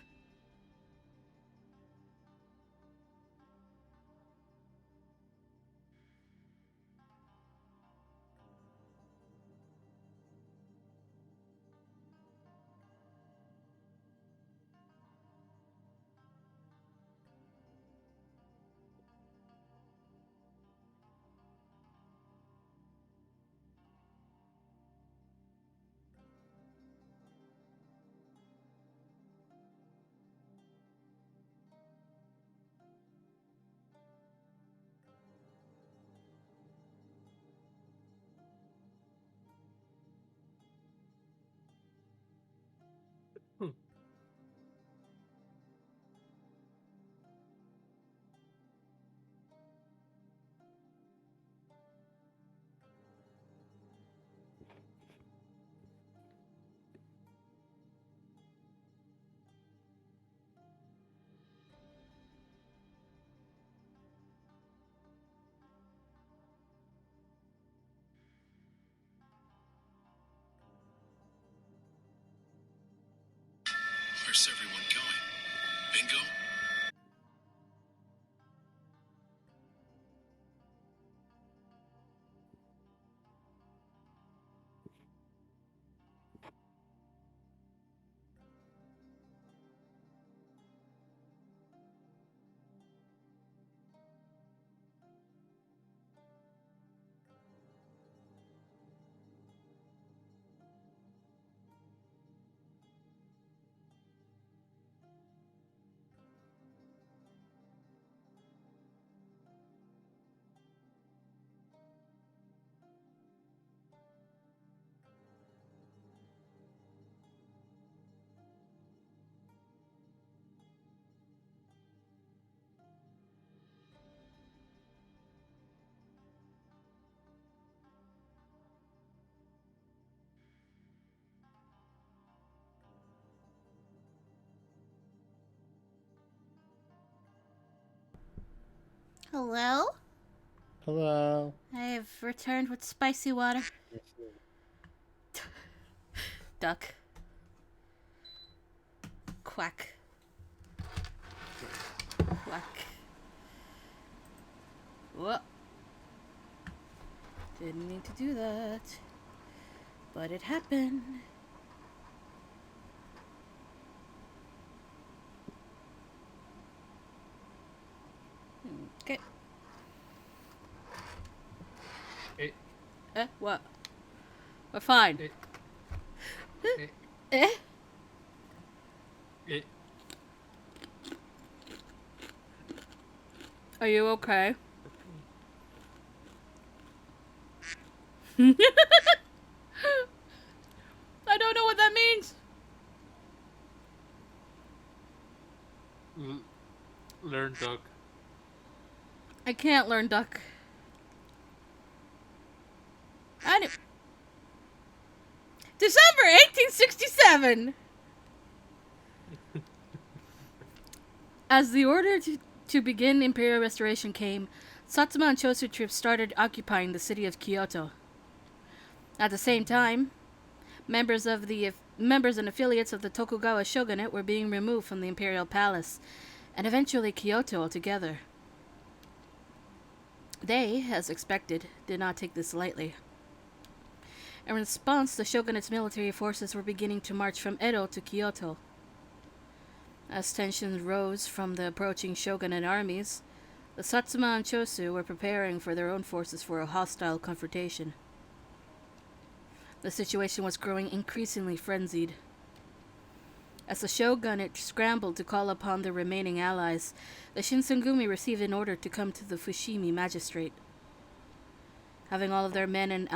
Where's everyone going? Bingo? Hello? Hello. I have returned with spicy water. Duck. Quack. Quack. Whoa. Didn't mean to do that. But it happened. Okay. What? We're fine. Are you okay? I don't know what that means. Learn duck. I can't learn duck. December 1867! As the order to begin imperial restoration came, Satsuma and Chosu troops started occupying the city of Kyoto. At the same time, members and affiliates of the Tokugawa shogunate were being removed from the imperial palace, and eventually Kyoto altogether. They, as expected, did not take this lightly. In response, the shogunate's military forces were beginning to march from Edo to Kyoto. As tensions rose from the approaching shogunate armies, the Satsuma and Chosu were preparing for their own forces for a hostile confrontation. The situation was growing increasingly frenzied. As the shogunate scrambled to call upon the remaining allies, the Shinsengumi received an order to come to the Fushimi magistrate. Having all of their men and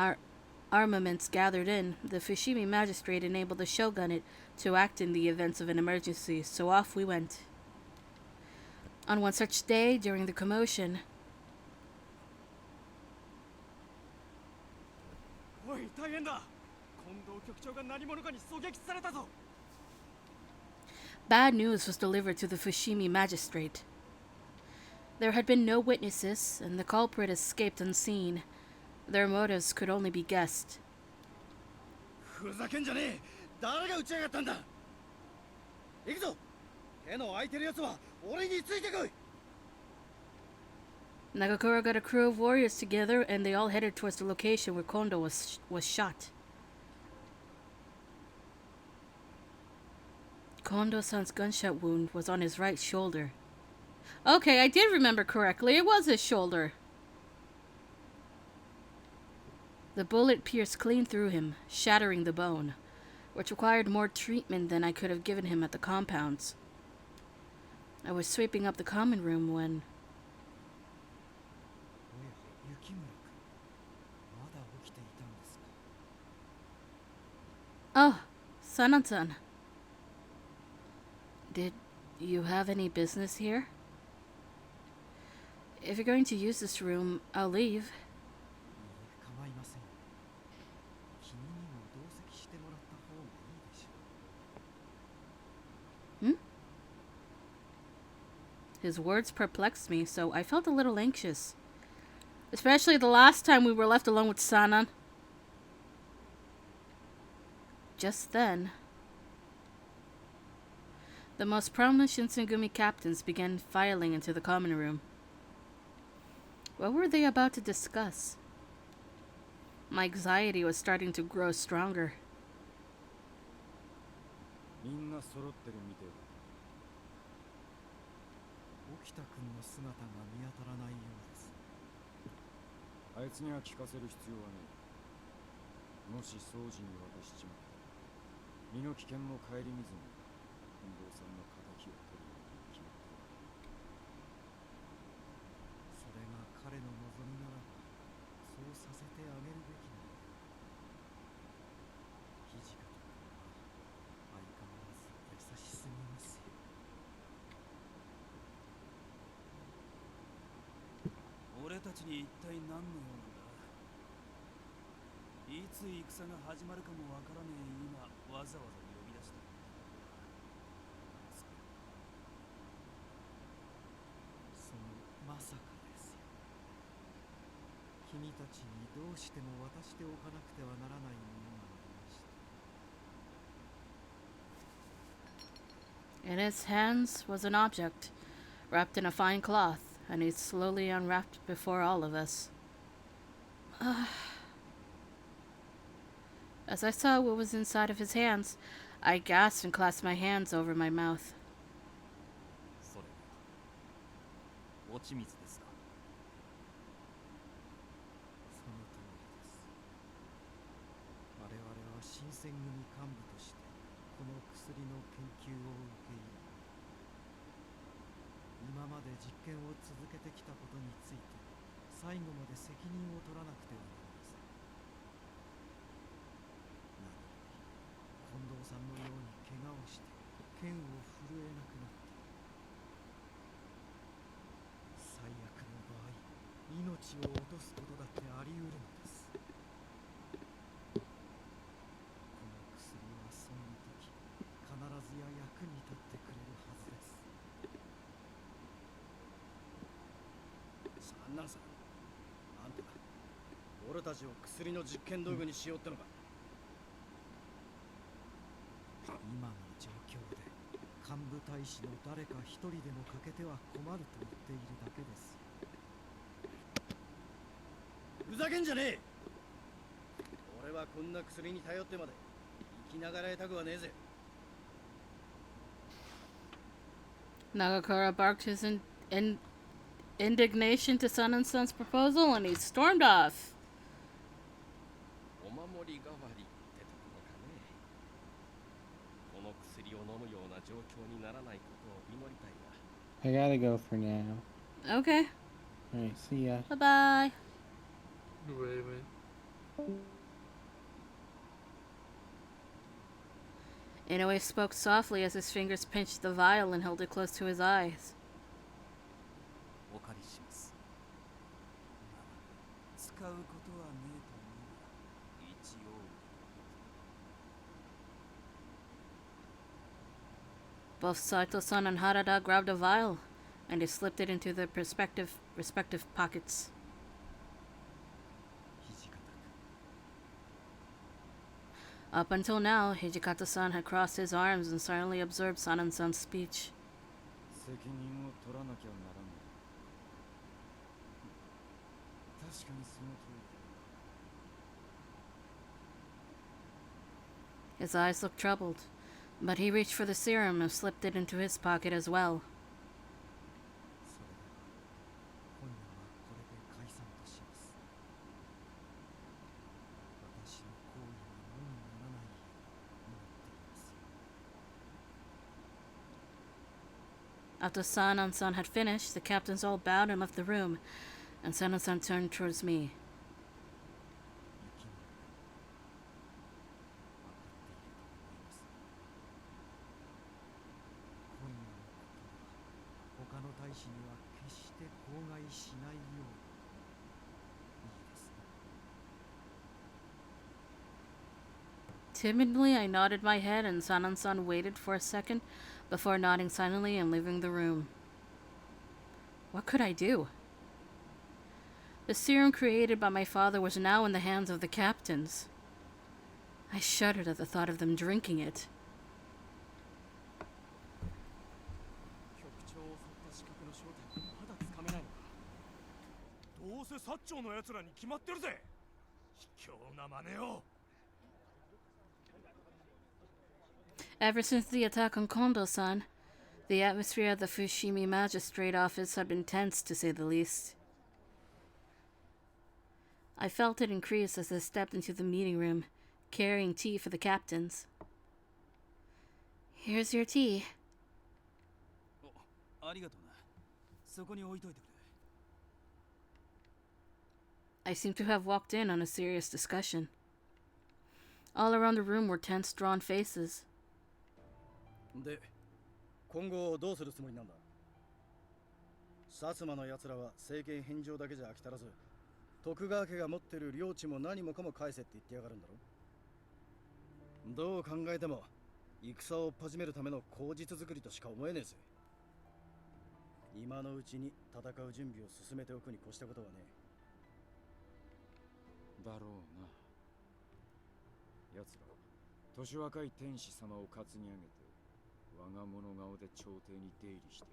armaments gathered in, the Fushimi magistrate enabled the shogunate to act in the events of an emergency, so off we went. On one such day, during the commotion, bad news was delivered to the Fushimi magistrate. There had been no witnesses, and the culprit escaped unseen. Their motives could only be guessed. 行くぞ。手の空いてるやつは俺についてこい。 Nagakura got a crew of warriors together and they all headed towards the location where Kondo was shot. Kondo-san's gunshot wound was on his right shoulder. Okay, I did remember correctly. It was his shoulder. The bullet pierced clean through him, shattering the bone, which required more treatment than I could have given him at the compounds. I was sweeping up the common room when... Oh, Sanan-san. Did you have any business here? If you're going to use this room, I'll leave. Hmm? His words perplexed me, so I felt a little anxious. Especially the last time we were left alone with Sanan. Just then, the most prominent Shinsengumi captains began filing into the common room. What were they about to discuss? My anxiety was starting to grow stronger. In his hands was an object, wrapped in a fine cloth, and he slowly unwrapped before all of us. As I saw what was inside of his hands, I gasped and clasped my hands over my mouth.なんさ、あんた俺たちを薬の実験道具にしようってのか。今の状況で幹部大使の誰か一人でも欠けては困ると言っているだけです。ふざけんじゃねえ。俺はこんな薬に頼ってまで生きながらえたくはねえぜ。Nagakura barked his indignation to Sanan-san's proposal and he stormed off. I gotta go for now. Okay. Alright, see ya. Bye-bye. Inoue spoke softly as his fingers pinched the vial and held it close to his eyes. Both Saito-san and Harada grabbed a vial, and they slipped it into their respective pockets. Up until now, Hijikata-san had crossed his arms and silently observed Sanan-san's speech. 責任を取らなきゃならない。確かにその通り。 His eyes looked troubled, but he reached for the serum and slipped it into his pocket as well. それでは今夜はこれで解散とします。私の行為が無にならないよう祈っていますよ。 After Sanan-san had finished, the captains all bowed and left the room, and Sanan-san turned towards me. 他の大使には決して口外しないように。いいですね。 Timidly, I nodded my head, and Sanan-san waited for a second before nodding silently and leaving the room. What could I do? The serum created by my father was now in the hands of the captains. I shuddered at the thought of them drinking it. 局長を襲った刺客の正体はまだつかめないのか。どうせ薩長の奴らに決まってるぜ。卑怯な真似を。 Ever since the attack on Kondo-san, the atmosphere at the Fushimi Magistrate Office had been tense, to say the least. I felt it increase as I stepped into the meeting room, carrying tea for the captains. Here's your tea. ありがとうな。そこに置いといてくれ。 I seemed to have walked in on a serious discussion. All around the room were tense, drawn faces. で、今後どうするつもりなんだ。薩摩の奴らは政権返上だけじゃ飽き足らず、徳川家が持ってる領地も何もかも返せって言ってやがるんだろ。どう考えても戦を始めるための口実作りとしか思えねえぜ。今のうちに戦う準備を進めておくに越したことはねだろうな。奴ら年若い天使様を担ぎ上げて我が物顔で朝廷に出入りして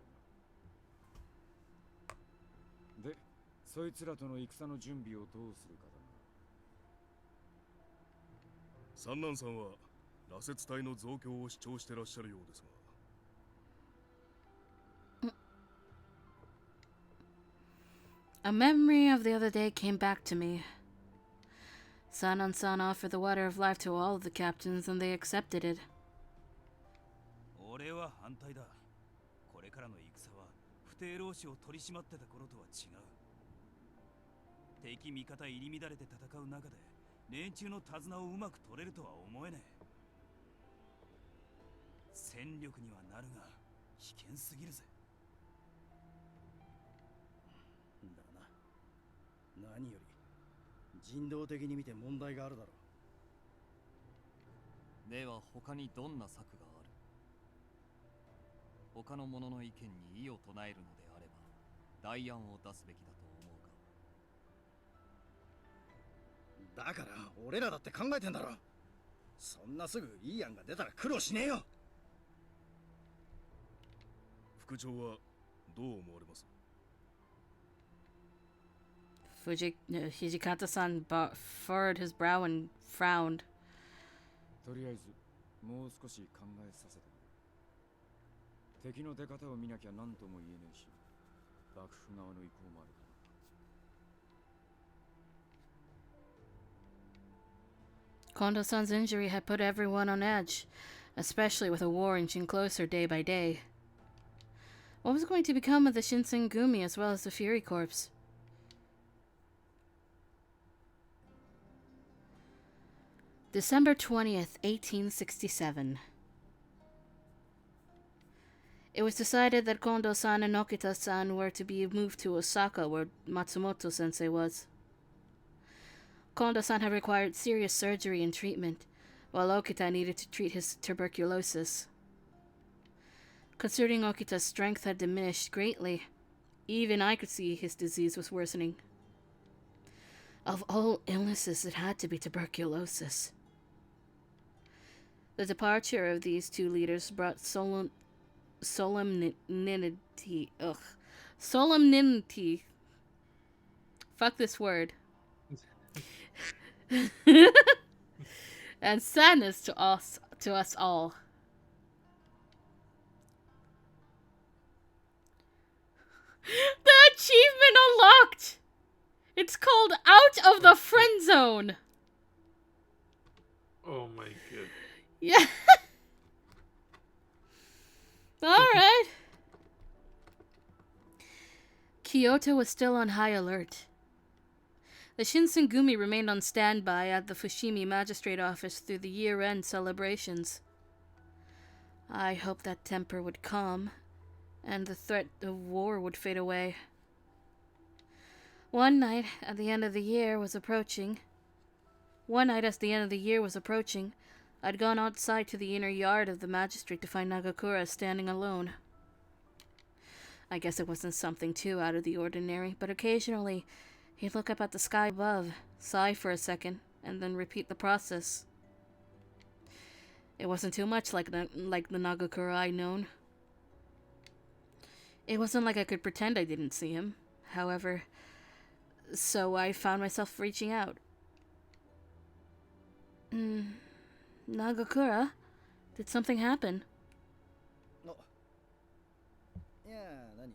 な。で、そいつらとの戦の準備をどうするかだな。三男さんは羅刹隊の増強を主張してらっしゃるようですが。A memory of the other day came back to me. Sanan-san offered the water of life to all of the captains, and they accepted it. 俺は反対だ。これからの戦は不定老師を取り締まってた頃とは違う。敵味方入り乱れて戦う中で連中の手綱をうまく取れるとは思えねえ。戦力にはなるが危険すぎるぜ。だな。何より人道的に見て問題があるだろう。では他にどんな策がある？他の者の意見に異を唱えるのであれば代案を出すべきだと思うか。だから俺らだって考えてんだろ。そんなすぐいい案が出たら苦労しねえよ。副長はどう思われます？ Hijikata-san furrowed his brow and frowned. とりあえずもう少し考えさせてくれ。敵の出方を見なきゃ何とも言えねえし、幕府側の意向もあるかな。 Kondo-san's injury had put everyone on edge, especially with a war inching closer day by day. What was going to become of the Shinsengumi as well as the Fury Corps? December 20th, 1867. It was decided that Kondo-san and Okita-san were to be moved to Osaka, where Matsumoto-sensei was. Kondo-san had required serious surgery and treatment, while Okita needed to treat his tuberculosis. Considering Okita's strength had diminished greatly, even I could see his disease was worsening. Of all illnesses, it had to be tuberculosis. The departure of these two leaders brought solemnity. Ugh. Solemnity. Fuck this word. And sadness to us all. The achievement unlocked! It's called Out of the Friend Zone. Oh my god. Yeah. Alright. Kyoto was still on high alert. The Shinsengumi remained on standby at the Fushimi Magistrate Office through the year-end celebrations. I hoped that temper would calm, and the threat of war would fade away. One night as the end of the year was approaching, I'd gone outside to the inner yard of the magistrate to find Nagakura standing alone. I guess it wasn't something too out of the ordinary, but occasionally he'd look up at the sky above, sigh for a second, and then repeat the process. It wasn't too much like the Nagakura I'd known. It wasn't like I could pretend I didn't see him, however, so I found myself reaching out. Nagakura? Did something happen? No. いやー、何？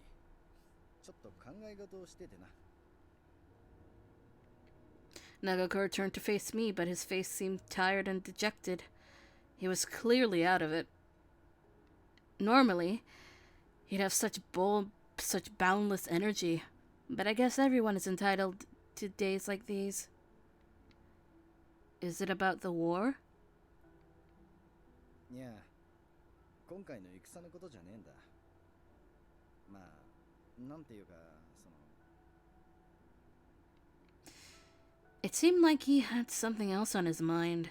ちょっと考え事をしててな。Nagakura turned to face me, but his face seemed tired and dejected. He was clearly out of it. Normally, he'd have such boundless energy, but I guess everyone is entitled to days like these. Is it about the war? いや、今回の戦のことじゃねえんだ。まあ、なんていうか、その。 It seemed like he had something else on his mind,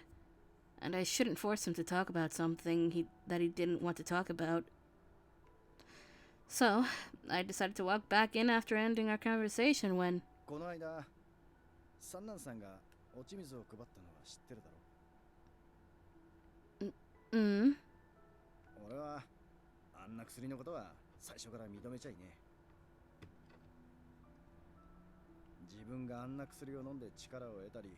and I shouldn't force him to talk about something that he didn't want to talk about. So, I decided to walk back in after ending our conversation when... この間、三男さんが落ち水を配ったのは知ってるだろ。俺はあんな薬のことは最初から認めちゃいねえ。自分があんな薬を飲んで力を得たり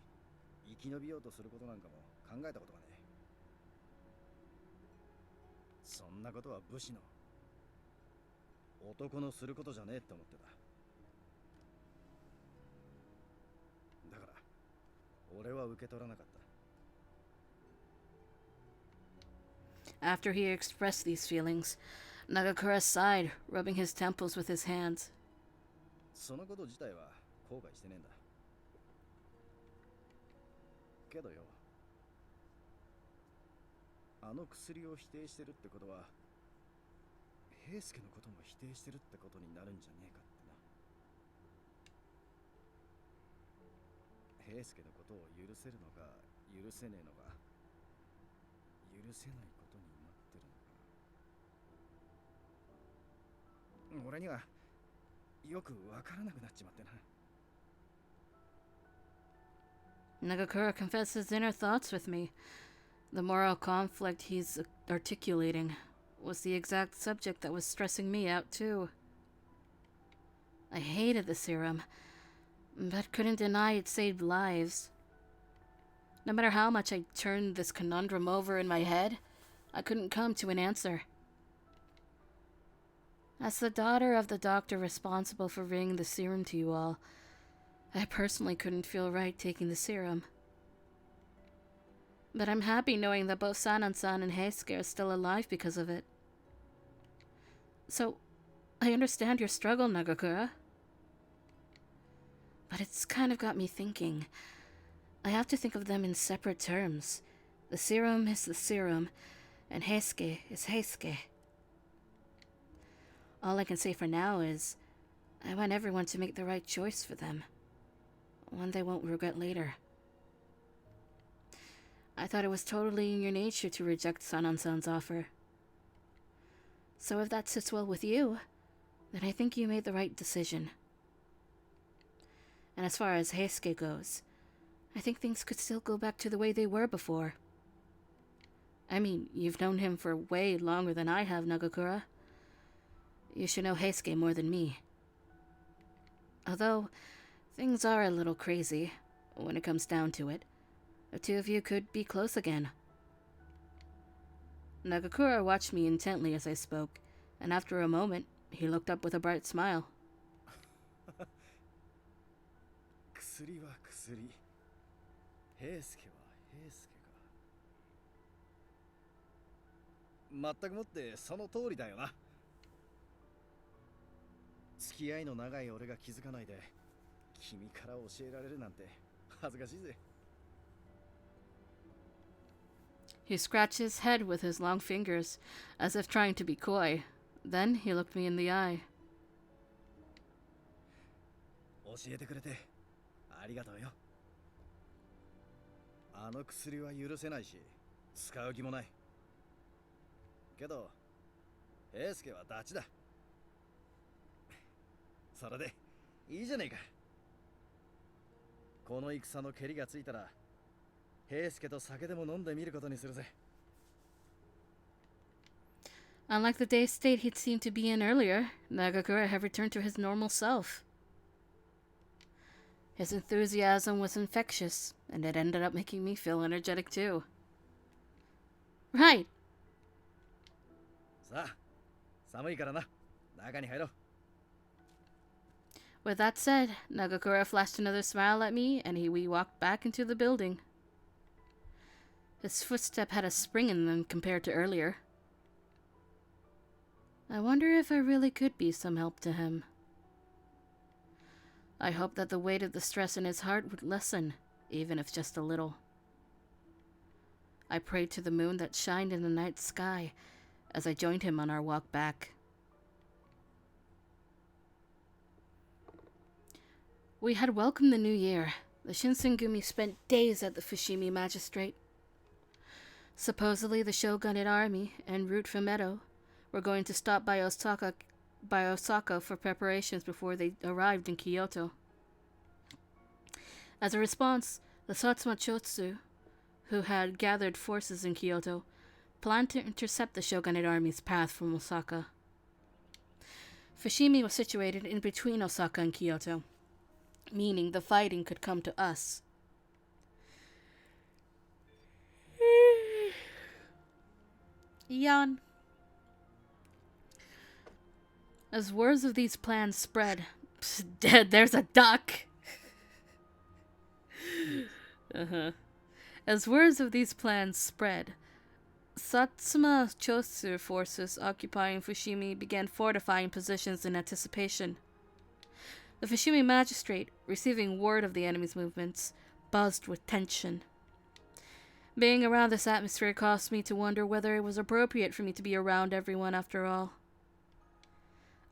生き延びようとすることなんかも考えたことがねえ。そんなことは武士の男のすることじゃねえって思ってた。だから俺は受け取らなかった。 After he expressed these feelings, Nagakura sighed, rubbing his temples with his hands. そのこと自体は後悔してねえんだ。けどよ、あの薬を否定してるってことは、平助のことも否定してるってことになるんじゃねえかってな。平助のことを許せるのか許せねえのか、許せないことになってるのか。俺にはよくわからなくなっちまってな。 Nagakura confessed his inner thoughts with me. The moral conflict he's articulating was the exact subject that was stressing me out too. I hated the serum, but couldn't deny it saved lives. No matter how much I turned this conundrum over in my head, I couldn't come to an answer. As the daughter of the doctor responsible for bringing the serum to you all, I personally couldn't feel right taking the serum. But I'm happy knowing that both Sanan-san and Heisuke are still alive because of it. So, I understand your struggle, Nagakura. But it's kind of got me thinking. I have to think of them in separate terms. The serum is the serum, and Heisuke is Heisuke. All I can say for now is, I want everyone to make the right choice for them. One they won't regret later. I thought it was totally in your nature to reject Sanan-san's offer. So if that sits well with you, then I think you made the right decision. And as far as Heisuke goes, I think things could still go back to the way they were before. I mean, you've known him for way longer than I have, Nagakura. You should know Heisuke more than me. Although, things are a little crazy when it comes down to it. The two of you could be close again. Nagakura watched me intently as I spoke, and after a moment, he looked up with a bright smile. 薬は薬。平助は平助か。まったくもってその通りだよな。付き合いの長い俺が気づかないで君から教えられるなんて恥ずかしいぜ。He scratched his head with his long fingers, as if trying to be coy. Then he looked me in the eye. 教えてくれてありがとうよ。あの薬は許せないし、使う気もない。けど、平助はダチだ。それでいいじゃねえか。この戦の蹴りがついたら、平助と酒でも飲んでみることにするぜ。Unlike the day state he'd seemed to be in earlier, Nagakura had returned to his normal self. His enthusiasm was infectious, and it ended up making me feel energetic too. Right. さあ、寒いからな。中に入ろう。With that said, Nagakura flashed another smile at me, and we walked back into the building. His footstep had a spring in them compared to earlier. I wonder if I really could be some help to him. I hoped that the weight of the stress in his heart would lessen, even if just a little. I prayed to the moon that shined in the night sky as I joined him on our walk back. We had welcomed the new year. The Shinsengumi spent days at the Fushimi Magistrate. Supposedly the Shogunate army en route from Edo were going to stop by Osaka for preparations before they arrived in Kyoto. As a response, the Satsuma Chotsu, who had gathered forces in Kyoto, planned to intercept the Shogunate army's path from Osaka. Fushimi was situated in between Osaka and Kyoto, meaning the fighting could come to us. Yawn. As words of these plans spread, dead, there's a duck. As words of these plans spread, Satsuma Chotsu forces occupying Fushimi began fortifying positions in anticipation. The Fushimi magistrate, receiving word of the enemy's movements, buzzed with tension. Being around this atmosphere caused me to wonder whether it was appropriate for me to be around everyone after all.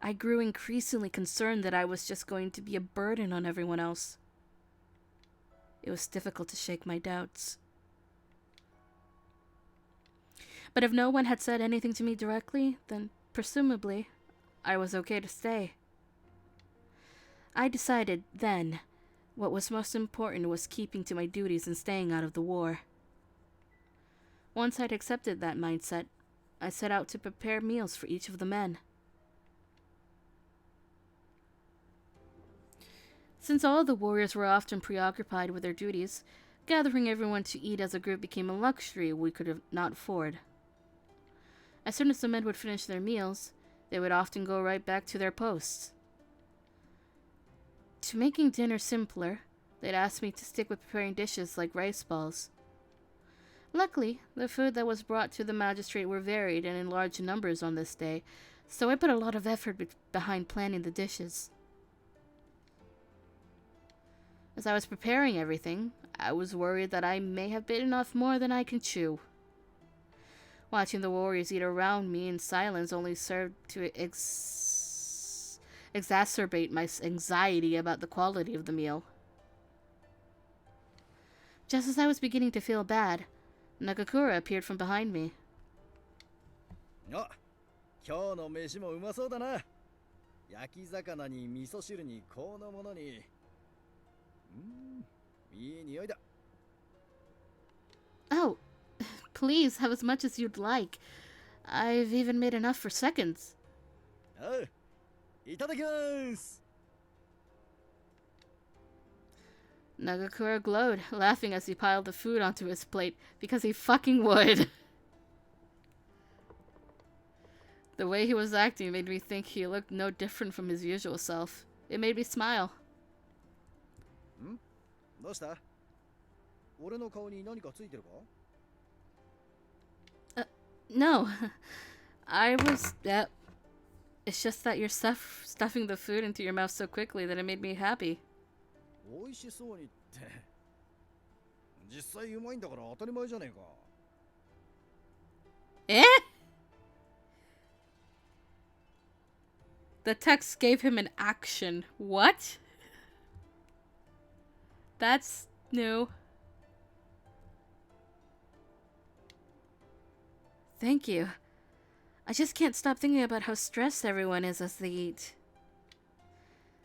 I grew increasingly concerned that I was just going to be a burden on everyone else. It was difficult to shake my doubts. But if no one had said anything to me directly, then presumably I was okay to stay. I decided then what was most important was keeping to my duties and staying out of the war. Once I'd accepted that mindset, I set out to prepare meals for each of the men. Since all the warriors were often preoccupied with their duties, gathering everyone to eat as a group became a luxury we could not afford. As soon as the men would finish their meals, they would often go right back to their posts. To making dinner simpler, they'd ask me to stick with preparing dishes like rice balls. Luckily, the food that was brought to the magistrate were varied and in large numbers on this day, so I put a lot of effort behind planning the dishes. As I was preparing everything, I was worried that I may have bitten off more than I can chew. Watching the warriors eat around me in silence only served to exacerbate my anxiety about the quality of the meal. Just as I was beginning to feel bad, Nagakura appeared from behind me. あ、今日の飯もうまそうだな。焼き魚に味噌汁にこのものに。いい匂いだ。Oh, Please, have as much as you'd like. I've even made enough for seconds. Oh, いただきます。 Nagakura glowed, laughing as he piled the food onto his plate, because he fucking would. The way he was acting made me think he looked no different from his usual self. It made me smile. ん？どうした？俺の顔に何かついてるか？ No. I was... it's just that you're stuffing the food into your mouth so quickly that it made me happy. 美味しそうにって。実際うまいんだから当たり前じゃねえか。Eh? The text gave him an action. What? That's new. Thank you. I just can't stop thinking about how stressed everyone is as they eat.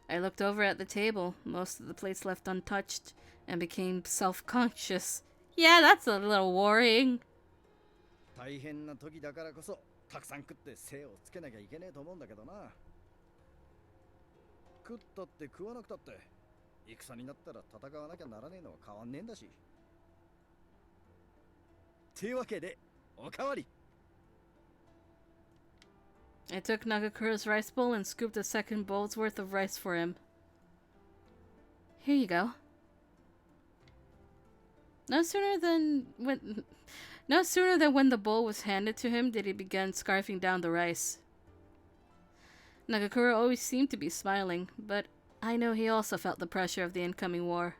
I looked over at the table, most of the plates left untouched, and became self-conscious. Yeah, that's a little worrying. 大変な時だからこそたくさん食って精をつけなきゃいけねえと思うんだけどな。食ったって食わなくたって戦になったら戦わなきゃならねえのは変わんねえんだし。というわけでおかわり。 I took Nagakura's rice bowl and scooped a second bowl's worth of rice for him. Here you go. No sooner than when the bowl was handed to him did he begin scarfing down the rice. Nagakura always seemed to be smiling, but I know he also felt the pressure of the incoming war.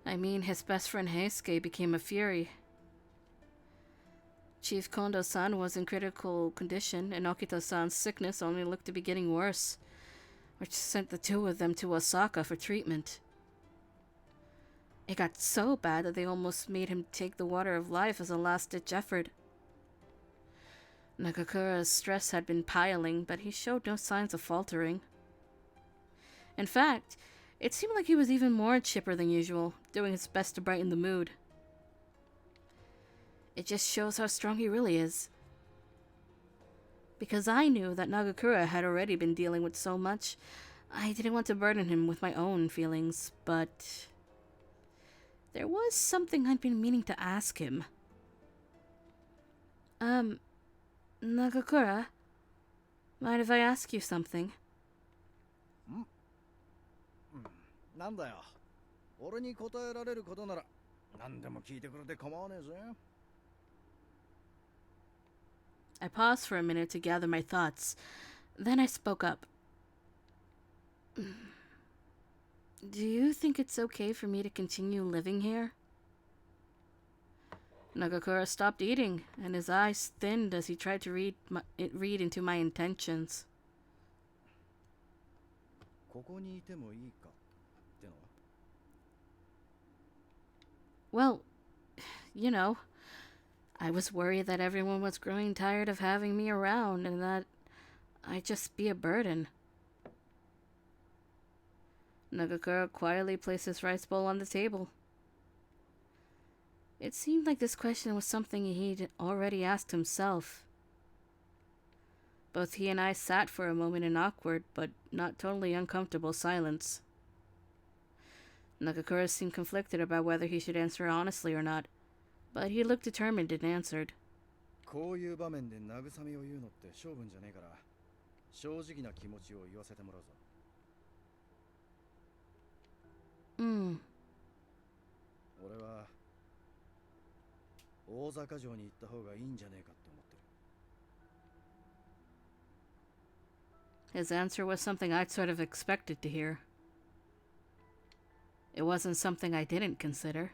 I mean, his best friend Heisuke became a fury. Chief Kondo-san was in critical condition, and Okita-san's sickness only looked to be getting worse, which sent the two of them to Osaka for treatment. It got so bad that they almost made him take the water of life as a last-ditch effort. Nagakura's stress had been piling, but he showed no signs of faltering. In fact, it seemed like he was even more chipper than usual, doing his best to brighten the mood. It just shows how strong he really is. Because I knew that Nagakura had already been dealing with so much, I didn't want to burden him with my own feelings, but there was something I'd been meaning to ask him. Nagakura, mind if I ask you something? なんだよ。俺に答えられることなら何でも聞いてくれて構わねえぜ。 I paused for a minute to gather my thoughts. Then I spoke up. Do you think it's okay for me to continue living here? Nagakura stopped eating, and his eyes thinned as he tried to read into my intentions. ここにいてもいいかってのは? Well, you know, I was worried that everyone was growing tired of having me around and that I'd just be a burden. Nagakura quietly placed his rice bowl on the table. It seemed like this question was something he'd already asked himself. Both he and I sat for a moment in awkward, but not totally uncomfortable silence. Nagakura seemed conflicted about whether he should answer honestly or not, but he looked determined and answered. こういう場面で慰めを言うのって性分じゃねえから、正直な気持ちを言わせてもらうぞ。俺は大坂城に行った方がいいんじゃねえかって思ってる。 His answer was something I'd sort of expected to hear. It wasn't something I didn't consider.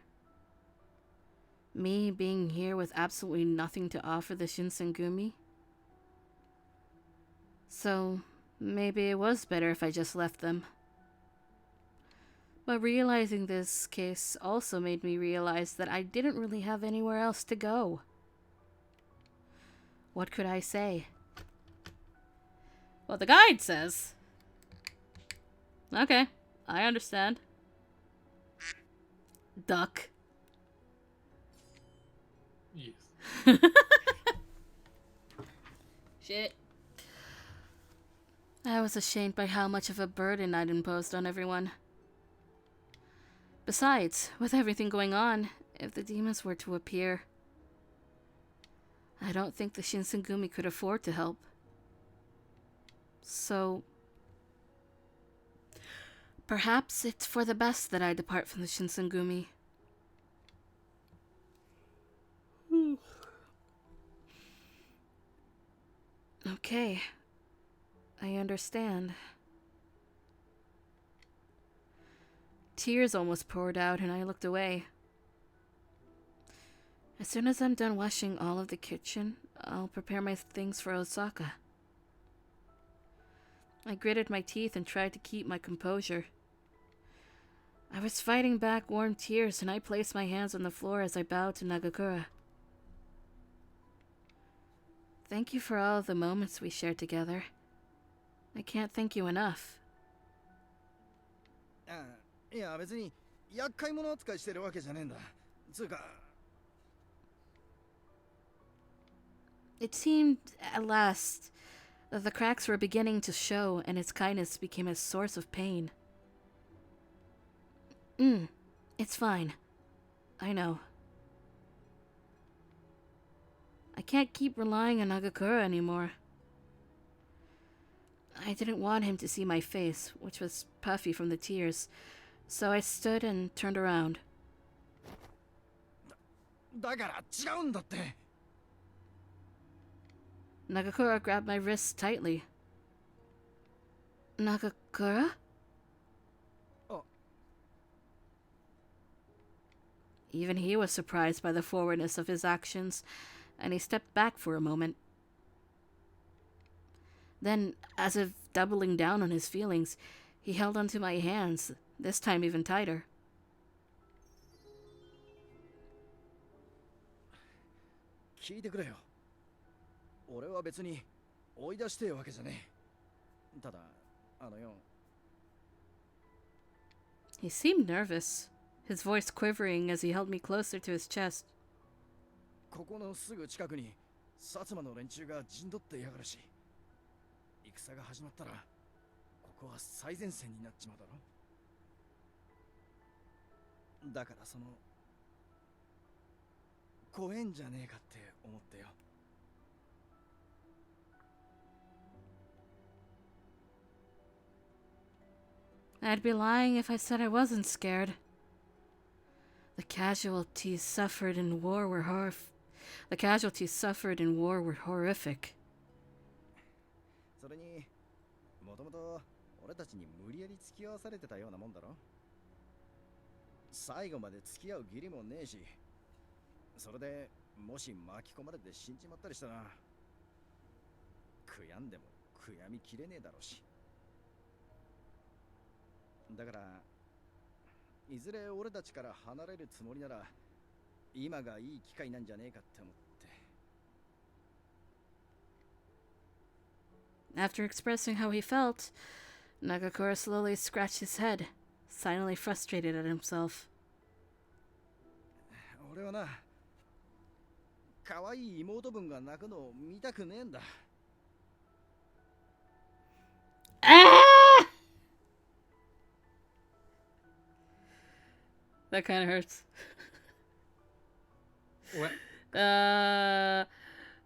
Me being here with absolutely nothing to offer the Shinsengumi. So, maybe it was better if I just left them. But realizing this case also made me realize that I didn't really have anywhere else to go. What could I say? Well, the guide says. Okay, I understand. Duck. Yes. Shit. I was ashamed by how much of a burden I'd imposed on everyone. Besides, with everything going on, if the demons were to appear, I don't think the Shinsengumi could afford to help. So, perhaps it's for the best that I depart from the Shinsengumi. Okay, I understand. Tears almost poured out and I looked away. As soon as I'm done washing all of the kitchen, I'll prepare my things for Osaka. I gritted my teeth and tried to keep my composure. I was fighting back warm tears and I placed my hands on the floor as I bowed to Nagakura. Thank you for all of the moments we shared together. I can't thank you enough. いや別に厄介者扱いしてるわけじゃねえんだ。つうか It seemed, at last, that the cracks were beginning to show and his kindness became a source of pain. It's fine. I know. I can't keep relying on Nagakura anymore. I didn't want him to see my face, which was puffy from the tears, so I stood and turned around. だから違うんだって。 Nagakura grabbed my wrist tightly. Nagakura? Even he was surprised by the forwardness of his actions, and he stepped back for a moment. Then, as if doubling down on his feelings, he held onto my hands, this time even tighter. 聞いてくれよ。俺は別に追い出してえわけじゃねえ。ただ、あのよ。He seemed nervous, his voice quivering as he held me closer to his chest. ここのすぐ近くに薩摩の連中が陣取ってやがるし、戦が始まったらここは最前線になっちまうだろ。だからその怖えんじゃねえかって思ってよ。 I'd be lying if I said I wasn't scared. The casualties suffered in war were horrific. それにもともと俺たちに無理やり付き合わされてたようなもんだろ。最後まで付き合う義理もねえし、それでもし巻き込まれて死んじまったりしたら悔やんでも悔やみきれねえだろうし。 だからいずれ俺たちから離れるつもりなら今がいい機会なんじゃねえかって思って。 After expressing how he felt, Nagakura slowly scratched his head, silently frustrated at himself. 俺はな、可愛い妹分が泣くのを見たくねえんだ。 That kind of hurts. What?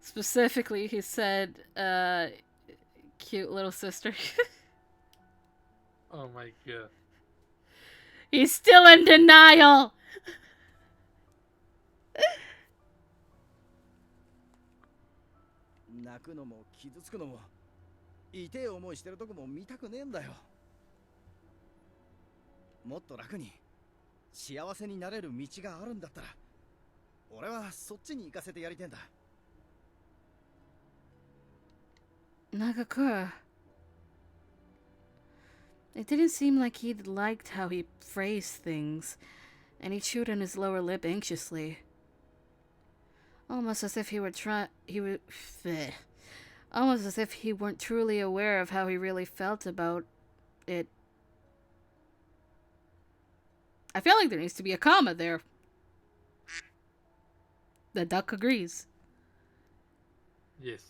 Specifically, he said, cute little sister. Oh my god. He's still in denial! 泣くのも傷つくのも痛え思いしてるとこも見たくねえんだよ。もっと楽に 幸せになれる道があるんだったら俺はそっちに行かせてやりてんだ。 Nagakura. It didn't seem like he liked how he phrased things, and he chewed on his lower lip anxiously. Almost as if he were almost as if he weren't truly aware of how he really felt about it. I feel like there needs to be a comma there. The duck agrees. Yes.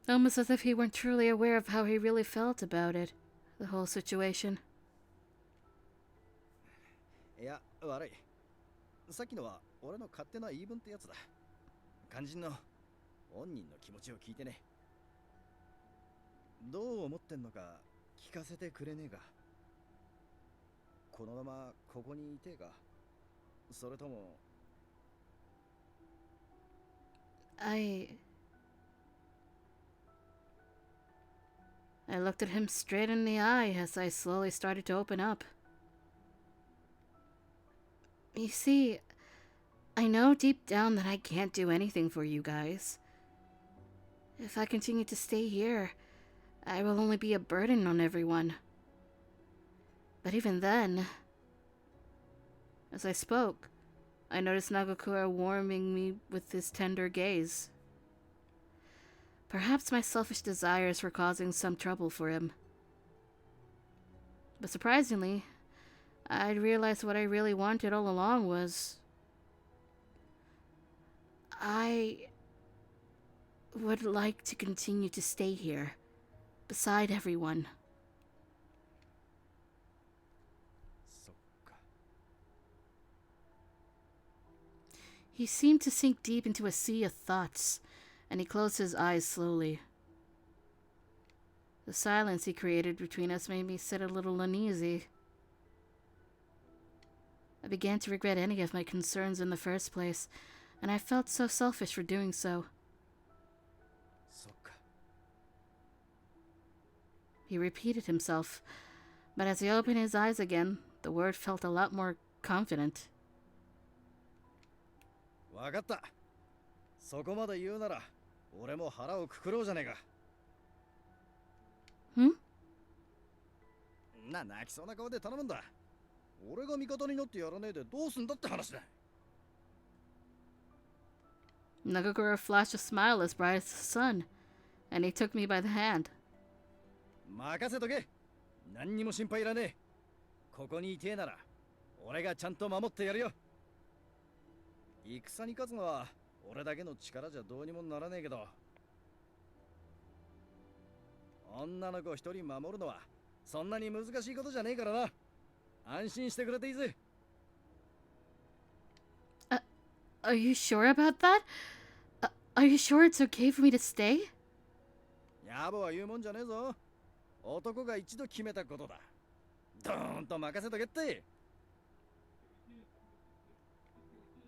Almost as if he weren't truly aware of how he really felt about it. The whole situation. いや、悪い。さっきのは俺の勝手な言い分ってやつだ。肝心の本人の気持ちを聞いてね。どう思ってんのか聞かせてくれねえか。このままここにいてえか。それとも。I looked at him straight in the eye as I slowly started to open up. You see, I know deep down that I can't do anything for you guys. If I continue to stay here, I will only be a burden on everyone. But even then, as I spoke, I noticed Nagakura warming me with his tender gaze. Perhaps my selfish desires were causing some trouble for him. But surprisingly, I realized what I really wanted all along was... I would like to continue to stay here, beside everyone. He seemed to sink deep into a sea of thoughts, and he closed his eyes slowly. The silence he created between us made me sit a little uneasy. I began to regret any of my concerns in the first place, and I felt so selfish for doing so. He repeated himself, but as he opened his eyes again, the word felt a lot more confident. わかった。そこまで言うなら、俺も腹をくくろうじゃねえか。泣きそうな顔で頼むんだ。俺が味方になってやらねえでどうすんだって話だ。Nagakura flashed a smile as bright as the sun, and he took me by the hand. 任せとけ。何にも心配いらねえ。ここにいてえなら、俺がちゃんと守ってやるよ。戦に勝つのは俺だけの力じゃどうにもならねえけど、女の子一人守るのはそんなに難しいことじゃねえからな。安心してくれていいぜ。Are you sure about that? Are you sure it's okay for me to stay? 野暮は言うもんじゃねえぞ。男が一度決めたことだ。ドーンと任せとけって。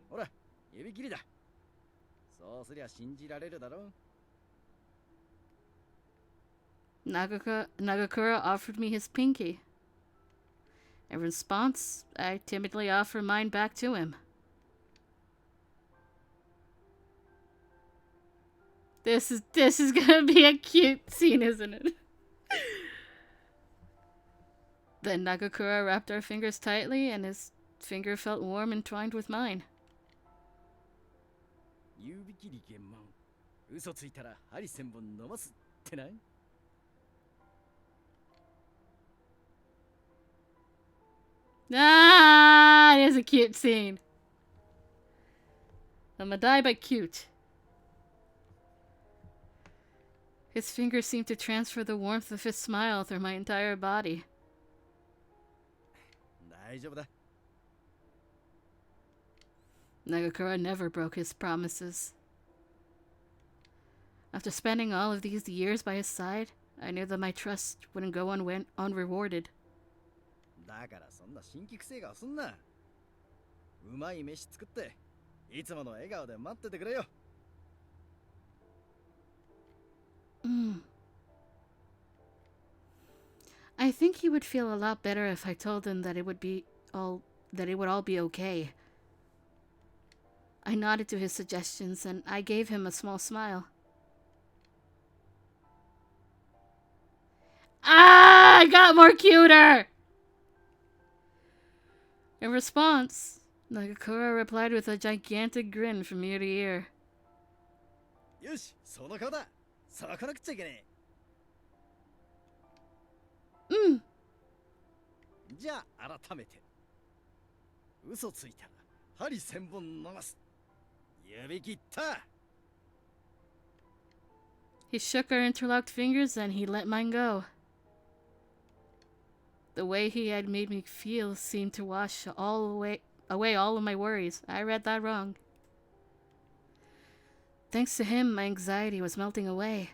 ほら、指切りだ。そうすりゃ信じられるだろ。Nagakura offered me his pinky. In response, I timidly offered mine back to him. This is gonna be a cute scene, isn't it? Then Nagakura wrapped our fingers tightly, and his finger felt warm entwined with mine. 指切り厳満。嘘ついたら針千本飲ますってな。Ah, it is a cute scene. I'm gonna die but cute. His fingers seemed to transfer the warmth of his smile through my entire body. 大丈夫だ。Nagakura never broke his promises. After spending all of these years by his side, I knew that my trust wouldn't go unrewarded. だからそんな新規癖がすんな。うまい飯作っていつもの笑顔で待っててくれよ。I think he would feel a lot better if I told him that it would all be okay. I nodded to his suggestions and I gave him a small smile. Ah, I got more cuter! In response, Nagakura replied with a gigantic grin from ear to ear. よし、その顔だ。そこなくっちゃいけねえ。じゃあ改めて。嘘ついたら針千本伸ばす。指切った。 He shook our interlocked fingers and he let mine go. The way he had made me feel seemed to wash away all of my worries. I read that wrong. Thanks to him, my anxiety was melting away.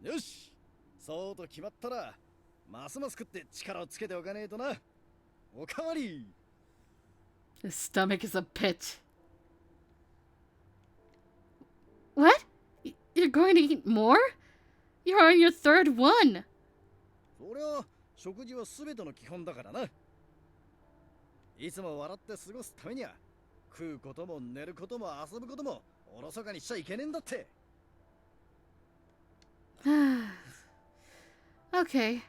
よし、そうと決まったら、ますます食って力をつけておかねえとな。おかわり。 His stomach is a pit. What? You're going to eat more? You're on your third one. そりゃ食事は全ての基本だからな。いつも笑って過ごすためには食うことも寝ることも遊ぶこともおろそかにしちゃいけねえんだって。Okay.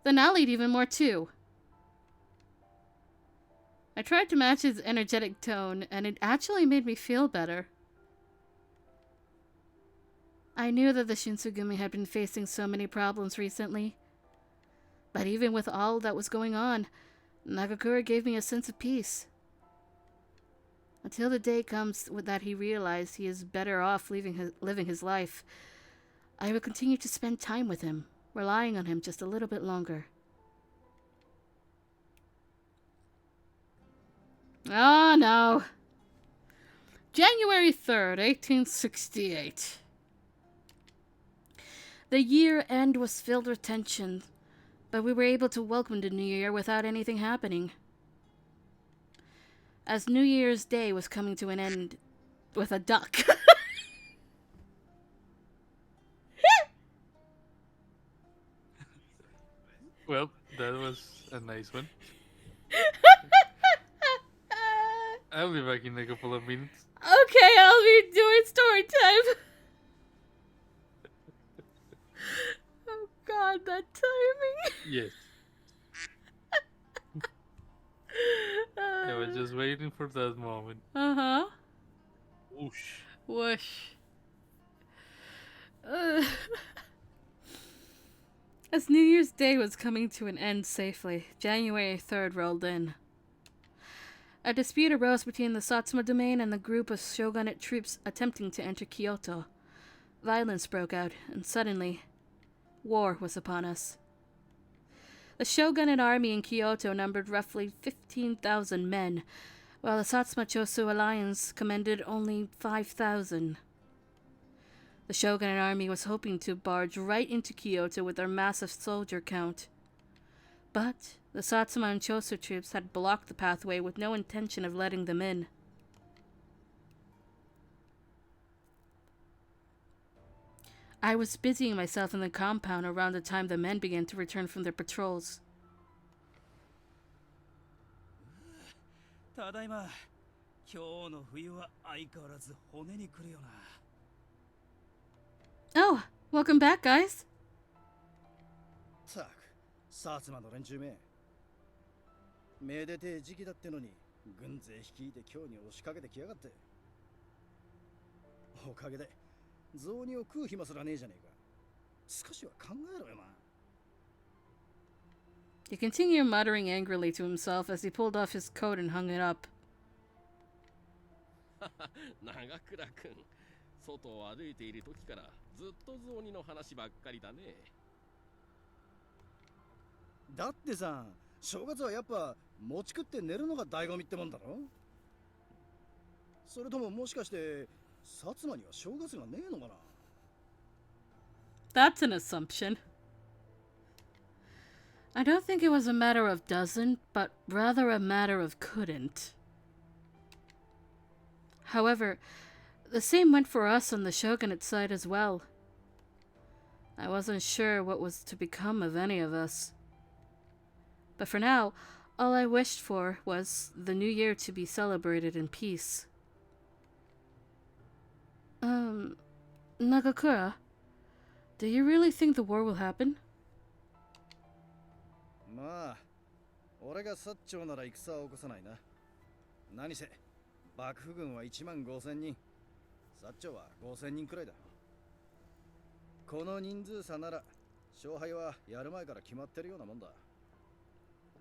Then I'll eat even more too. I tried to match his energetic tone, and it actually made me feel better. I knew that the Shinsugumi had been facing so many problems recently. But even with all that was going on, Nagakura gave me a sense of peace. Until the day comes that he realized he is better off living his life, I will continue to spend time with him, relying on him just a little bit longer. Oh no. January 3rd, 1868. The year end was filled with tension, but we were able to welcome the new year without anything happening. As New Year's Day was coming to an end with a duck. Well, that was a nice one. I'll be back in a couple of minutes. Okay, I'll be doing story time. Oh god, that timing. Yes. I was just waiting for that moment. Uh-huh. Whoosh. Whoosh. As New Year's Day was coming to an end safely, January 3rd rolled in. A dispute arose between the Satsuma domain and the group of shogunate troops attempting to enter Kyoto. Violence broke out, and suddenly, war was upon us. The shogunate army in Kyoto numbered roughly 15,000 men, while the Satsuma Chosu alliance commanded only 5,000. The shogunate army was hoping to barge right into Kyoto with their massive soldier count. But the Satsuma and Chosu troops had blocked the pathway with no intention of letting them in. I was busying myself in the compound around the time the men began to return from their patrols. ただいま。今日の冬は相変わらず骨にくるよな。Oh, welcome back, guys. さあ、薩摩の連中め。めでてえ時期だってのに、軍勢率いて京に押しかけてきやがって。おかげで、雑煮を食う暇すらねえじゃねえか。少しは考えろよな。He continued muttering angrily to himself as he pulled off his coat and hung it up. 長倉君、外を歩いている時からずっと雑煮の話ばっかりだね。だってさ、正月はやっぱ餅食って寝るのが醍醐味ってもんだろ。それとももしかして薩摩には正月がねえのかな。 That's an assumption. I don't think it was a matter of doesn't, but rather a matter of couldn't. However, the same went for us on the shogunate side as well. I wasn't sure what was to become of any of us. But for now, all I wished for was the new year to be celebrated in peace. Nagakura, do you really think the war will happen? まあ、俺が薩長なら戦は起こさないな。何せ、幕府軍は15,000人、薩長は5,000人くらいだ。この人数差なら、勝敗はやる前から決まってるようなもんだ。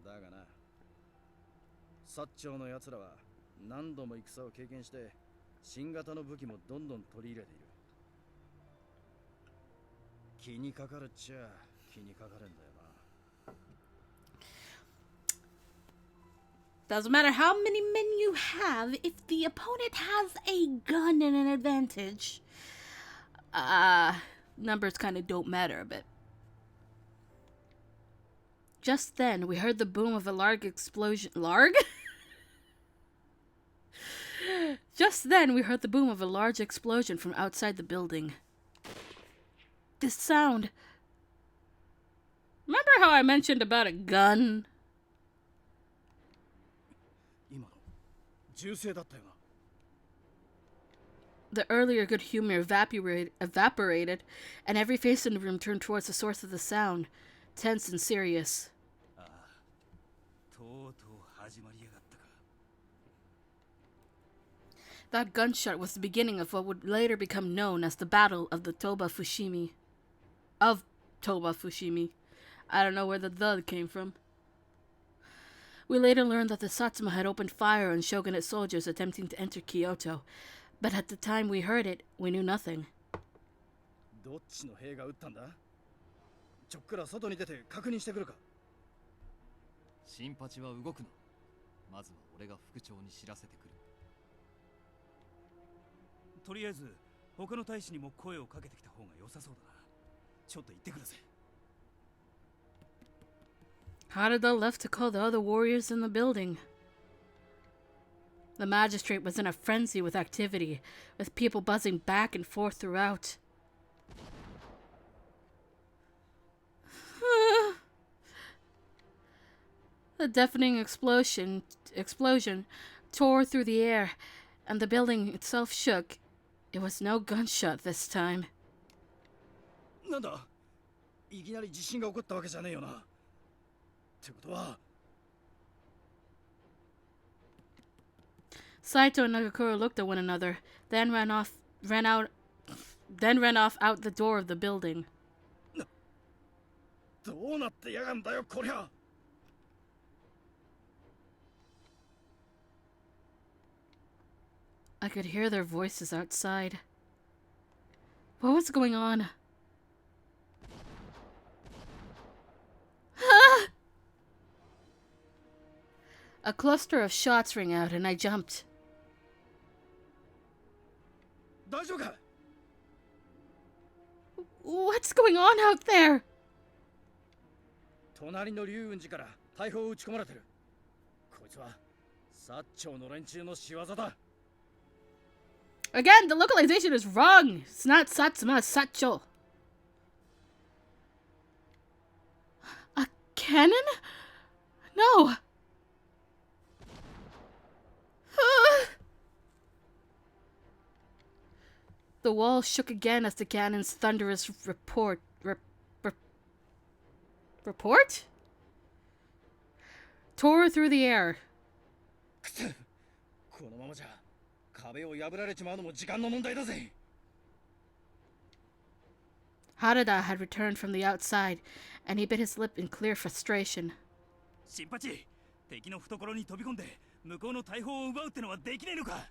だがな、薩長の奴らは何度も戦を経験して新型の武器もどんどん取り入れている。気にかかるっちゃ気にかかるんだよな。Doesn't matter how many men you have, if the opponent has a gun and an advantage, numbers kind of don't matter a bit. Just then, we heard the boom of a large explosion. Just then, we heard the boom of a large explosion from outside the building. This sound. Remember how I mentioned about a gun? 今の銃声だったよな。 The earlier good humor evaporated, and every face in the room turned towards the source of the sound, tense and serious. That gunshot was the beginning of what would later become known as the Battle of the Toba Fushimi. I don't know where the came from. We later learned that the Satsuma had opened fire on shogunate soldiers attempting to enter Kyoto, but at the time we heard it, we knew nothing. どっちの兵が撃ったんだ？ちょっくら外に出て確認してくるか。新八は動くな。まずは俺が副長に知らせてくる。とりあえず他の大使にも声をかけてきた方が良さそうだな。ちょっと行ってくるぜ。Harada left to call the other warriors in the building. The magistrate was in a frenzy with activity, with people buzzing back and forth throughout. The deafening explosion tore through the air, and the building itself shook. It was no gunshot this time. なんだ？いきなり地震が起こったわけじゃねえよな。ってことは。 Saito and Nagakura looked at one another, then ran off out the door of the building. どうなってやがんだよこりゃ。 I could hear their voices outside. What was going on? A cluster of shots rang out and I jumped. 大丈夫か? What's going on out there? 隣の龍雲寺から大砲を撃ち込まれてる。こいつは薩長の連中の仕業だ。 Again, the localization is wrong. It's not Satsuma, it's Sacho. A cannon? No. The wall shook again as the cannon's thunderous report tore through the air. このままじゃ壁を破られちまうのも時間の問題だぜ。 Harada had returned from the outside, and he bit his lip in clear frustration. 新八、敵の懐に飛び込んで向こうの大砲を奪うってのはできねえのか。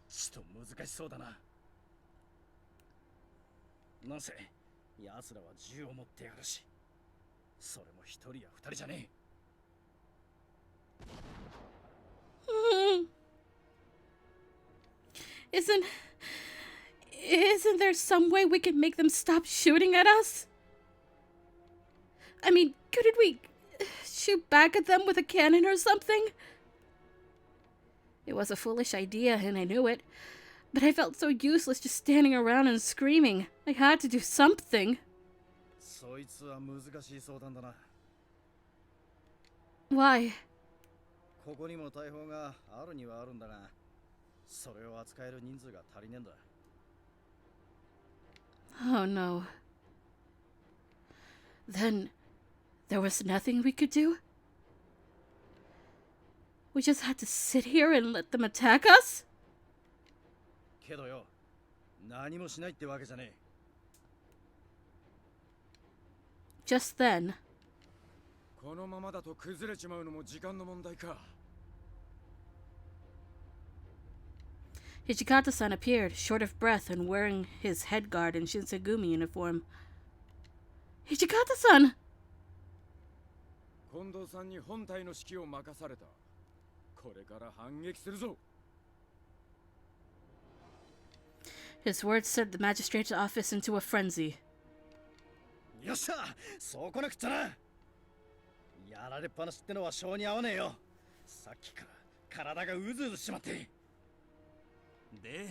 ちょっと難しそうだな。なんせ奴らは銃を持ってやるし、それも一人や二人じゃねえ。Isn't there some way we can make them stop shooting at us? I mean, couldn't we shoot back at them with a cannon or something? It was a foolish idea, and I knew it. But I felt so useless just standing around and screaming. I had to do something. そいつは難しい相談だな。 Why? ここにも大砲があるにはあるんだが、それを扱える人数が足りねえんだ。 Oh no. Then, there was nothing we could do? We just had to sit here and let them attack us? けどよ、何もしないってわけじゃねえ。 Just then, このままだと崩れちまうのも時間の問題か。Hijikata-san appeared, short of breath and wearing his head guard and Shinsengumi uniform. Hijikata-san! 近藤さんに本体の指揮を任された。これから反撃するぞ。His words sent the magistrate's office into a frenzy. よっしゃ、そうこなくっちゃな。やられっぱなしってのは性に合わねえよ。さっきから体がうずうずしちまって。で、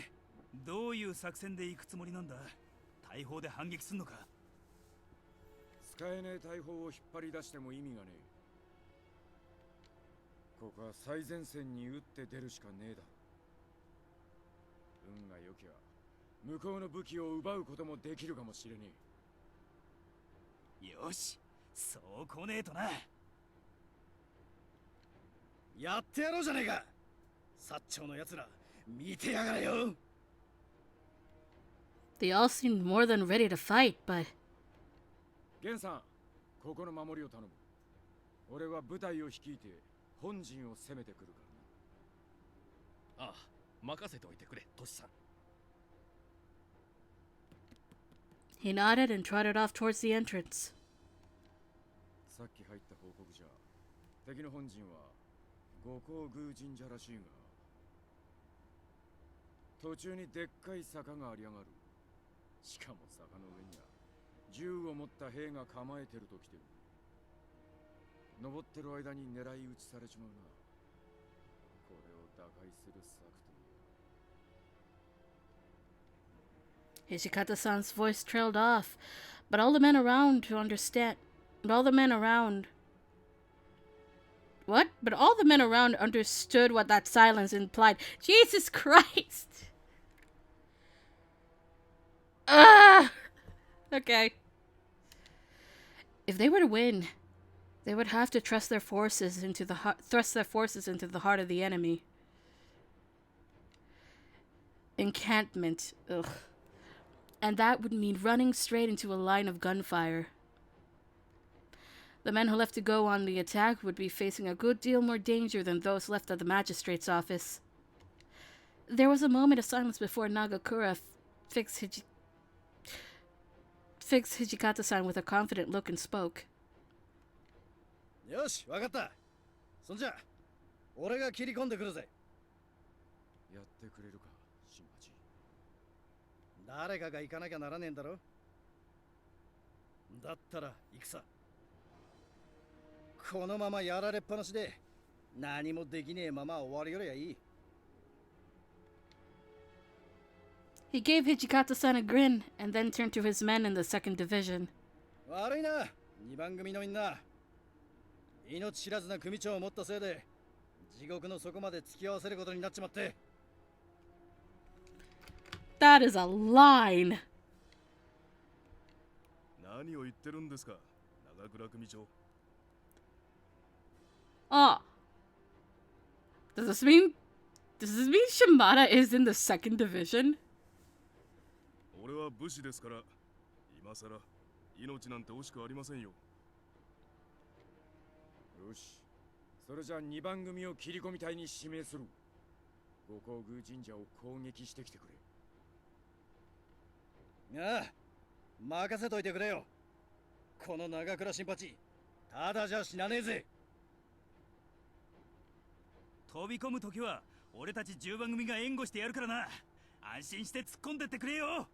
どういう作戦で行くつもりなんだ？大砲で反撃すんのか？使えねえ大砲を引っ張り出しても意味がねえ。ここは最前線に撃って出るしかねえだ。運が良きゃ向こうの武器を奪うこともできるかもしれねえ。よし、そうこねえとな。やってやろうじゃねえか。薩長のやつら見てやがれよ。They all seemed more than ready to fight, but... ゲンさん、ここの守りを頼む。俺は部隊を率いて本陣を攻めてくるからな。ああ、任せておいてくれ、トシさん。He nodded and trotted off towards the entrance. さっき入った報告じゃ、敵の本陣は五光宮神社らしいが、途中にでっかい坂がありやがる。しかも坂の上には銃を持った兵が構えてると来てる。登ってる間に狙い撃ちされちまうな。これを打開する策という。Hijikata-san's voice trailed off, but all the men around to understand... But all the men around... What? But all the men around understood what that silence implied. Jesus Christ! Okay. If they were to win, they would have to thrust their forces into the heart of the enemy. Encampment. Ugh. And that would mean running straight into a line of gunfire. The men who left to go on the attack would be facing a good deal more danger than those left at the magistrate's office. There was a moment of silence before Nagakura fixed Hijikata-san with a confident look and spoke. よし、わかった。そんじゃ、俺が切り込んでくるぜ。やってくれるか、新八。誰かが行かなきゃならねえんだろ。だったら行くさ。このままやられっぱなしで何もできねえまま終わりよりゃいい。He gave Hijikata-san a grin and then turned to his men in the second division. 悪いな、二番組のみんな。命知らずな組長を持ったせいで地獄の底まで突き合わせることになっちまって。That is a line. 何を言ってるんですか、長倉組長。Oh. Does this mean Shimada is in the second division? 俺は武士ですから、今さら命なんて惜しくありませんよ。よし、それじゃあ2番組を切り込み隊に指名する。五光宮神社を攻撃してきてくれ。ああ、任せといてくれよ。この長倉新八、ただじゃ死なねえぜ。飛び込むときは俺たち10番組が援護してやるからな。安心して突っ込んでってくれよ。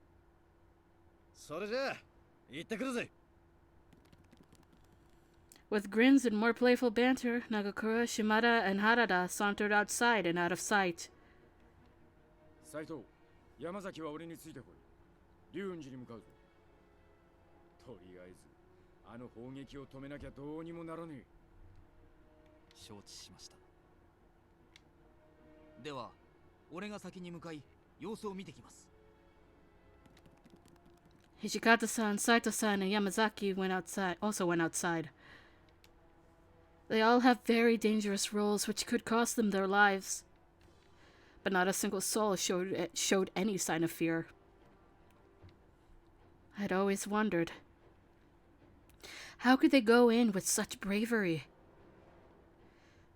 それじゃあ行ってくるぜ。With grins and more playful banter, Nagakura, Shimada, and Harada sauntered outside and out of sight. 斉藤、山崎は俺についてこい。龍雲寺に向かうぞ。とりあえずあの砲撃を止めなきゃどうにもならねえ。承知しました。では俺が先に向かい様子を見てきます。Hijikata-san, Saito-san, and Yamazaki also went outside. They all have very dangerous roles which could cost them their lives. But not a single soul showed any sign of fear. I'd always wondered, How could they go in with such bravery?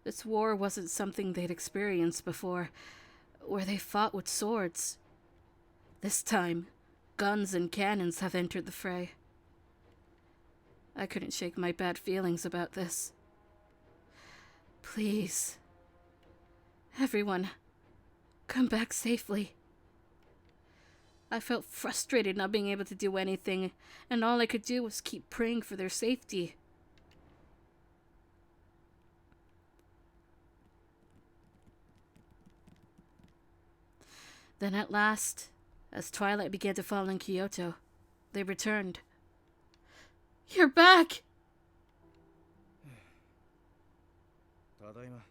This war wasn't something they'd experienced before, where they fought with swords. This time, guns and cannons have entered the fray. I couldn't shake my bad feelings about this. Please, everyone, come back safely. I felt frustrated not being able to do anything, and all I could do was keep praying for their safety. Then at last, as twilight began to fall in Kyoto, they returned. You're back! ただいま。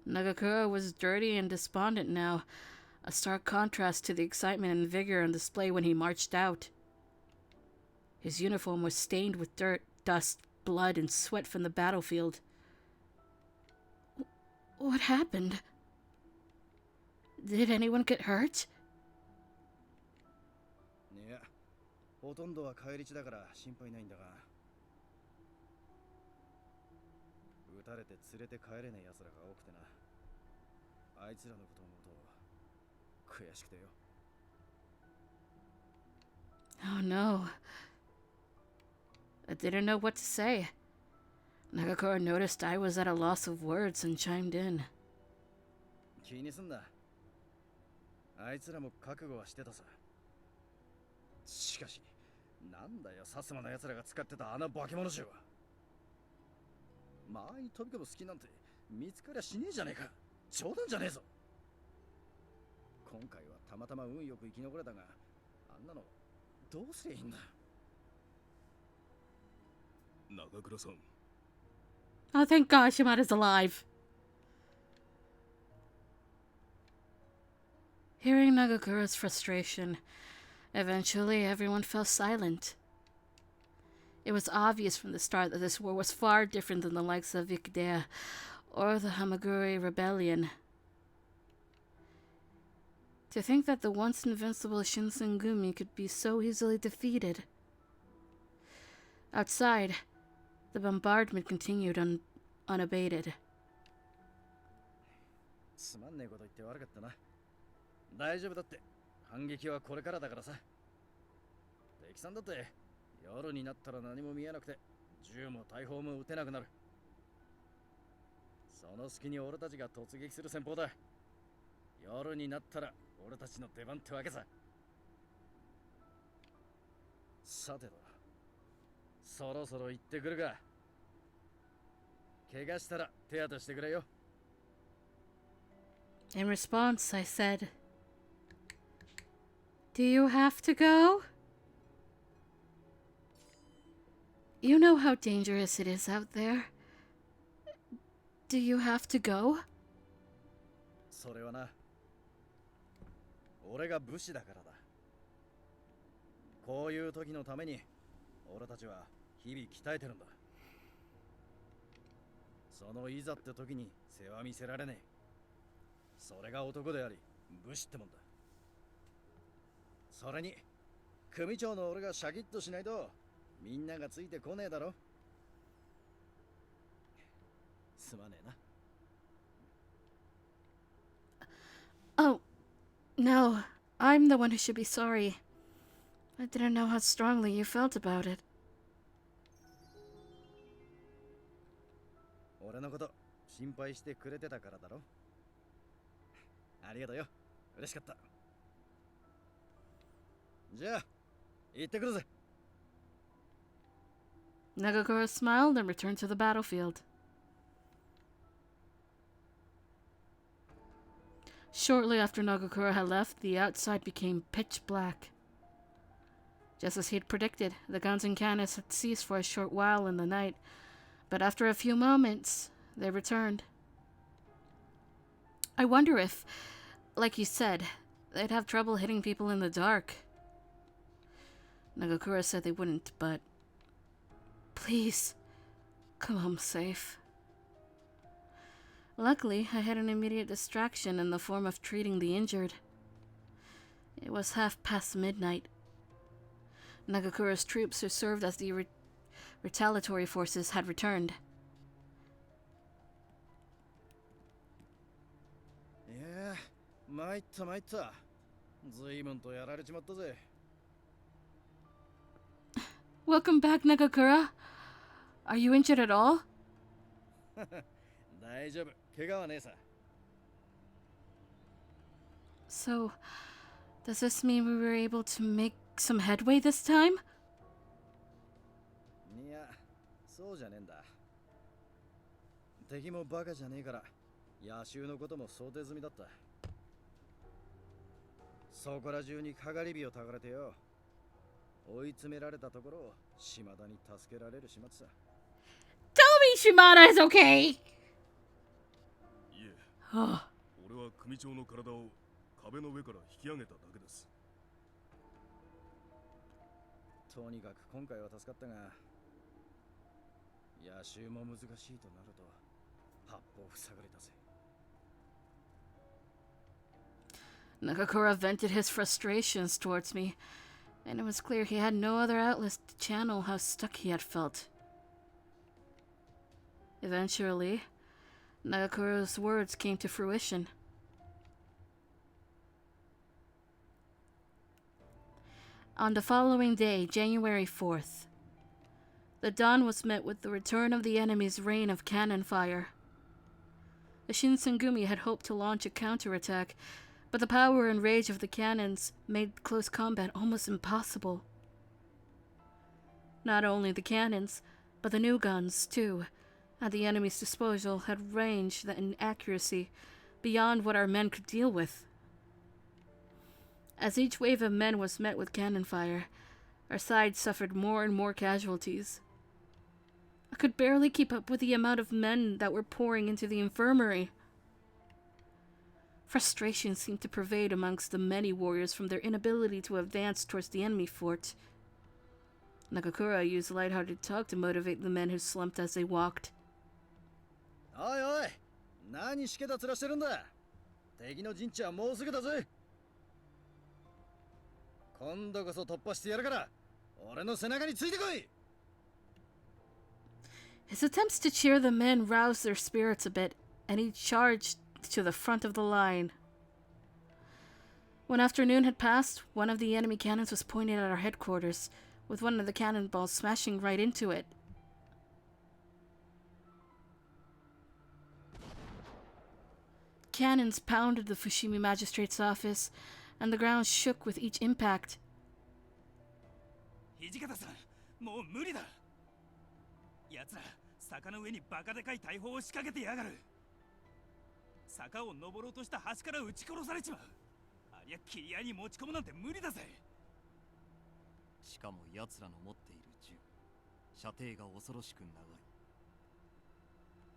Nagakura was dirty and despondent now, a stark contrast to the excitement and vigor on display when he marched out. His uniform was stained with dirt, dust, blood, and sweat from the battlefield. What happened? Did anyone get hurt? いや、ほとんどは返り血だから心配ないんだが。撃たれて連れて帰れねえ奴らが多くてな。あいつらのことを思うと悔しくてよ。Oh no. I didn't know what to say. Nagakura noticed I was at a loss of words and chimed in. 気にすんな。あいつらも覚悟はしてたさ。しかし、なんだよ、薩摩の奴らが使ってたあの化け物銃は。前に飛び込む隙なんて見つかりゃしねえじゃねえか。冗談じゃねえぞ。今回はたまたま運よく生き残れたが、あんなのどうすりゃいいんだ。中倉さん。 Oh, thank God Shimada's alive. Hearing Nagakura's frustration, eventually everyone fell silent. It was obvious from the start that this war was far different than the likes of Ikeda or the Hamaguri Rebellion. To think that the once invincible Shinsengumi could be so easily defeated. Outside, the bombardment continued unabated. すまんねえこと言って悪かったな。大丈夫だって。反撃はこれからだからさ。敵さんだって夜になったら何も見えなくて銃も大砲も撃てなくなる。その隙に俺たちが突撃する戦法だ。夜になったら俺たちの出番ってわけさ。さてと、そろそろ行ってくるか。怪我したら手当てしてくれよ。In response, I said, "Do you have to go? You know how dangerous it is out there. Do you have to go?" それはな、俺が武士だからだ。こういう時のために俺たちは日々鍛えてるんだ。そのいざって時に世話見せられねえ。それが男であり武士ってもんだ。それに組長の俺がシャキッとしないとみんながついてこねえだろ。すまねえな。Oh, no. I'm the one who should be sorry. I didn't know how strongly you felt about it. 俺のこと心配してくれてたからだろ。ありがとうよ。嬉しかった。じゃあ、行ってくるぜ。Nagakura smiled and returned to the battlefield. Shortly after Nagakura had left, the outside became pitch black. Just as he'd predicted, the guns and cannons had ceased for a short while in the night, but after a few moments, they returned. I wonder if, like you said, they'd have trouble hitting people in the dark. Nagakura said they wouldn't, but please, come home safe. Luckily, I had an immediate distraction in the form of treating the injured. It was midnight. Nagakura's troops who served as the retaliatory forces had returned. いや参った参った。随分とやられちまったぜ。Welcome back, Nagakura. Are you injured at all? 大丈夫、怪我はねえさ。So, does this mean we were able to make some headway this time? いや、そうじゃねえんだ。敵もバカじゃねえから、野襲のことも想定済みだった。そこら中にかがり火をたかれてよ。追い詰められたところを島田に助けられる始末さ。Tell me Shimada is okay! いえ、俺は組長の体を壁の上から引き上げただけです。とにかく今回は助かったが、野襲も難しいとなると八方塞がれたぜ。Nagakura vented his frustrations towards me, and it was clear he had no other outlet to channel how stuck he had felt. Eventually, Nagakura's words came to fruition. On the following day, January 4th, the dawn was met with the return of the enemy's rain of cannon fire. The Shinsengumi had hoped to launch a counterattack, but the power and rage of the cannons made close combat almost impossible. Not only the cannons, but the new guns, too, at the enemy's disposal had range and accuracy beyond what our men could deal with. As each wave of men was met with cannon fire, our side suffered more and more casualties. I could barely keep up with the amount of men that were pouring into the infirmary. Frustration seemed to pervade amongst the many warriors from their inability to advance towards the enemy fort. Nagakura used light-hearted talk to motivate the men who slumped as they walked. おいおい、何しけた面してるんだ。敵の陣地はもうすぐだぜ。今度こそ突破してやるから、俺の背中についてこい。His attempts to cheer the men roused their spirits a bit, and he charged to the front of the line. When afternoon had passed, one of the enemy cannons was pointed at our headquarters, with one of the cannonballs smashing right into it. Cannons pounded the Fushimi magistrate's office, and the ground shook with each impact. 土方さん、もう無理だ。奴ら、坂の上にバカでかい大砲を仕掛けてやがる。坂を登ろうとした橋から撃ち殺されちまう。ありゃ切り合いに持ち込むなんて無理だぜ。しかも奴らの持っている銃、射程が恐ろしく長い。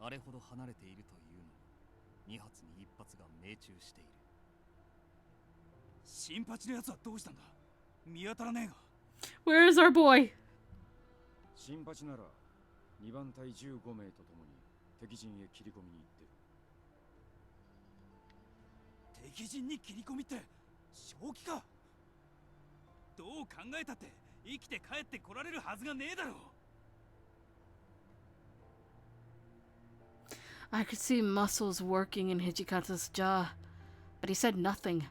あれほど離れているというのに、2発に1発が命中している。新八のやつはどうしたんだ。見当たらねえが。Where is our boy? 新八なら2番隊15名と共に敵陣へ切り込みに行ってる。敵陣に切り込みって正気か。どう考えたって生きて帰ってこられるはずがねえだろう。I could see muscles working in Hijikata's jaw, but he said nothing.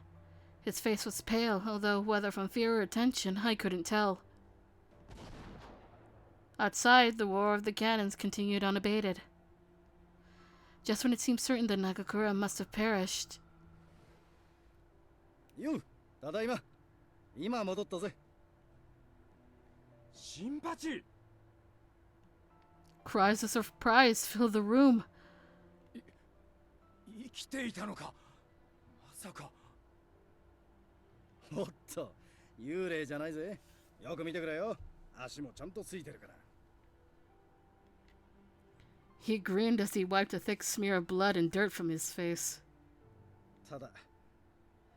His face was pale, although whether from fear or tension, I couldn't tell. Outside, the roar of the cannons continued unabated. Just when it seemed certain that Nagakura must have perished. よう、ただいま。今戻ったぜ。新八! Cries of surprise filled the room. 生きていたのか。まさか。おっと、幽霊じゃないぜ。よく見てくれよ。足もちゃんとついてるから。He grinned as he wiped a thick smear of blood and dirt from his face. ただ、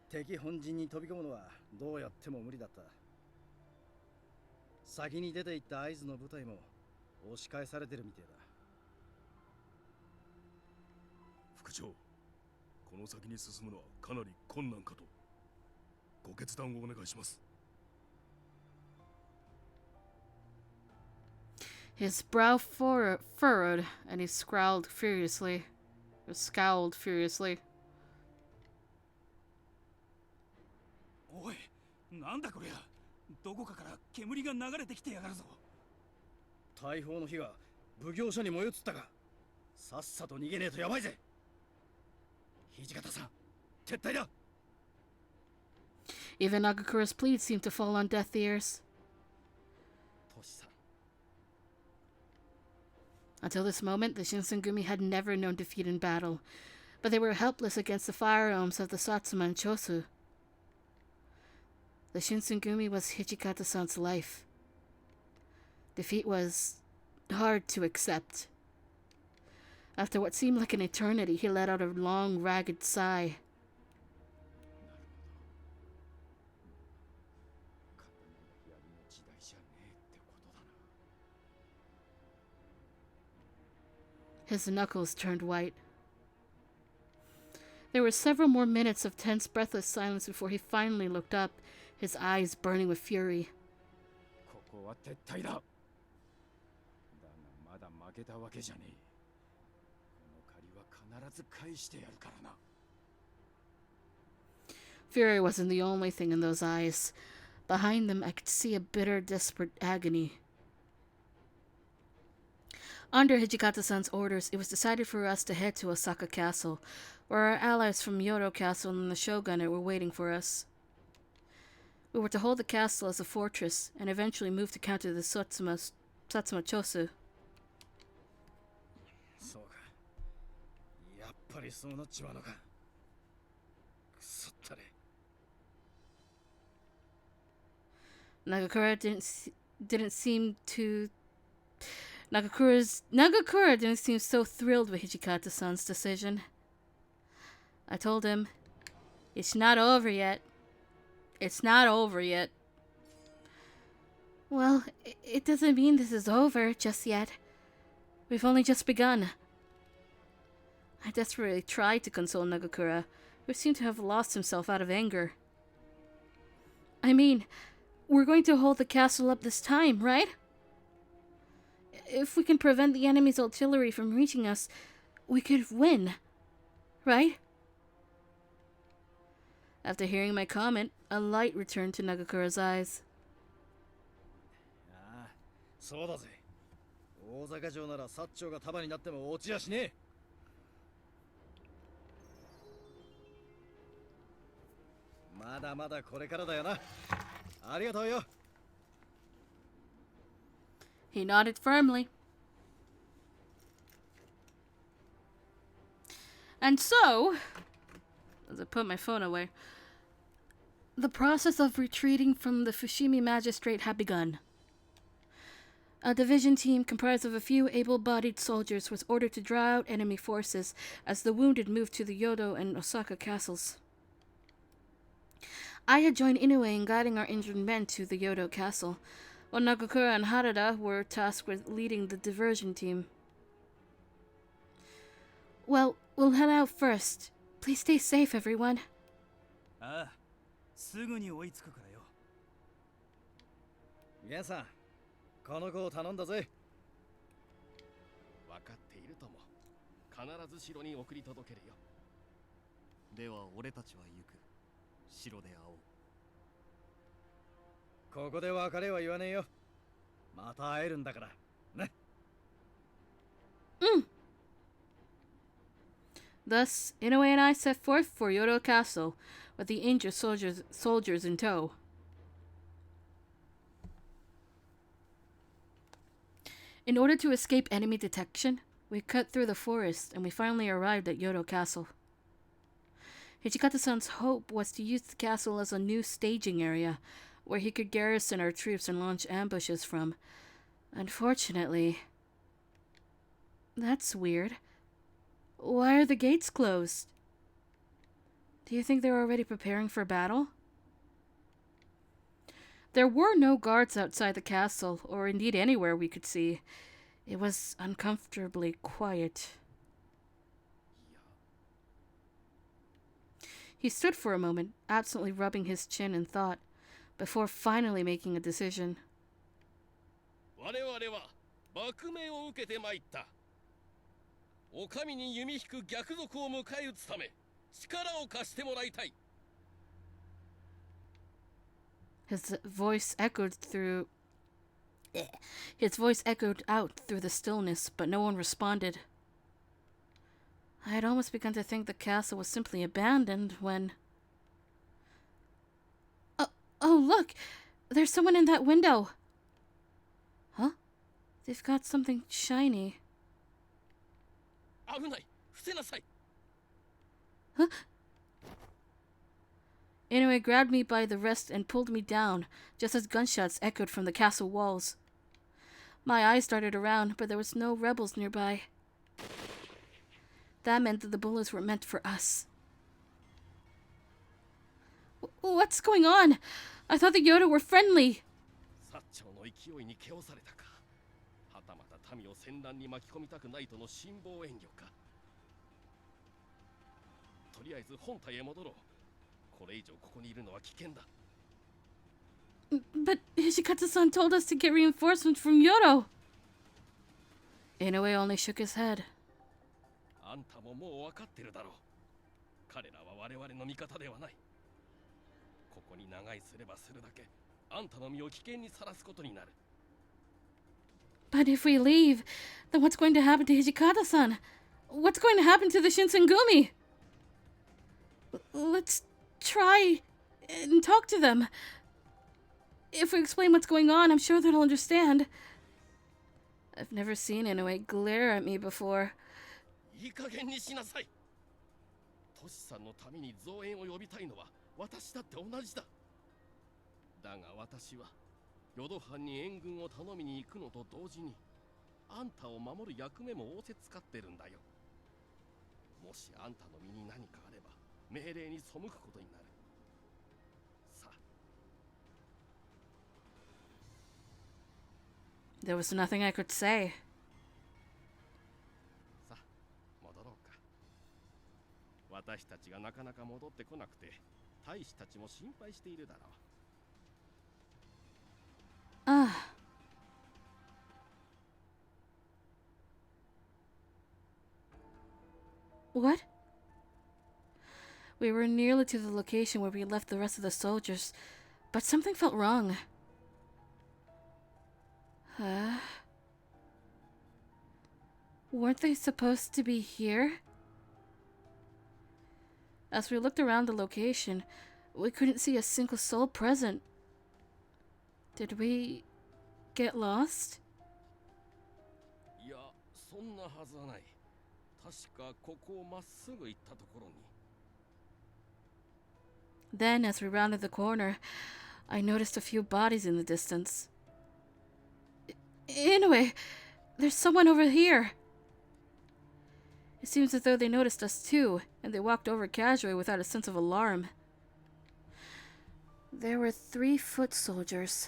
敵本陣に飛び込むのはどうやっても無理だった。先に出て行った合図の部隊も押し返されてるみてえだ。副長、この先に進むのはかなり困難かと。ご決断をお願いします。His brow furrowed, and he scowled furiously. Scowled furiously. おい、なんだこりゃ。どこかから煙が流れてきてやがるぞ。大砲の火が奉行所に燃え移ったか。さっさと逃げねえとやばいぜ。土方さん、撤退だ。Even Nagakura's pleas seemed to fall on deaf ears. トシさん。 Until this moment, the Shinsengumi had never known defeat in battle, but they were helpless against the firearms of the Satsuma and Chosu. The Shinsengumi was Hijikata-san's life. Defeat was hard to accept. After what seemed like an eternity, he let out a long, ragged sigh. His knuckles turned white. There were several more minutes of tense, breathless silence before he finally looked up, his eyes burning with fury. ここは撤退だ。だがまだ負けたわけじゃねえ。この借りは必ず返してやるからな。Fury wasn't the only thing in those eyes. Behind them, I could see a bitter, desperate agony. Under Hijikata-san's orders, it was decided for us to head to Osaka Castle, where our allies from Kyoto Castle and the Shogunate were waiting for us. We were to hold the castle as a fortress and eventually move to counter the Satsuma Chosu. そうか。やっぱりそうなっちまうのか。くそったれ。Nagakura didn't seem so thrilled with Hijikata-san's decision. I told him, "It's not over yet. It's not over yet." Well, it doesn't mean this is over just yet. We've only just begun. I desperately tried to console Nagakura, who seemed to have lost himself out of anger. I mean, we're going to hold the castle up this time, right? If we can prevent the enemy's artillery from reaching us, we could win, right? After hearing my comment, a light returned to Nagakura's eyes. ああ、そうだぜ。大坂城なら薩長が束になっても落ちやしねえ。まだまだこれからだよな。ありがとうよ。He nodded firmly. And so, as I put my phone away, the process of retreating from the Fushimi magistrate had begun. A division team comprised of a few able-bodied soldiers was ordered to draw out enemy forces as the wounded moved to the Kyoto and Osaka castles. I had joined Inoue in guiding our injured men to the Kyoto castle, while Nagakura and Harada were tasked with leading the diversion team. Well, we'll head out first. Please stay safe, everyone. ああ、すぐに追いつくからよ。皆さん、この子を頼んだぜ。分かっているとも。必ず城に送り届けるよ。では俺たちは行く。城で会おう。ここで別れは言わねえよ。また会えるんだから。ね。Thus, Inoue and I set forth for Kyoto Castle, with the injured soldiers in tow. In order to escape enemy detection, we cut through the forest and we finally arrived at Kyoto Castle. Hijikata-san's hope was to use the castle as a new staging area, where he could garrison our troops and launch ambushes from. Unfortunately... That's weird. Why are the gates closed? Do you think they're already preparing for battle? There were no guards outside the castle, or indeed anywhere we could see. It was uncomfortably quiet. He stood for a moment, absently rubbing his chin in thought, before finally making a decision. 我々は幕命を受けてまいった。お上に弓引く逆賊を迎え撃つため力を貸してもらいたい。 His voice echoed through. His voice echoed out through the stillness, but no one responded. I had almost begun to think the castle was simply abandoned when. Oh, look! There's someone in that window! Huh? They've got something shiny. 危ない、伏せなさい。 Huh? Anyway, grabbed me by the wrist and pulled me down, just as gunshots echoed from the castle walls. My eyes darted around, but there was no rebels nearby. That meant that the bullets were meant for us. What's going on? I thought the Kyoto were friendly. 薩長の勢いに気をされたか。はたまた民を戦乱に巻き込みたくないとの辛抱遠慮か。とりあえず本体へ戻ろう。これ以上ここにいるのは危険だ。 But Hijikata-san told us to get reinforcements from Kyoto. Inoue only shook his head. あんたももう分かってるだろう。彼らは我々の味方ではない。ここに長居すればするだけあんたの身を危険にさらすことになる。 But if we leave, then what's going to happen to Hijikata-san? What's going to happen to the Shinsengumi? Let's try and talk to them. If we explain what's going on, I'm sure they'll understand. I've never seen Inoue glare at me before. いい加減にしなさい。トシさんのために増援を呼びたいのは私だって同じだ。だが私は淀藩に援軍を頼みに行くのと同時にあんたを守る役目も仰せつかってるんだよ。もしあんたの身に何かあれば命令に背くことになる。さあ。 There was nothing I could say. さあ、戻ろうか。私たちがなかなか戻ってこなくて大使たちも心配しているだろう。 What? We were nearly to the location where we left the rest of the soldiers, but something felt wrong. Weren't they supposed to be here? As we looked around the location, we couldn't see a single soul present. Did we get lost? いや、そんなはずはない。確かここをまっすぐ行ったところに。 Then, as we rounded the corner, I noticed a few bodies in the distance. Anyway, there's someone over here. It seems as though they noticed us too, and they walked over casually without a sense of alarm. There were 3 foot soldiers.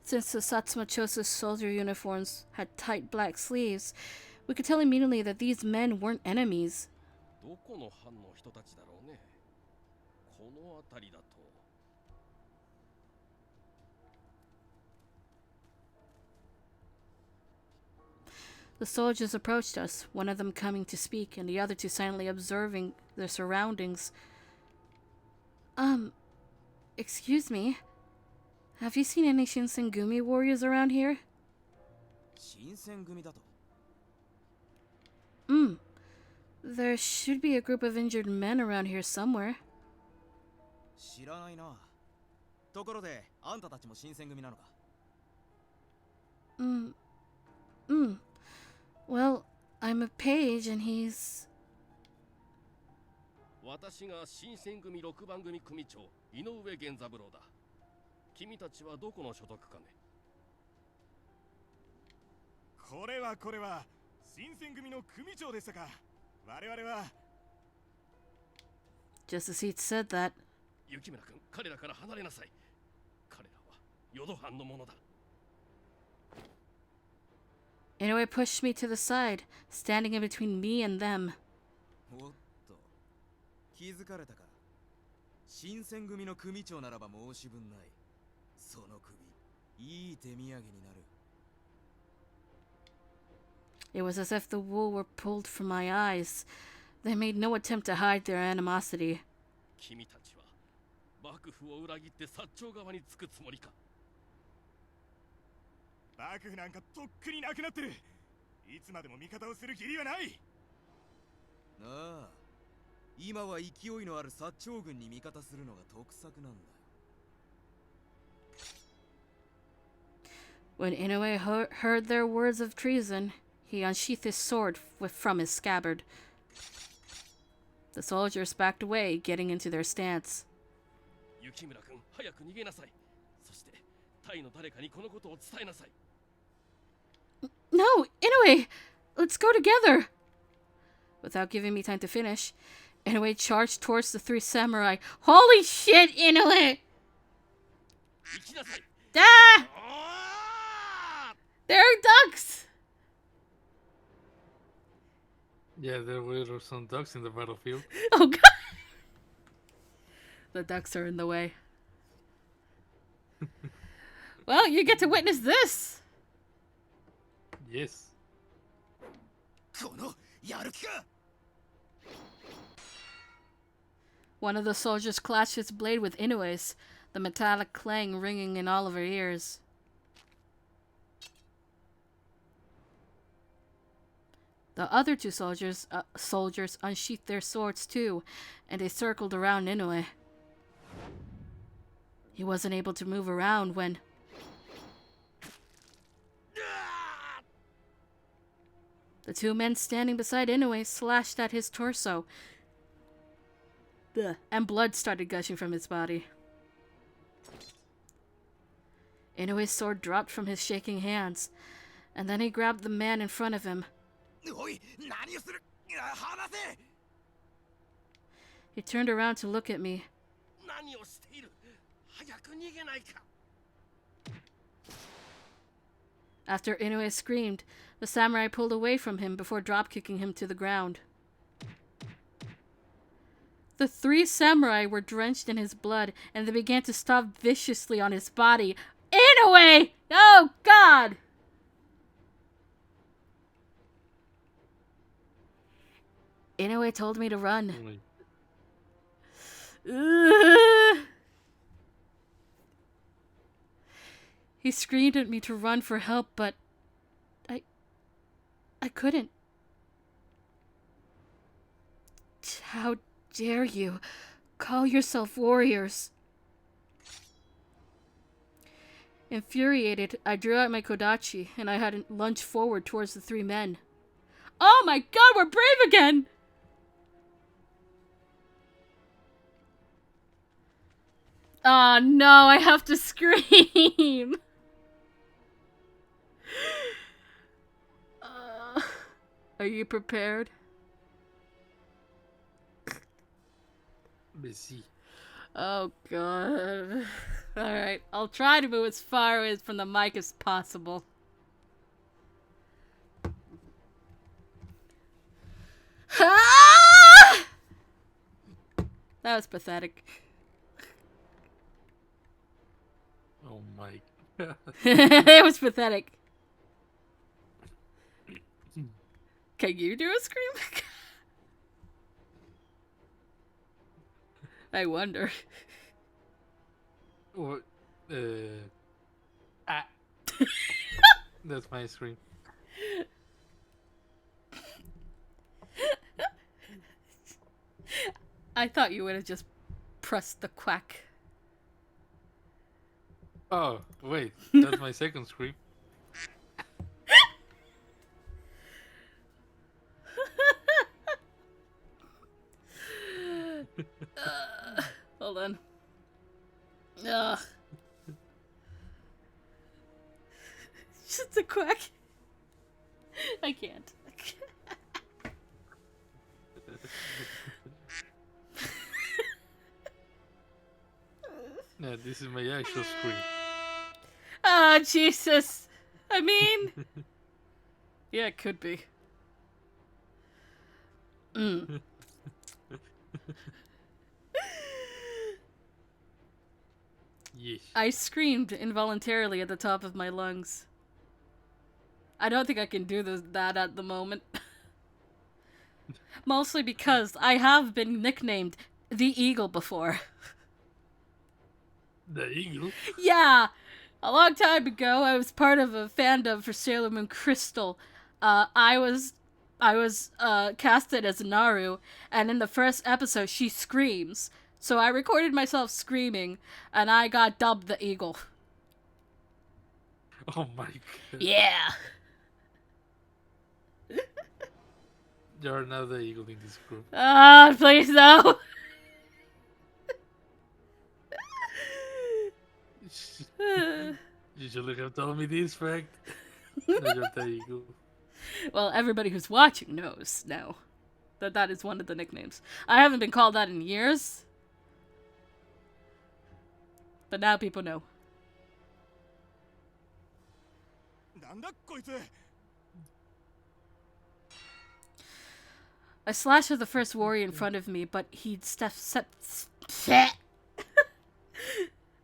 Since the Satsuma Chosu's soldier uniforms had tight black sleeves, we could tell immediately that these men weren't enemies. どこの藩の人たちだろうね。この辺りだと。 The soldiers approached us, one of them coming to speak and the other two silently observing their surroundings. Excuse me. Have you seen any Shinsengumi warriors around here? 新選組だと。There should be a group of injured men around here somewhere. 知らないな。ところで、あんたたちも新選組なのか。Well, I'm a page and he's... 私が新選組6番組組長井上源三郎だ。君たちはどこの所属かね。これは新選組の組長でしたか。我々は Just as he'd said that. 雪村君、彼らから離れなさい。彼らは淀藩のものだ。 Inoue pushed me to the side, standing in between me and them. おっと、気づかれたか。新選組の組長ならば申し分ない。その首、いい手土産になる。It was as if the wool were pulled from my eyes. They made no attempt to hide their animosity. 君たちは幕府を裏切って薩長側につくつもりか。幕府なんかとっくになくなってる。いつまでも味方をする義理はない。ああ、今は勢いのある薩長軍に味方するのが得策なんだ。When Inoue heard their words of treason, he unsheathed his sword from his scabbard. The soldiers backed away, getting into their stance. 雪村君、早く逃げなさい。そして、タイの誰かにこのことを伝えなさい。No, Inoue! Let's go together! Without giving me time to finish, Inoue charged towards the three samurai. Holy shit, Inoue! Ah! There are ducks! Yeah, there were some ducks in the battlefield. Oh god! The ducks are in the way. Well, you get to witness this! Yes. One of the soldiers clashed his blade with Inoue's, the metallic clang ringing in all of our ears. The other two soldiers unsheathed their swords too, and they circled around Inoue. He wasn't able to move around when... The two men standing beside Inoue slashed at his torso, and blood started gushing from his body. Inoue's sword dropped from his shaking hands, and then he grabbed the man in front of him. He turned around to look at me. After Inoue screamed, the samurai pulled away from him before drop-kicking him to the ground. The three samurai were drenched in his blood, and they began to stomp viciously on his body. Inoue! Oh, God! Inoue told me to run. He screamed at me to run for help, but I couldn't. How dare you call yourself warriors? Infuriated, I drew out my kodachi and I had lunged forward towards the three men. Oh my god, we're brave again! Oh no, I have to scream! Are you prepared? Busy. Oh god. Alright, I'll try to move as far away from the mic as possible. Ah! That was pathetic. Oh my god. It was pathetic. Can you do a scream? I wonder. What? That's my scream. I thought you would have just pressed the quack. Oh, wait. That's my second scream. Hold on. Just a quack. I can't. No, this is my actual scream. Oh, Jesus. I mean... yeah, it could be. Yes. I screamed involuntarily at the top of my lungs. I don't think I can do that at the moment. Mostly because I have been nicknamed the Eagle before. The Eagle? Yeah! A long time ago, I was part of a fandom for Sailor Moon Crystal. I was casted as Naru, and in the first episode, she screams. So I recorded myself screaming, and I got dubbed the Eagle. Oh my god. Yeah! You're not the Eagle in this group. Ah, please no! You should have told me this fact. That you're the Eagle. Well, everybody who's watching knows now that that is one of the nicknames. I haven't been called that in years, but now people know. I slashed at the first warrior in front of me, but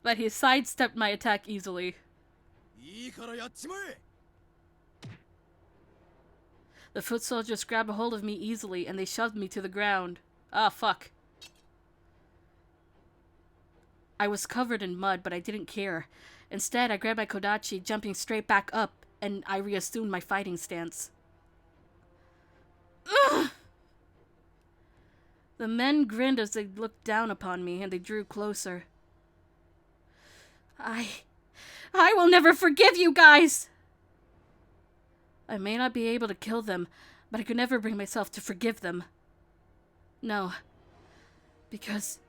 but he sidestepped my attack easily. The foot soldiers grabbed a hold of me easily, and they shoved me to the ground. Ah, fuck. I was covered in mud, but I didn't care. Instead, I grabbed my kodachi, jumping straight back up, and I reassumed my fighting stance. Ugh! The men grinned as they looked down upon me, and they drew closer. I will never forgive you guys! I may not be able to kill them, but I could never bring myself to forgive them. No. Because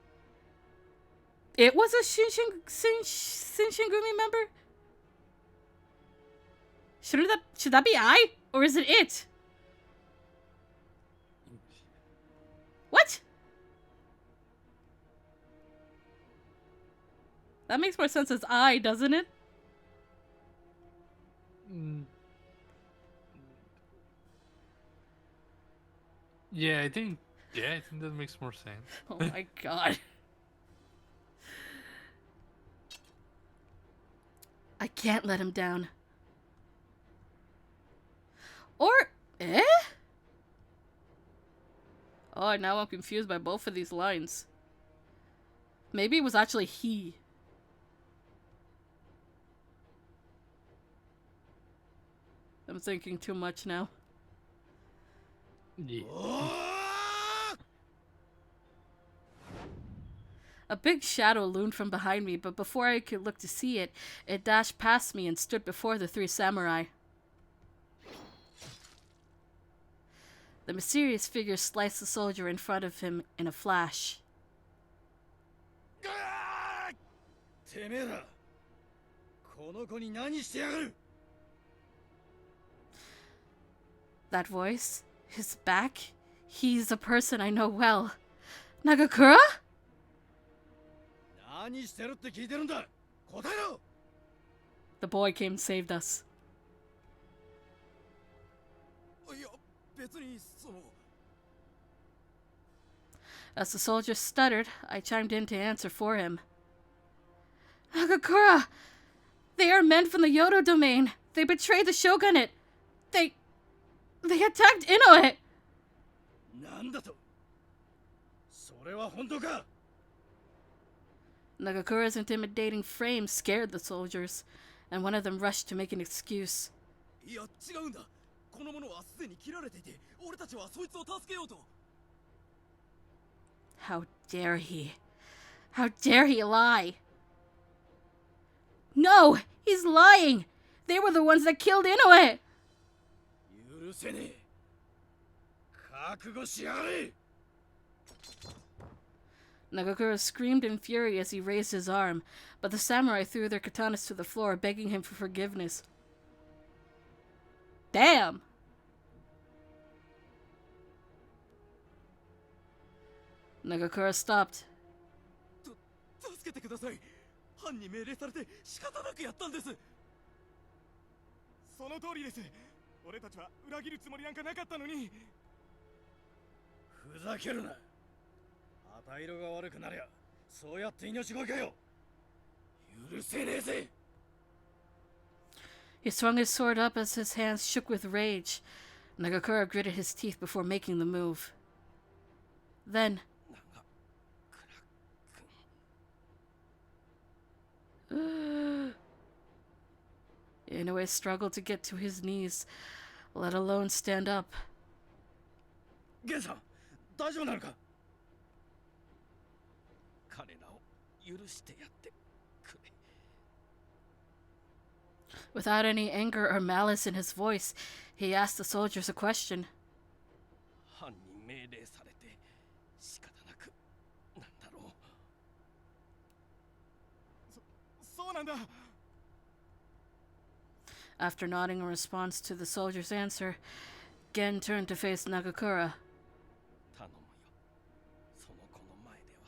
it was a Shinsengumi member? Should that be I? Or is it it? What? That makes more sense as I, doesn't it? Yeah, I think that makes more sense. Oh my god. I can't let him down. Or, eh? Oh, now I'm confused by both of these lines. Maybe it was actually he. I'm thinking too much now. Yeah. A big shadow loomed from behind me, but before I could look to see it, it dashed past me and stood before the three samurai. The mysterious figure sliced the soldier in front of him in a flash. That voice, his back, he's a person I know well. Nagakura? The boy came and saved us. As the soldier stuttered, I chimed in to answer for him. Nagakura! They are men from the Kyoto domain. They betrayed the shogunate. They attacked Inoue! Nagakura's intimidating frame scared the soldiers, and one of them rushed to make an excuse. How dare he? How dare he lie? No! He's lying! They were the ones that killed Inoue! Nagakura screamed in fury as he raised his arm, but the samurai threw their katanas to the floor, begging him for forgiveness. Damn! Nagakura stopped. He swung his sword up as his hands shook with rage. Nagakura gritted his teeth before making the move. Then... Inoue struggled to get to his knees, let alone stand up. Gen-san, 大丈夫なのか? 彼らを許してやってくれ。 Without any anger or malice in his voice, he asked the soldiers a question. 犯に命令されて仕方なくなんだろう。そうなんだ。 After nodding in response to the soldier's answer, Gen turned to face Nagakura. 頼むよ。その子の前では。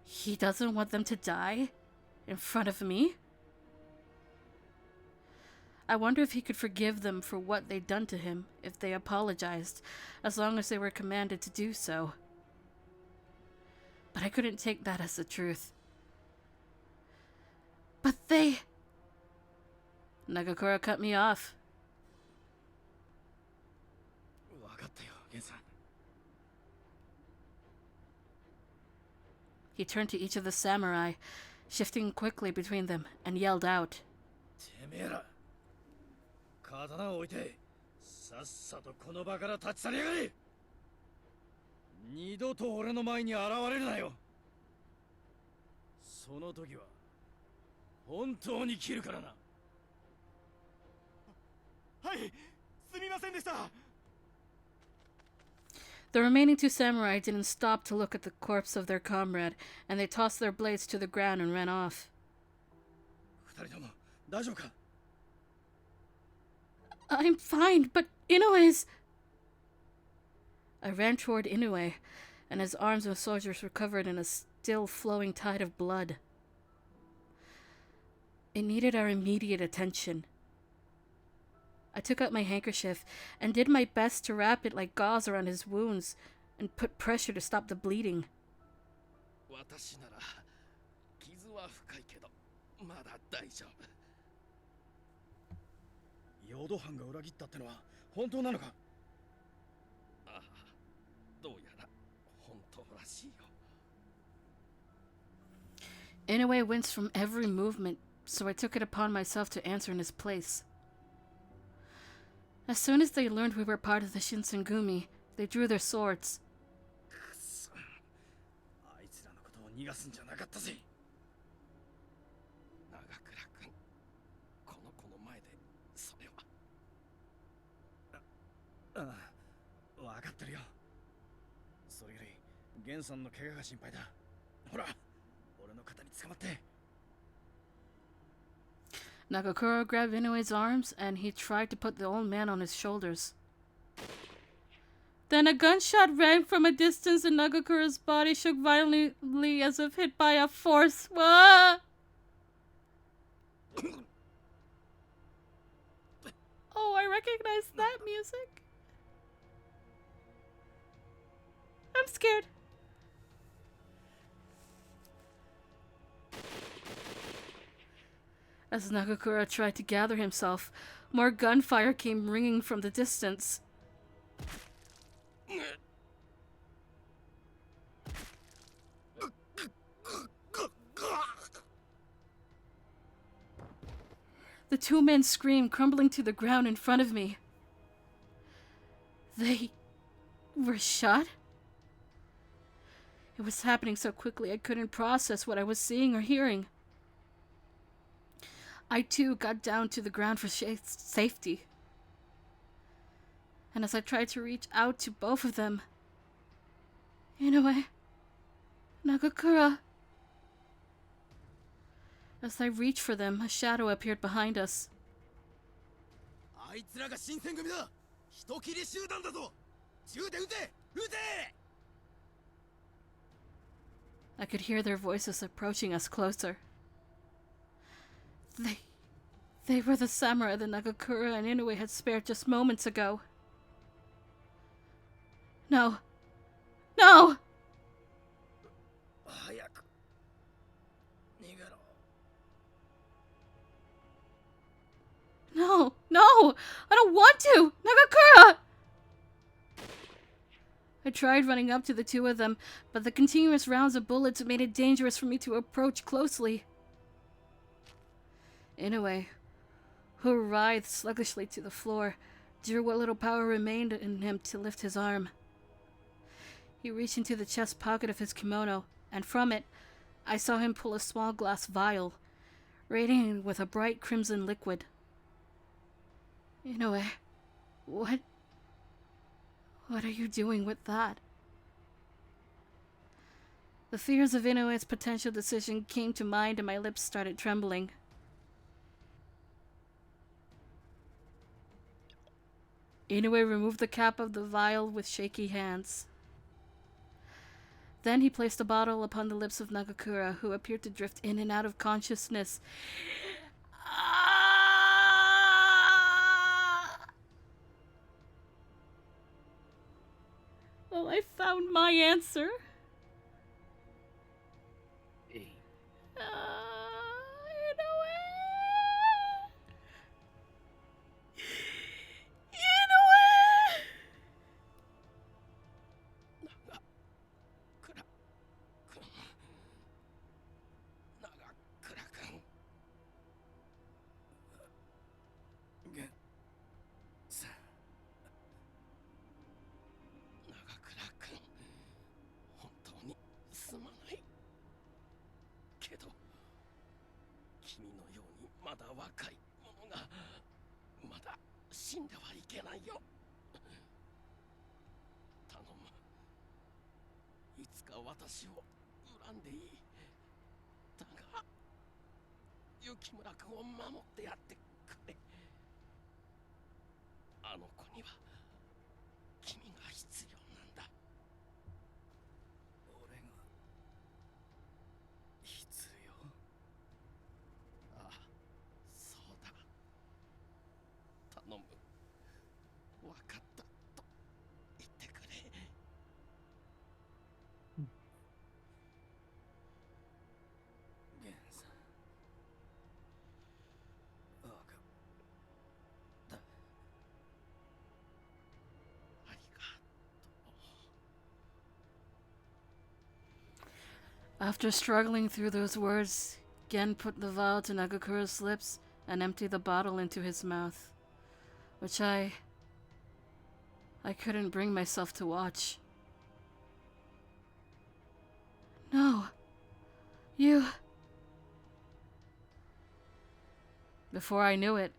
He doesn't want them to die? In front of me? I wonder if he could forgive them for what they'd done to him, if they apologized, as long as they were commanded to do so. But I couldn't take that as the truth. But they... Nagakura cut me off. わかったよ、ゲンさん。 He turned to each of the samurai, shifting quickly between them, and yelled out. てめえら、刀を置いて、さっさとこの場から立ち去りやがれ。二度と俺の前に現れるなよ。その時は、本当に切るからな。はい、すみませんでした。 The remaining two samurai didn't stop to look at the corpse of their comrade, and they tossed their blades to the ground and ran off. 二人とも大丈夫か? I'm fine, but Inoue's... I ran toward Inoue, and his arms and soldiers were covered in a still flowing tide of blood. It needed our immediate attention. I took out my handkerchief and did my best to wrap it like gauze around his wounds and put pressure to stop the bleeding. 私なら傷は深いけどまだ大丈夫。陽動班が裏切ったってのは本当なのか? ああ、どうやら本当らしいよ。 Inoue winced from every movement, so I took it upon myself to answer in his place. As soon as they learned we were part of the Shinsengumi, they drew their swords. くそ、あいつらのことを逃がすんじゃなかったぜ。長倉君、この子の前でそれは。ああ、わかってるよ。それより、ゲンさんの怪我が心配だ。ほら、俺の肩に捕まって。 Nagakura grabbed Inoue's arms, and he tried to put the old man on his shoulders. Then a gunshot rang from a distance, and Nagakura's body shook violently as if hit by a force. Ah! Oh, I recognize that music. I'm scared. As Nagakura tried to gather himself, more gunfire came ringing from the distance. The two men screamed, crumbling to the ground in front of me. They were shot? It was happening so quickly I couldn't process what I was seeing or hearing. I too got down to the ground for safety. And as I tried to reach out to both of them, Inoue, Nagakura. As I reached for them, a shadow appeared behind us. あいつらが新選組だ。人斬り集団だぞ。銃で撃て、撃て! I could hear their voices approaching us closer. They were the samurai that Nagakura and Inoue had spared just moments ago. No. No! 早く逃げろ。No, no! I don't want to! Nagakura! I tried running up to the two of them, but the continuous rounds of bullets made it dangerous for me to approach closely. Inoue, who writhed sluggishly to the floor, drew what little power remained in him to lift his arm. He reached into the chest pocket of his kimono, and from it, I saw him pull a small glass vial, radiating with a bright crimson liquid. Inoue, what are you doing with that? The fears of Inoue's potential decision came to mind and my lips started trembling. Inoue removed the cap of the vial with shaky hands. Then he placed the bottle upon the lips of Nagakura, who appeared to drift in and out of consciousness. Well, I found my answer. After struggling through those words, Gen put the vial to Nagakura's lips and emptied the bottle into his mouth, which I couldn't bring myself to watch. No. You... Before I knew it,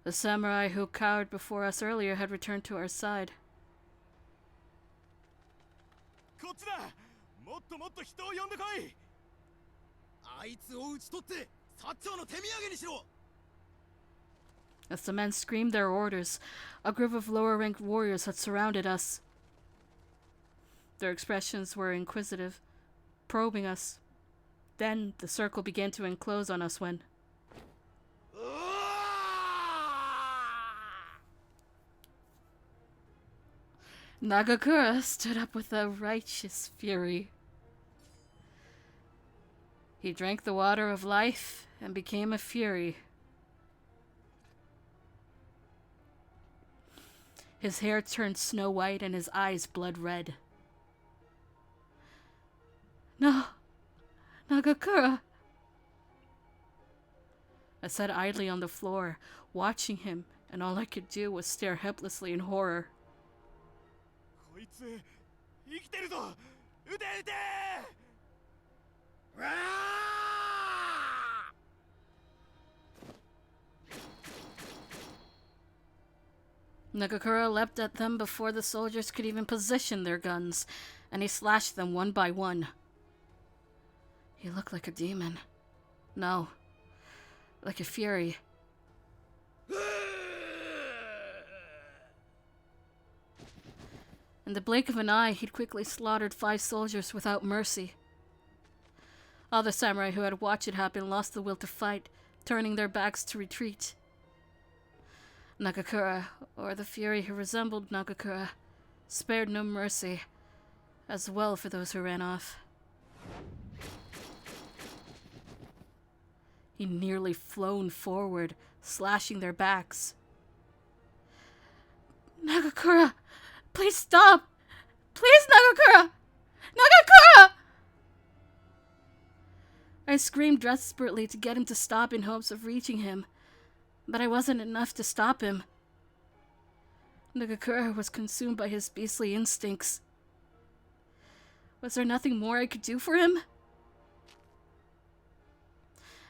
the samurai who cowered before us earlier had returned to our side. As the men screamed their orders, a group of lower-ranked warriors had surrounded us. Their expressions were inquisitive, probing us. Then the circle began to enclose on us when... Nagakura stood up with a righteous fury. He drank the water of life and became a fury. His hair turned snow white and his eyes blood red. No, Nagakura. I sat idly on the floor, watching him, and all I could do was stare helplessly in horror. Nagakura leapt at them before the soldiers could even position their guns, and he slashed them one by one. He looked like a demon. No, like a fury. In the blink of an eye, he'd quickly slaughtered 5 soldiers without mercy. Other samurai who had watched it happen lost the will to fight, turning their backs to retreat. Nagakura, or the fury who resembled Nagakura, spared no mercy, as well for those who ran off. He nearly flown forward, slashing their backs. Nagakura! Please stop! Please, Nagakura! Nagakura! I screamed desperately to get him to stop in hopes of reaching him, but I wasn't enough to stop him. Nagakura was consumed by his beastly instincts. Was there nothing more I could do for him?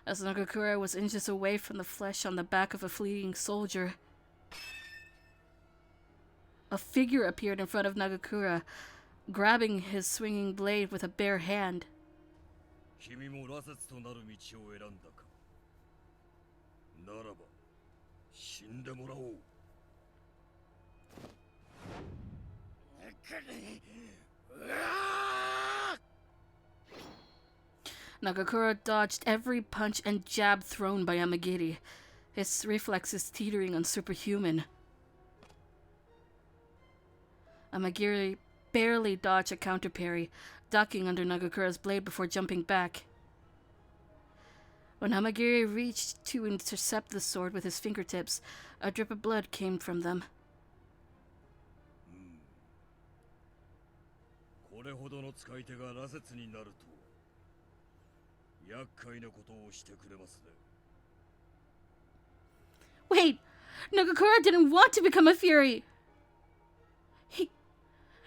As Nagakura was inches away from the flesh on the back of a fleeing soldier, a figure appeared in front of Nagakura, grabbing his swinging blade with a bare hand. 君も羅刹となる道を選んだか。ならば、死んでもらおう。Nagakura dodged every punch and jab thrown by Amagiri, his reflexes teetering on superhuman. Amagiri barely dodged a counter parry, ducking under Nagakura's blade before jumping back. When Amagiri reached to intercept the sword with his fingertips, a drip of blood came from them. これほどの使い手が羅刹になるとは、厄介なことをしてくれますね。 Wait! Nagakura didn't want to become a Fury!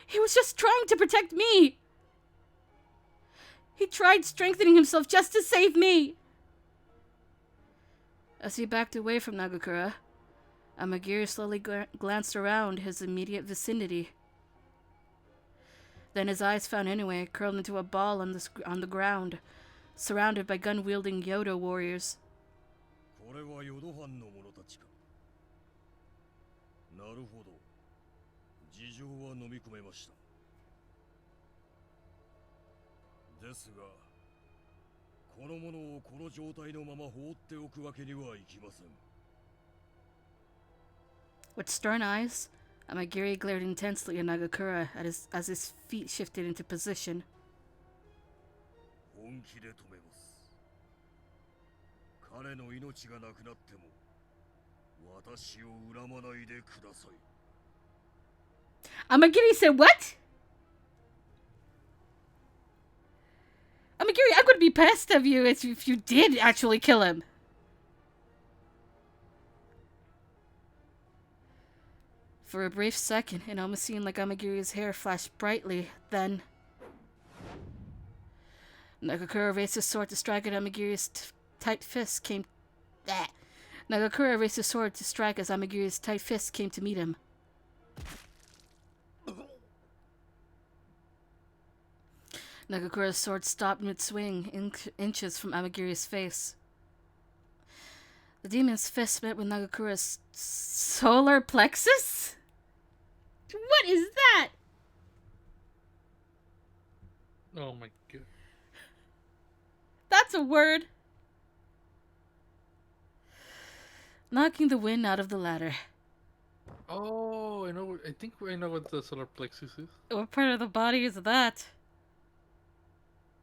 He was just trying to protect me! He tried strengthening himself just to save me! As he backed away from Nagakura, Amagiri slowly glanced around his immediate vicinity. Then his eyes found Inoue curled into a ball on the ground, surrounded by gun-wielding Yodo warriors. これはヨド藩の者たちか。なるほど。事情は飲み込めました。ですが、この者をこの状態のまま放っておくわけにはいきません。 With stern eyes, Amagiri glared intensely at Nagakura as his feet shifted into position. 本気で止めます。彼の命がなくなっても、私を恨まないでください。 Amagiri said what? Amagiri, I would be pissed of you if you did actually kill him. For a brief second, it almost seemed like Amagiri's hair flashed brightly, then... Nagakura raised his sword to strike at Amagiri's tight fist came... Nagakura raised his sword to strike as Amagiri's tight fist came to meet him. Nagakura's sword stopped mid-swing, inches from Amagiri's face. The demon's fist met with Nagakura's solar plexus? What is that? Oh my god. That's a word. Knocking the wind out of the ladder. Oh, I know. I think I know what the solar plexus is. What part of the body is that?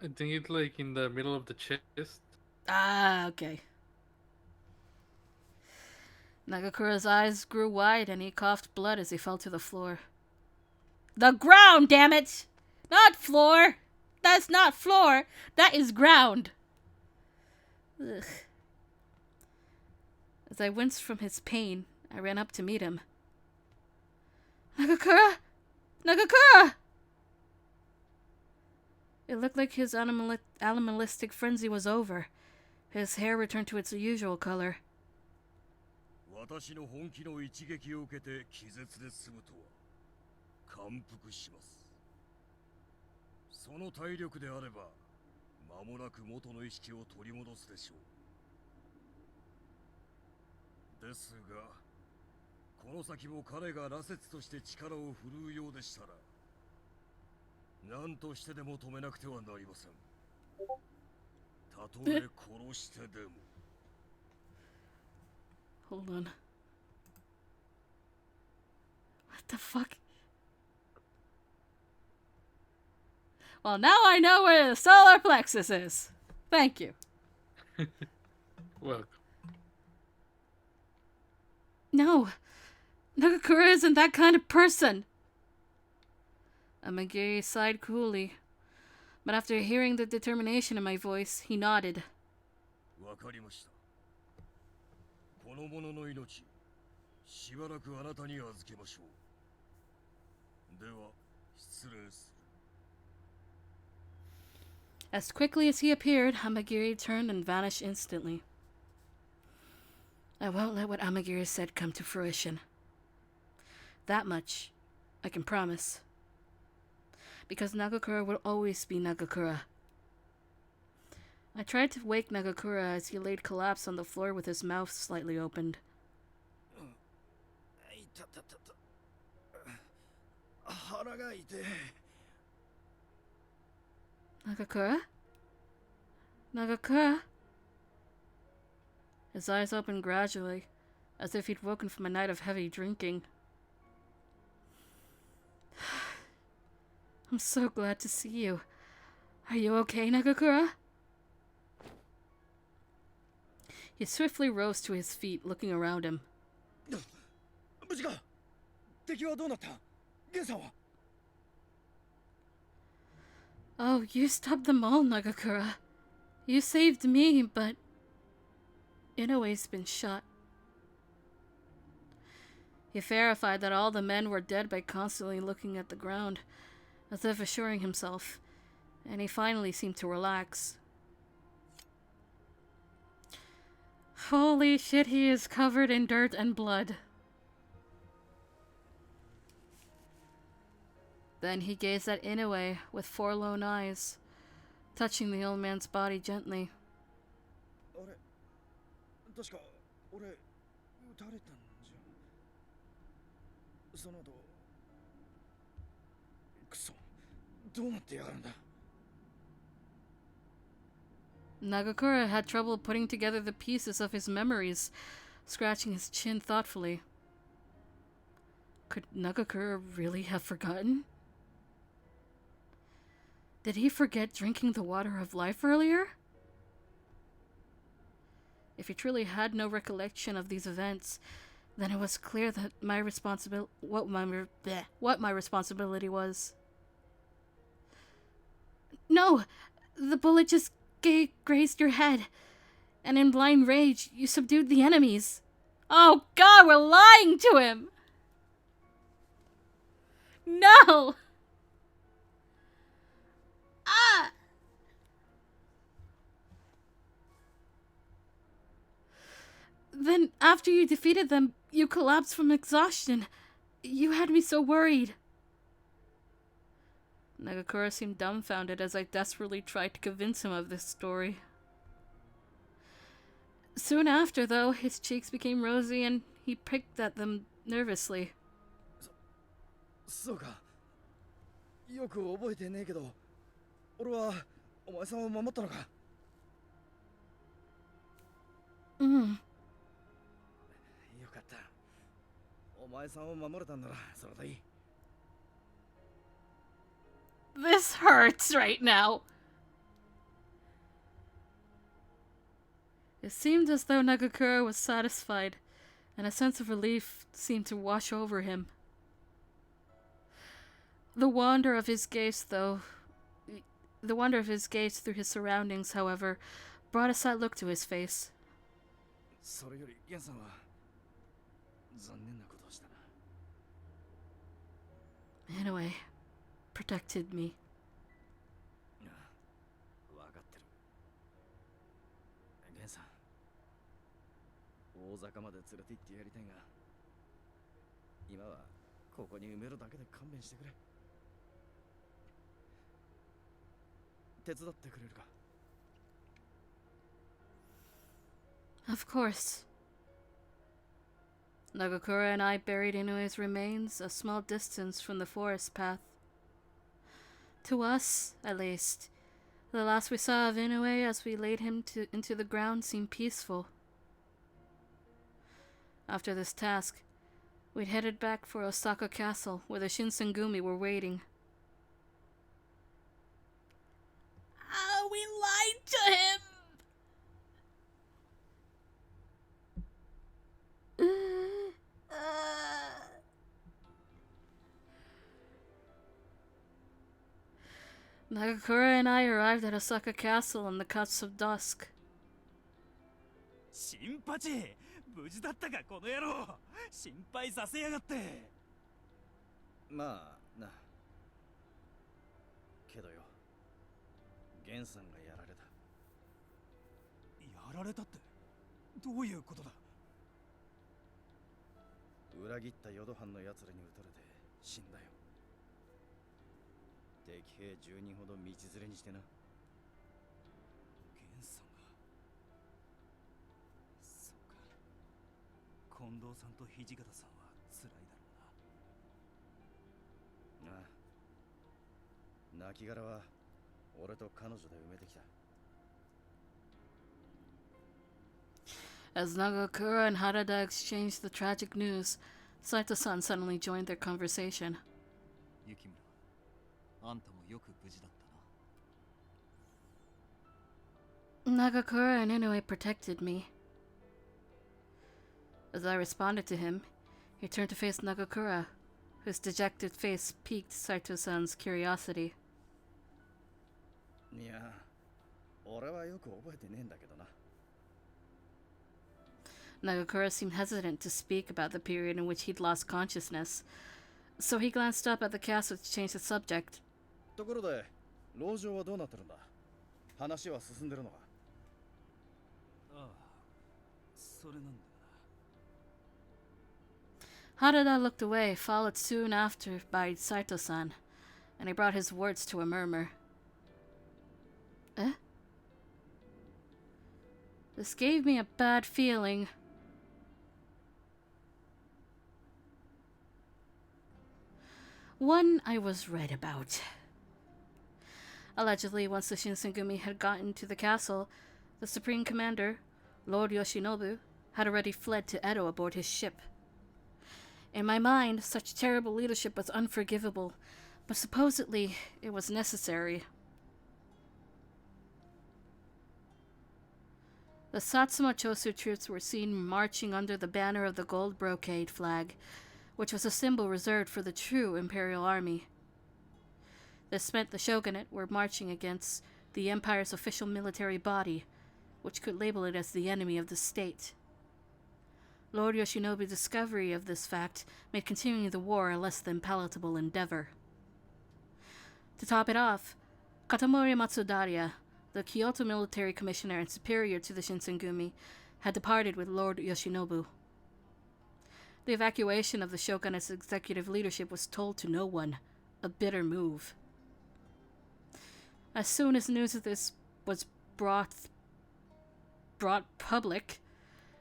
I think it's like in the middle of the chest. Ah, okay. Nagakura's eyes grew wide and he coughed blood as he fell to the floor. The ground, damn it! Not floor! That's not floor! That is ground! Ugh. As I winced from his pain, I ran up to meet him. Nagakura! Nagakura! It looked like his animalistic frenzy was over. His hair returned to its usual color. 私の本気の一撃を受けて気絶で済むとは感服します。その体力であれば間もなく元の意識を取り戻すでしょう。ですがこの先も彼が羅刹として力を振るうようでしたら何としてでも止めなくてはなりません。たとえ殺してでも。 Hold on. What the fuck? Well, now I know where the solar plexus is. Thank you. Well, No, Nagakura isn't that kind of person. Amagiri sighed coolly, but after hearing the determination in my voice, he nodded. わかりました。この者の命、しばらくあなたに預けましょう。では、失礼する。As quickly as he appeared, Amagiri turned and vanished instantly. I won't let what Amagiri said come to fruition. That much I can promise. Because Nagakura will always be Nagakura. I tried to wake Nagakura as he laid collapsed on the floor with his mouth slightly opened. 痛たたた。腹が痛い。Nagakura? Nagakura? His eyes opened gradually, as if he'd woken from a night of heavy drinking. I'm so glad to see you. Are you okay, Nagakura? He swiftly rose to his feet, looking around him. 無事か？敵はどうなった？ゲンさんは？ Oh, you stopped them all, Nagakura. You saved me, but Inoue's been shot. He verified that all the men were dead by constantly looking at the ground, as if assuring himself, and he finally seemed to relax. Holy shit, he is covered in dirt and blood. Then he gazed at Inoue with forlorn eyes, touching the old man's body gently. あれ、確か俺撃たれたんじゃ。その後、くそ、どうなってやがるんだ。 Nagakura had trouble putting together the pieces of his memories, scratching his chin thoughtfully. Could Nagakura really have forgotten? Did he forget drinking the water of life earlier? If he truly had no recollection of these events, then it was clear that what my responsibility was. No! The bullet just grazed your head, and in blind rage, you subdued the enemies. Oh God, we're lying to him! No! Ah! Then, after you defeated them, you collapsed from exhaustion. You had me so worried. Nagakura seemed dumbfounded as I desperately tried to convince him of this story. Soon after, though, his cheeks became rosy and he picked at them nervously. そうか。よく覚えてねえけど、俺はお前さんを守ったのか。うん。よかった。お前さんを守れたんならそれでいい。 This hurts right now. It seemed as though Nagakura was satisfied, and a sense of relief seemed to wash over him. The wonder of his gaze through his surroundings, however, brought a sad look to his face. それよりゲンさんは残念なことをしたな。 Anyway, protected me. わかってる。ゲンさん、大阪まで連れて行ってやりたいが、今はここに埋めるだけで勘弁してくれ。手伝ってくれるか。 Of course. Nagakura and I buried Inoue's remains a small distance from the forest path. To us, at least, the last we saw of Inoue as we laid him into the ground seemed peaceful. After this task, we'd headed back for Osaka Castle, where the Shinsengumi were waiting. Oh, we lied to him! Nagakura and I arrived at Osaka Castle on the cusp of dusk. 新八無事だったかこの野郎心配させやがってまあな。けどよ、ゲンさんがやられた。やられたってどういうことだ。裏切った淀藩の奴らに撃たれて死んだよ。敵兵10人ほど道連れにしてな。ゲンさんがそうか。近藤さんと土方さんは辛いだろうな。ああ、亡骸は俺と彼女で埋めてきた。 As Nagakura and Harada exchanged the tragic news, Saito-san suddenly joined their conversation. 雪村、あんたもよく無事だったな。 Nagakura in any way protected me. As I responded to him, he turned to face Nagakura, whose dejected face piqued Saito-san's curiosity. いや、俺はよく覚えてねえんだけどな。 Nagakura seemed hesitant to speak about the period in which he'd lost consciousness, so he glanced up at the castle to change the subject. ところで、籠城はどうなってるんだ。話は進んでるのか。ああ、それなんだ。 Harada looked away, followed soon after by Saito-san, and he brought his words to a murmur. Eh? This gave me a bad feeling. One I was right about. Allegedly, once the Shinsengumi had gotten to the castle, the Supreme Commander, Lord Yoshinobu, had already fled to Edo aboard his ship. In my mind, such terrible leadership was unforgivable, but supposedly it was necessary. The Satsuma Chosu troops were seen marching under the banner of the gold brocade flag, which was a symbol reserved for the true imperial army. This meant the shogunate were marching against the empire's official military body, which could label it as the enemy of the state. Lord Yoshinobu's discovery of this fact made continuing the war a less than palatable endeavor. To top it off, Katamori Matsudaria, the Kyoto military commissioner and superior to the Shinsengumi, had departed with Lord Yoshinobu. The evacuation of the shogunate's executive leadership was told to no one, a bitter move. As soon as news of this was brought public,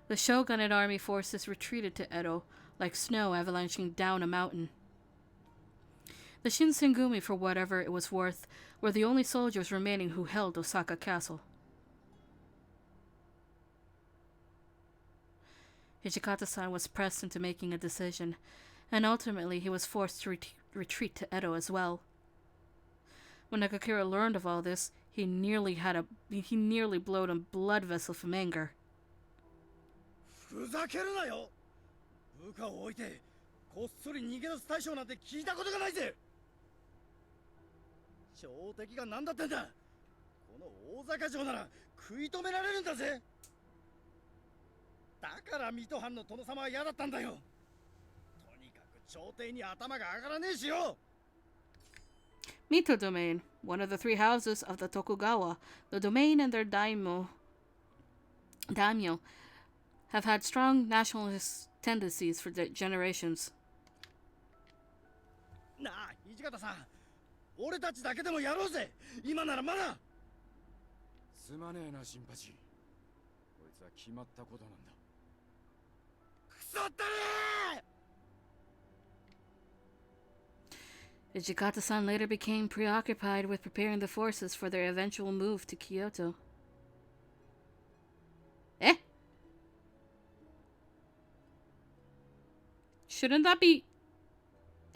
the shogunate army forces retreated to Edo like snow avalanching down a mountain. The Shinsengumi, for whatever it was worth, were the only soldiers remaining who held Osaka Castle. Hijikata-san was pressed into making a decision, and ultimately he was forced to retreat to Edo as well. When Nagakura learned of all this, he nearly blowed a blood vessel from anger. ふざけるなよ。部下を置いてこっそり逃げ出す大将なんて聞いたことがないぜ。朝敵が何だってんだ。この大坂城なら食い止められるんだぜ。だから水戸藩の殿様は嫌だったんだよ。とにかく朝廷に頭が上がらねえしよ。 Mito domain, one of the three houses of the Tokugawa, the domain and their daimyo, have had strong nationalist tendencies for generations. なあ、土方さん、俺たちだけでもやろうぜ。今ならまだ。すまねえな、新八。こいつは決まったことなんだ。くそったれーHijikata-san later became preoccupied with preparing the forces for their eventual move to Kyoto. Eh? Shouldn't that be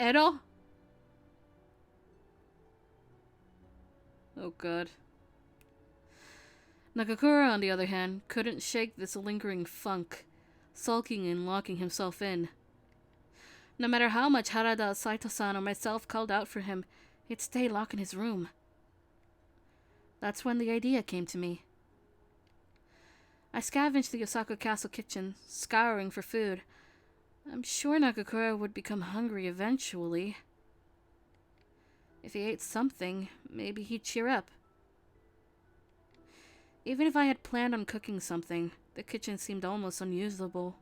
Edo? Oh god. Nagakura, on the other hand, couldn't shake this lingering funk, sulking and locking himself in. No matter how much Harada, Saito-san, or myself called out for him, he'd stay locked in his room. That's when the idea came to me. I scavenged the Osaka Castle kitchen, scouring for food. I'm sure Nagakura would become hungry eventually. If he ate something, maybe he'd cheer up. Even if I had planned on cooking something, the kitchen seemed almost unusable.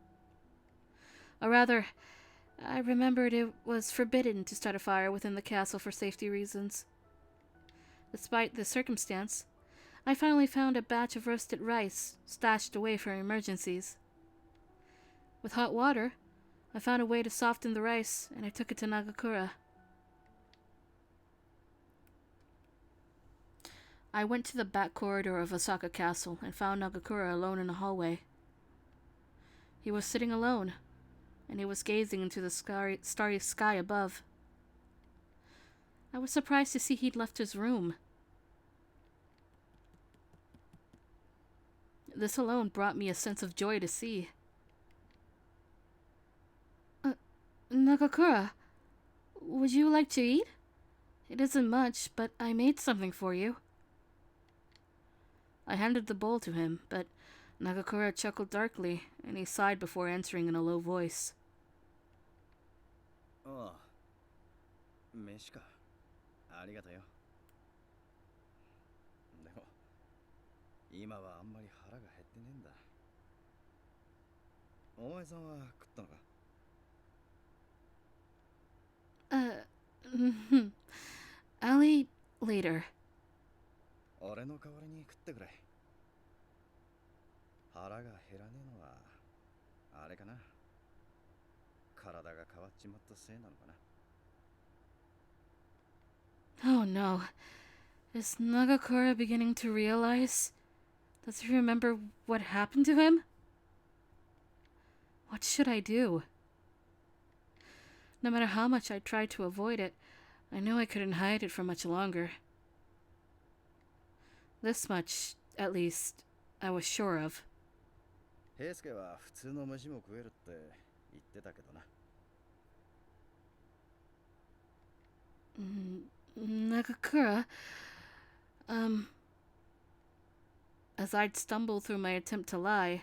Or rather, I remembered it was forbidden to start a fire within the castle for safety reasons. Despite this circumstance, I finally found a batch of roasted rice stashed away for emergencies. With hot water, I found a way to soften the rice, and I took it to Nagakura. I went to the back corridor of Osaka Castle and found Nagakura alone in the hallway. He was sitting alone, and he was gazing into the starry sky above. I was surprised to see he'd left his room. This alone brought me a sense of joy to see. Nagakura, would you like to eat? It isn't much, but I made something for you. I handed the bowl to him, but Nagakura chuckled darkly, and he sighed before answering in a low voice. ああ、飯か。ありがとよ。でも、今はあんまり腹が減ってねえんだ。お前さんは食ったのか？ I'll eat later. 俺の代わりに食ってくれ。腹が減らねえのは、あれかな。体が変わっちまったせいなのかな。Oh no. Is Nagakura beginning to realize? Does he remember what happened to him? What should I do? No matter how much I tried to avoid it, I knew I couldn't hide it for much longer. This much, at least, I was sure of. 平助は普通の飯も食えるって言ってたけどな。Nagakura, As I'd stumbled through my attempt to lie,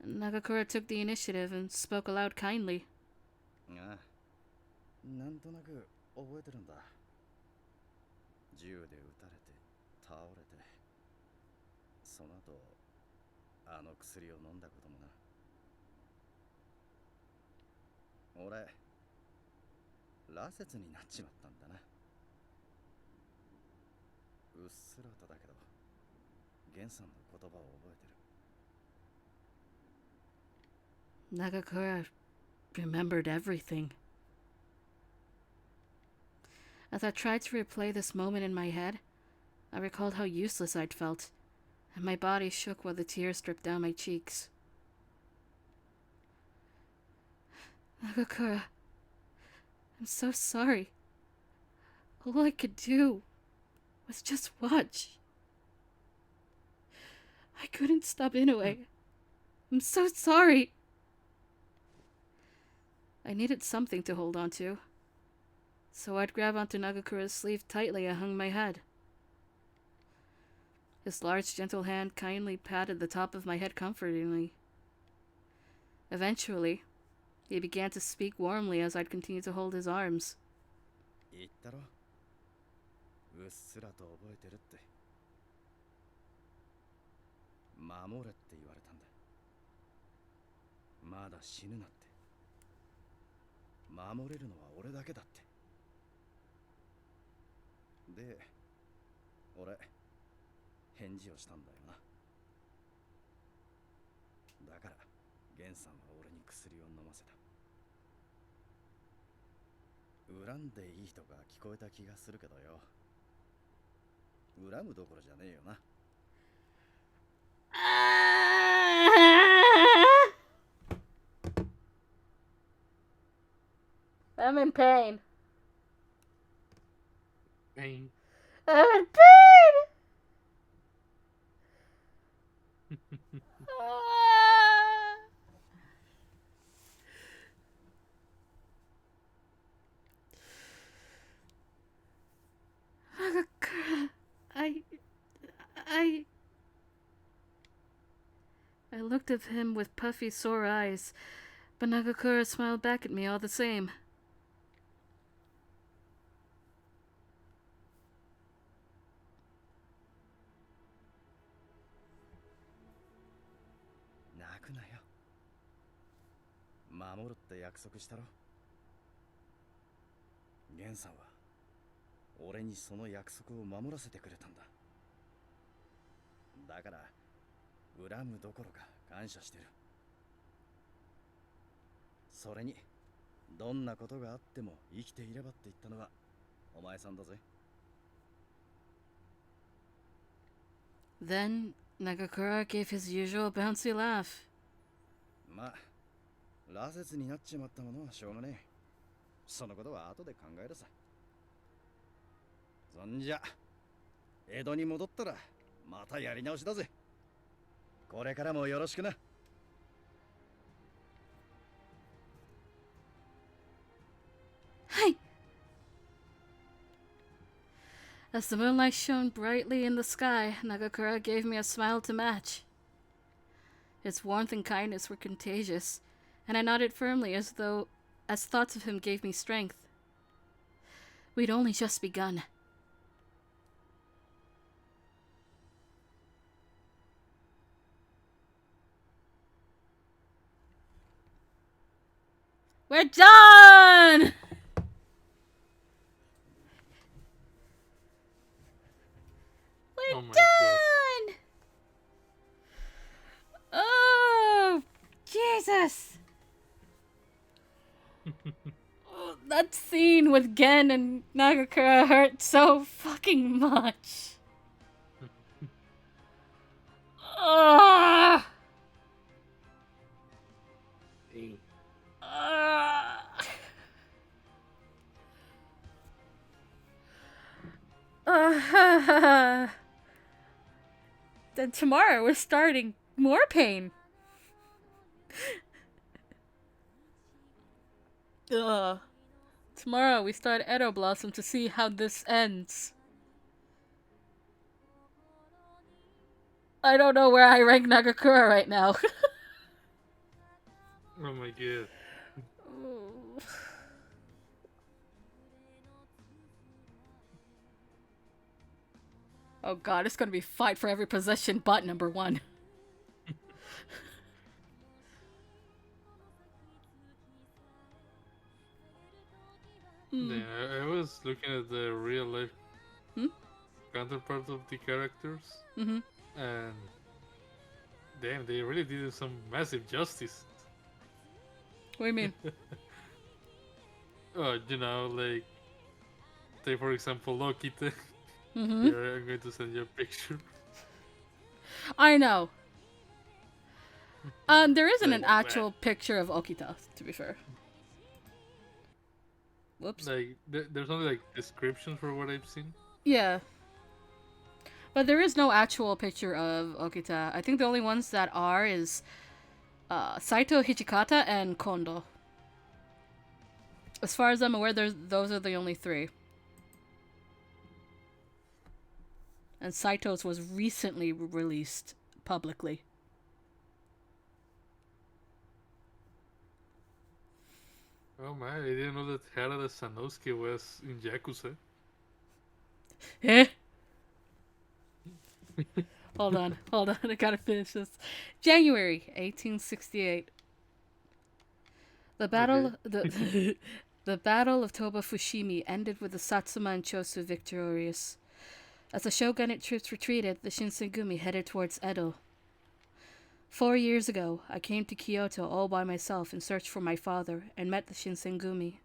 Nagakura took the initiative and spoke aloud kindly. ああ、なんとなく覚えてるんだ。銃で撃たれて倒れて、その後あの薬を飲んだこともな。俺、羅刹になっちまったんだな。うっすらとだけど、ゲンさんの言葉を覚えてる。Nagakura remembered everything. As I tried to replay this moment in my head, I recalled how useless I'd felt, and my body shook while the tears dripped down my cheeks. Nagakura, I'm so sorry. All I could do was just watch. I couldn't stop Inoue. I'm so sorry. I needed something to hold on to, so I'd grab onto Nagakura's sleeve tightly and hung my head. His large, gentle hand kindly patted the top of my head comfortingly. Eventually, he began to speak warmly as I'd continue to hold his arms. 言ったろ？うっすらと覚えてるって。守れって言われたんだ。まだ死ぬなって。守れるのは俺だけだって。で、俺、返事をしたんだよな。だから、ゲンさんは俺に薬を飲ませた。恨んでいいとか聞こえた気がするけどよ。恨むどころじゃねえよな。I'm in pain. Pain. I'm in pain! Nagakura, I looked at him with puffy, sore eyes, but Nagakura smiled back at me all the same. Naku na yo. 守るって約束したろ。ゲンさんは俺にその約束を守らせてくれたんだ。だから恨むどころか感謝してる。それにどんなことがあっても生きていればって言ったのはお前さんだぜ。 Then Nagakura gave his usual bouncy laugh. まあ羅刹になっちまったものはしょうがねえ。そのことは後で考えるさ。そんじゃ江戸に戻ったらまたやり直しだぜ。これからもよろしくな。はい。As the moonlight shone brightly in the sky, Nagakura gave me a smile to match. His warmth and kindness were contagious, and I nodded firmly as thoughts of him gave me strength. We'd only just begun. We're done! We're done! Oh, Jesus! Oh, that scene with Gen and Nagakura hurt so fucking much. Ah! Then tomorrow we're starting more pain. Tomorrow we start Edo Blossom to see how this ends. I don't know where I rank Nagakura right now. Oh my god. Oh god, it's gonna be fight for every possession but number 1. Yeah, I was looking at the real life counterparts of the characters, and damn, they really did some massive justice. What do you mean? You know, like, take for example Loki. Here, I'm going to send you a picture. I know. There isn't an actual picture of Okita, to be fair. Whoops. Like, there's only like descriptions for what I've seen. Yeah. But there is no actual picture of Okita. I think the only ones that are is Saito, Hichikata, and Kondo. As far as I'm aware, those are the only 3. And Saito's was recently released publicly. Oh man, I didn't know that Harada Sanosuke was in Yakuza. Eh? Hold on, I gotta finish this. January 1868. The battle, the Battle of Toba Fushimi ended with the Satsuma and Chosu victorious. As the shogunate troops retreated, the Shinsengumi headed towards Edo. 4 years ago, I came to Kyoto all by myself in search for my father and met the Shinsengumi.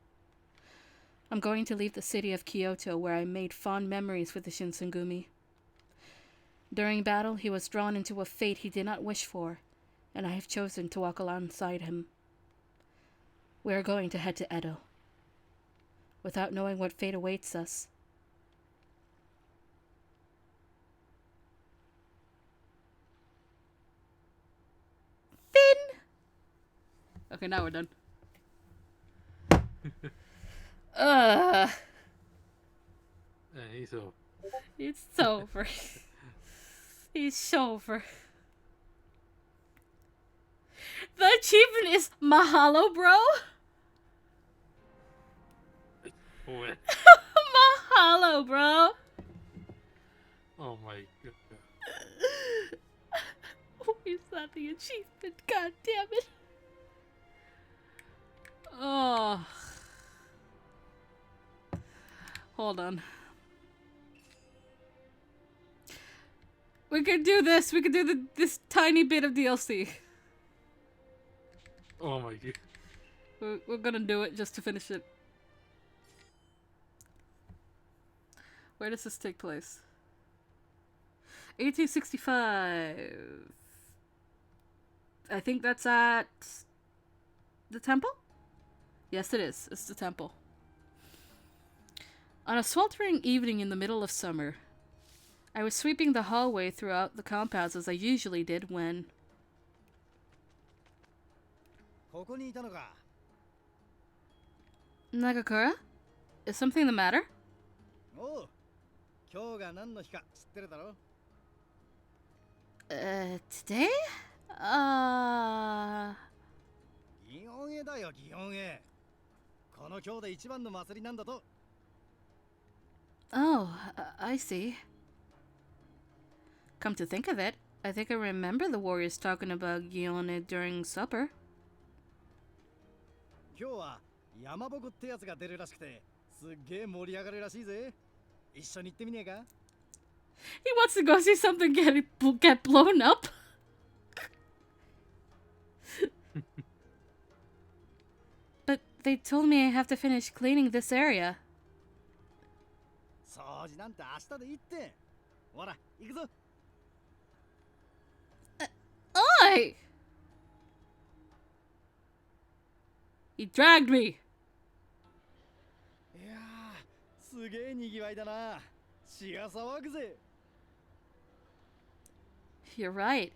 I'm going to leave the city of Kyoto where I made fond memories with the Shinsengumi. During battle, he was drawn into a fate he did not wish for, and I have chosen to walk alongside him. We are going to head to Edo, without knowing what fate awaits us. Finn! Okay, now we're done. He's over. It's over. He's chauffeur. The achievement is Mahalo, bro. What? Mahalo, bro. Oh my god. Is that the achievement? God damn it. Oh. Hold on. We can do this. We can do this tiny bit of DLC. Oh my god. We're gonna do it just to finish it. Where does this take place? 1865. I think that's at the temple? Yes, it is. It's the temple. On a sweltering evening in the middle of summer, I was sweeping the hallway throughout the compounds as I usually did when... ここにいたのか。 Nagakura? Is something the matter? おう、今日が何の日か知ってるだろ。Today? 祇園へだよ、祇園へ。この今日で一番の祭りなんだと。Oh, I see. Come to think of it, I think I remember the warriors talking about Gione during supper. 今日は山ぼこってやつが出るらしくて、すっげえ盛り上がるらしいぜ。一緒に行ってみねえか？ He wants to go see something get blown up. But they told me I have to finish cleaning this area. 掃除なんて明日でいいって。ほら、行くぞ。Oi! He dragged me. いやー、すげえ賑わいだな。血が騒ぐぜ。You're right.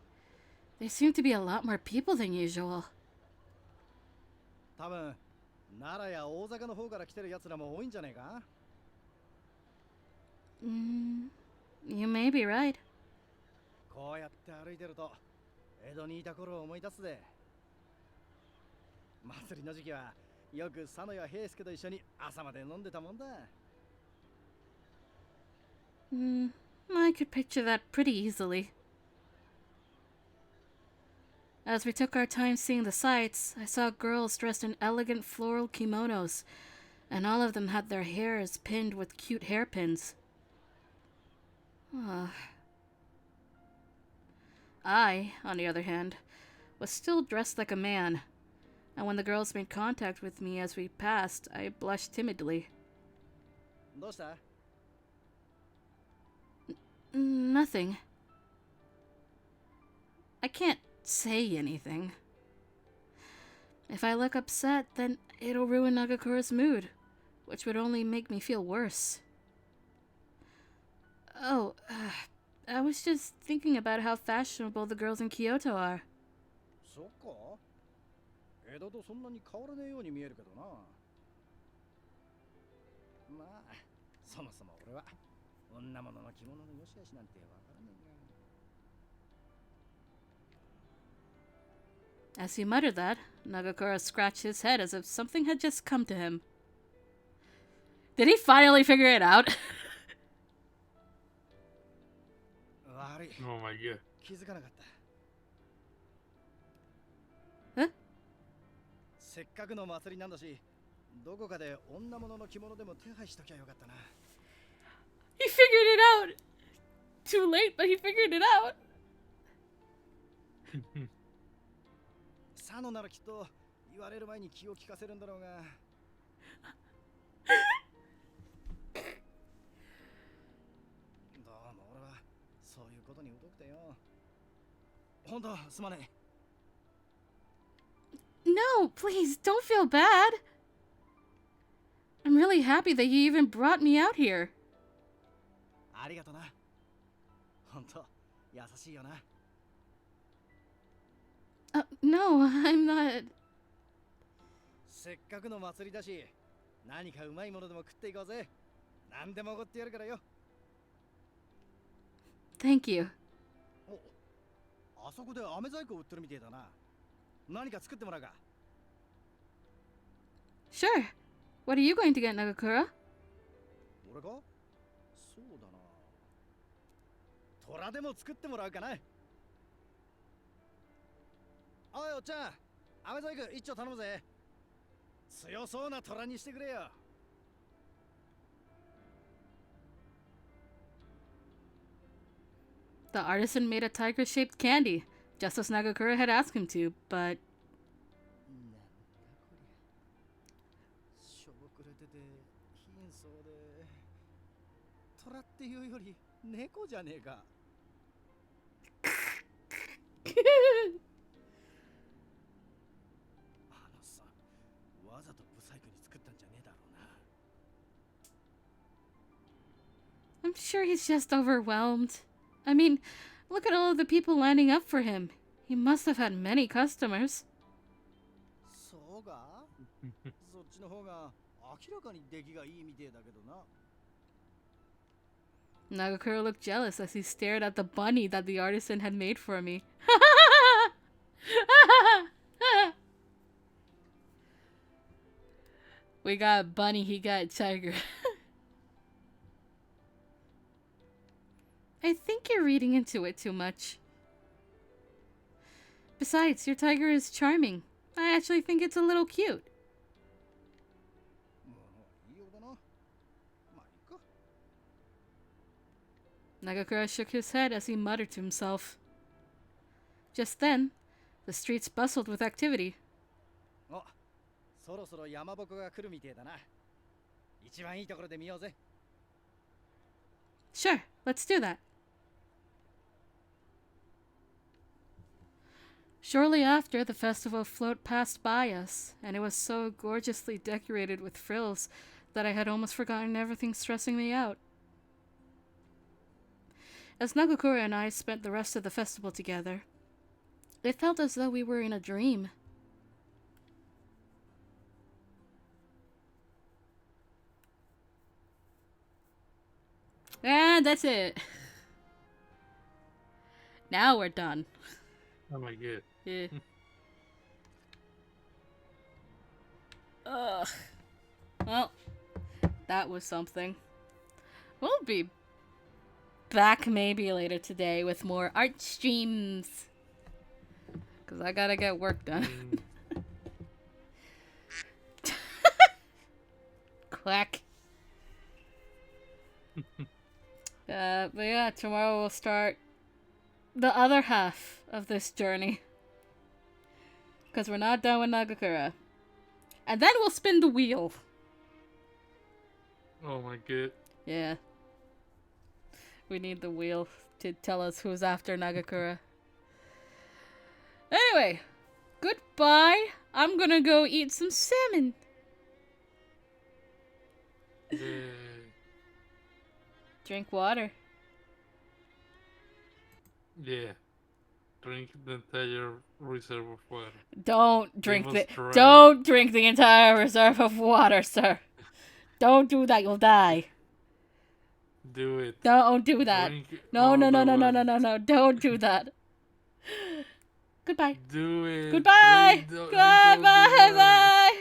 There seem to be a lot more people than usual. 多分、奈良や大阪の方から来てる奴らも多いんじゃねえか？ You may be right. こうやって歩いてると、江戸にいた頃を思い出すぜ。祭りの時期は、よく佐野や平助と一緒に朝まで飲んでたもんだ。I could picture that pretty easily. As we took our time seeing the sights, I saw girls dressed in elegant floral kimonos, and all of them had their hairs pinned with cute hairpins. I, on the other hand, was still dressed like a man, and when the girls made contact with me as we passed, I blushed timidly. どうした？ Nothing. I can't say anything. If I look upset, then it'll ruin Nagakura's mood, which would only make me feel worse. Oh, I was just thinking about how fashionable the girls in Kyoto are. そっか？江戸とそんなに変わらねえように見えるけどな。まあ、そもそも俺は女物の着物の良し悪しなんてわからねえが。 As he muttered that, Nagakura scratched his head as if something had just come to him. Did he finally figure it out? Oh my god. 気づかなかった。え？せっかくの祭りなんだし、どこかで女物の着物でも手配しときゃよかったな。He figured it out! Too late, but he figured it out! 佐野ならきっと言われる前に気を利かせるんだろうが。どうも俺はそういうことに疎くてよ。ほんとすまねえ。 No, please, don't feel bad. I'm really happy that you even brought me out here. ありがとな。ほんと優しいよな。 No, I'm not. せっかくの祭りだし、何かうまいものでも食っていこうぜ。何でもおごってやるからよ。 Thank you. あそこで飴細工を売ってるみてえだな。何か作ってもらうか。 Sure. What are you going to get, Nagakura? 俺か？そうだな。虎でも作ってもらうかな。おいおっちゃん、飴細工一丁頼むぜ。強そうな虎にしてくれよ。The artisan made a tiger-shaped candy, just as Nagakura had asked him to, but... しょぼくれてて貧相で虎っていうより猫じゃねえか。あのさ、わざとブサイクに作ったんじゃねえだろうな。 I'm sure he's just overwhelmed. I mean, look at all of the people lining up for him. He must have had many customers. そうかそっちの方が明らかに出来がいいみてえだけどな。 Nagakura looked jealous as he stared at the bunny that the artisan had made for me. We got bunny, he got tiger. I think you're reading into it too much. Besides, your tiger is charming. I actually think it's a little cute. Nagakura shook his head as he muttered to himself. Just then, the streets bustled with activity. お、そろそろ山ぼこが来るみてえだな。一番いいところで見ようぜ。 Sure, let's do that. Shortly after, the festival float passed by us, and it was so gorgeously decorated with frills that I had almost forgotten everything stressing me out. As Nagakura and I spent the rest of the festival together, it felt as though we were in a dream. And that's it. Now we're done. Oh my god. Yeah. Ugh. Well, that was something. We'll be back maybe later today with more art streams. Because I gotta get work done. Quack. But yeah, tomorrow we'll start the other half of this journey. Because we're not done with Nagakura. And then we'll spin the wheel. Oh my god. Yeah. We need the wheel to tell us who's after Nagakura. Anyway, goodbye. I'm gonna go eat some salmon. Drink water. Yeah. Drink the entire reserve of water. Don't drink the entire reserve of water, sir. Don't do that, you'll die. Do it. Don't do that. No, don't do that. Goodbye. Do it. Goodbye. Goodbye. Bye.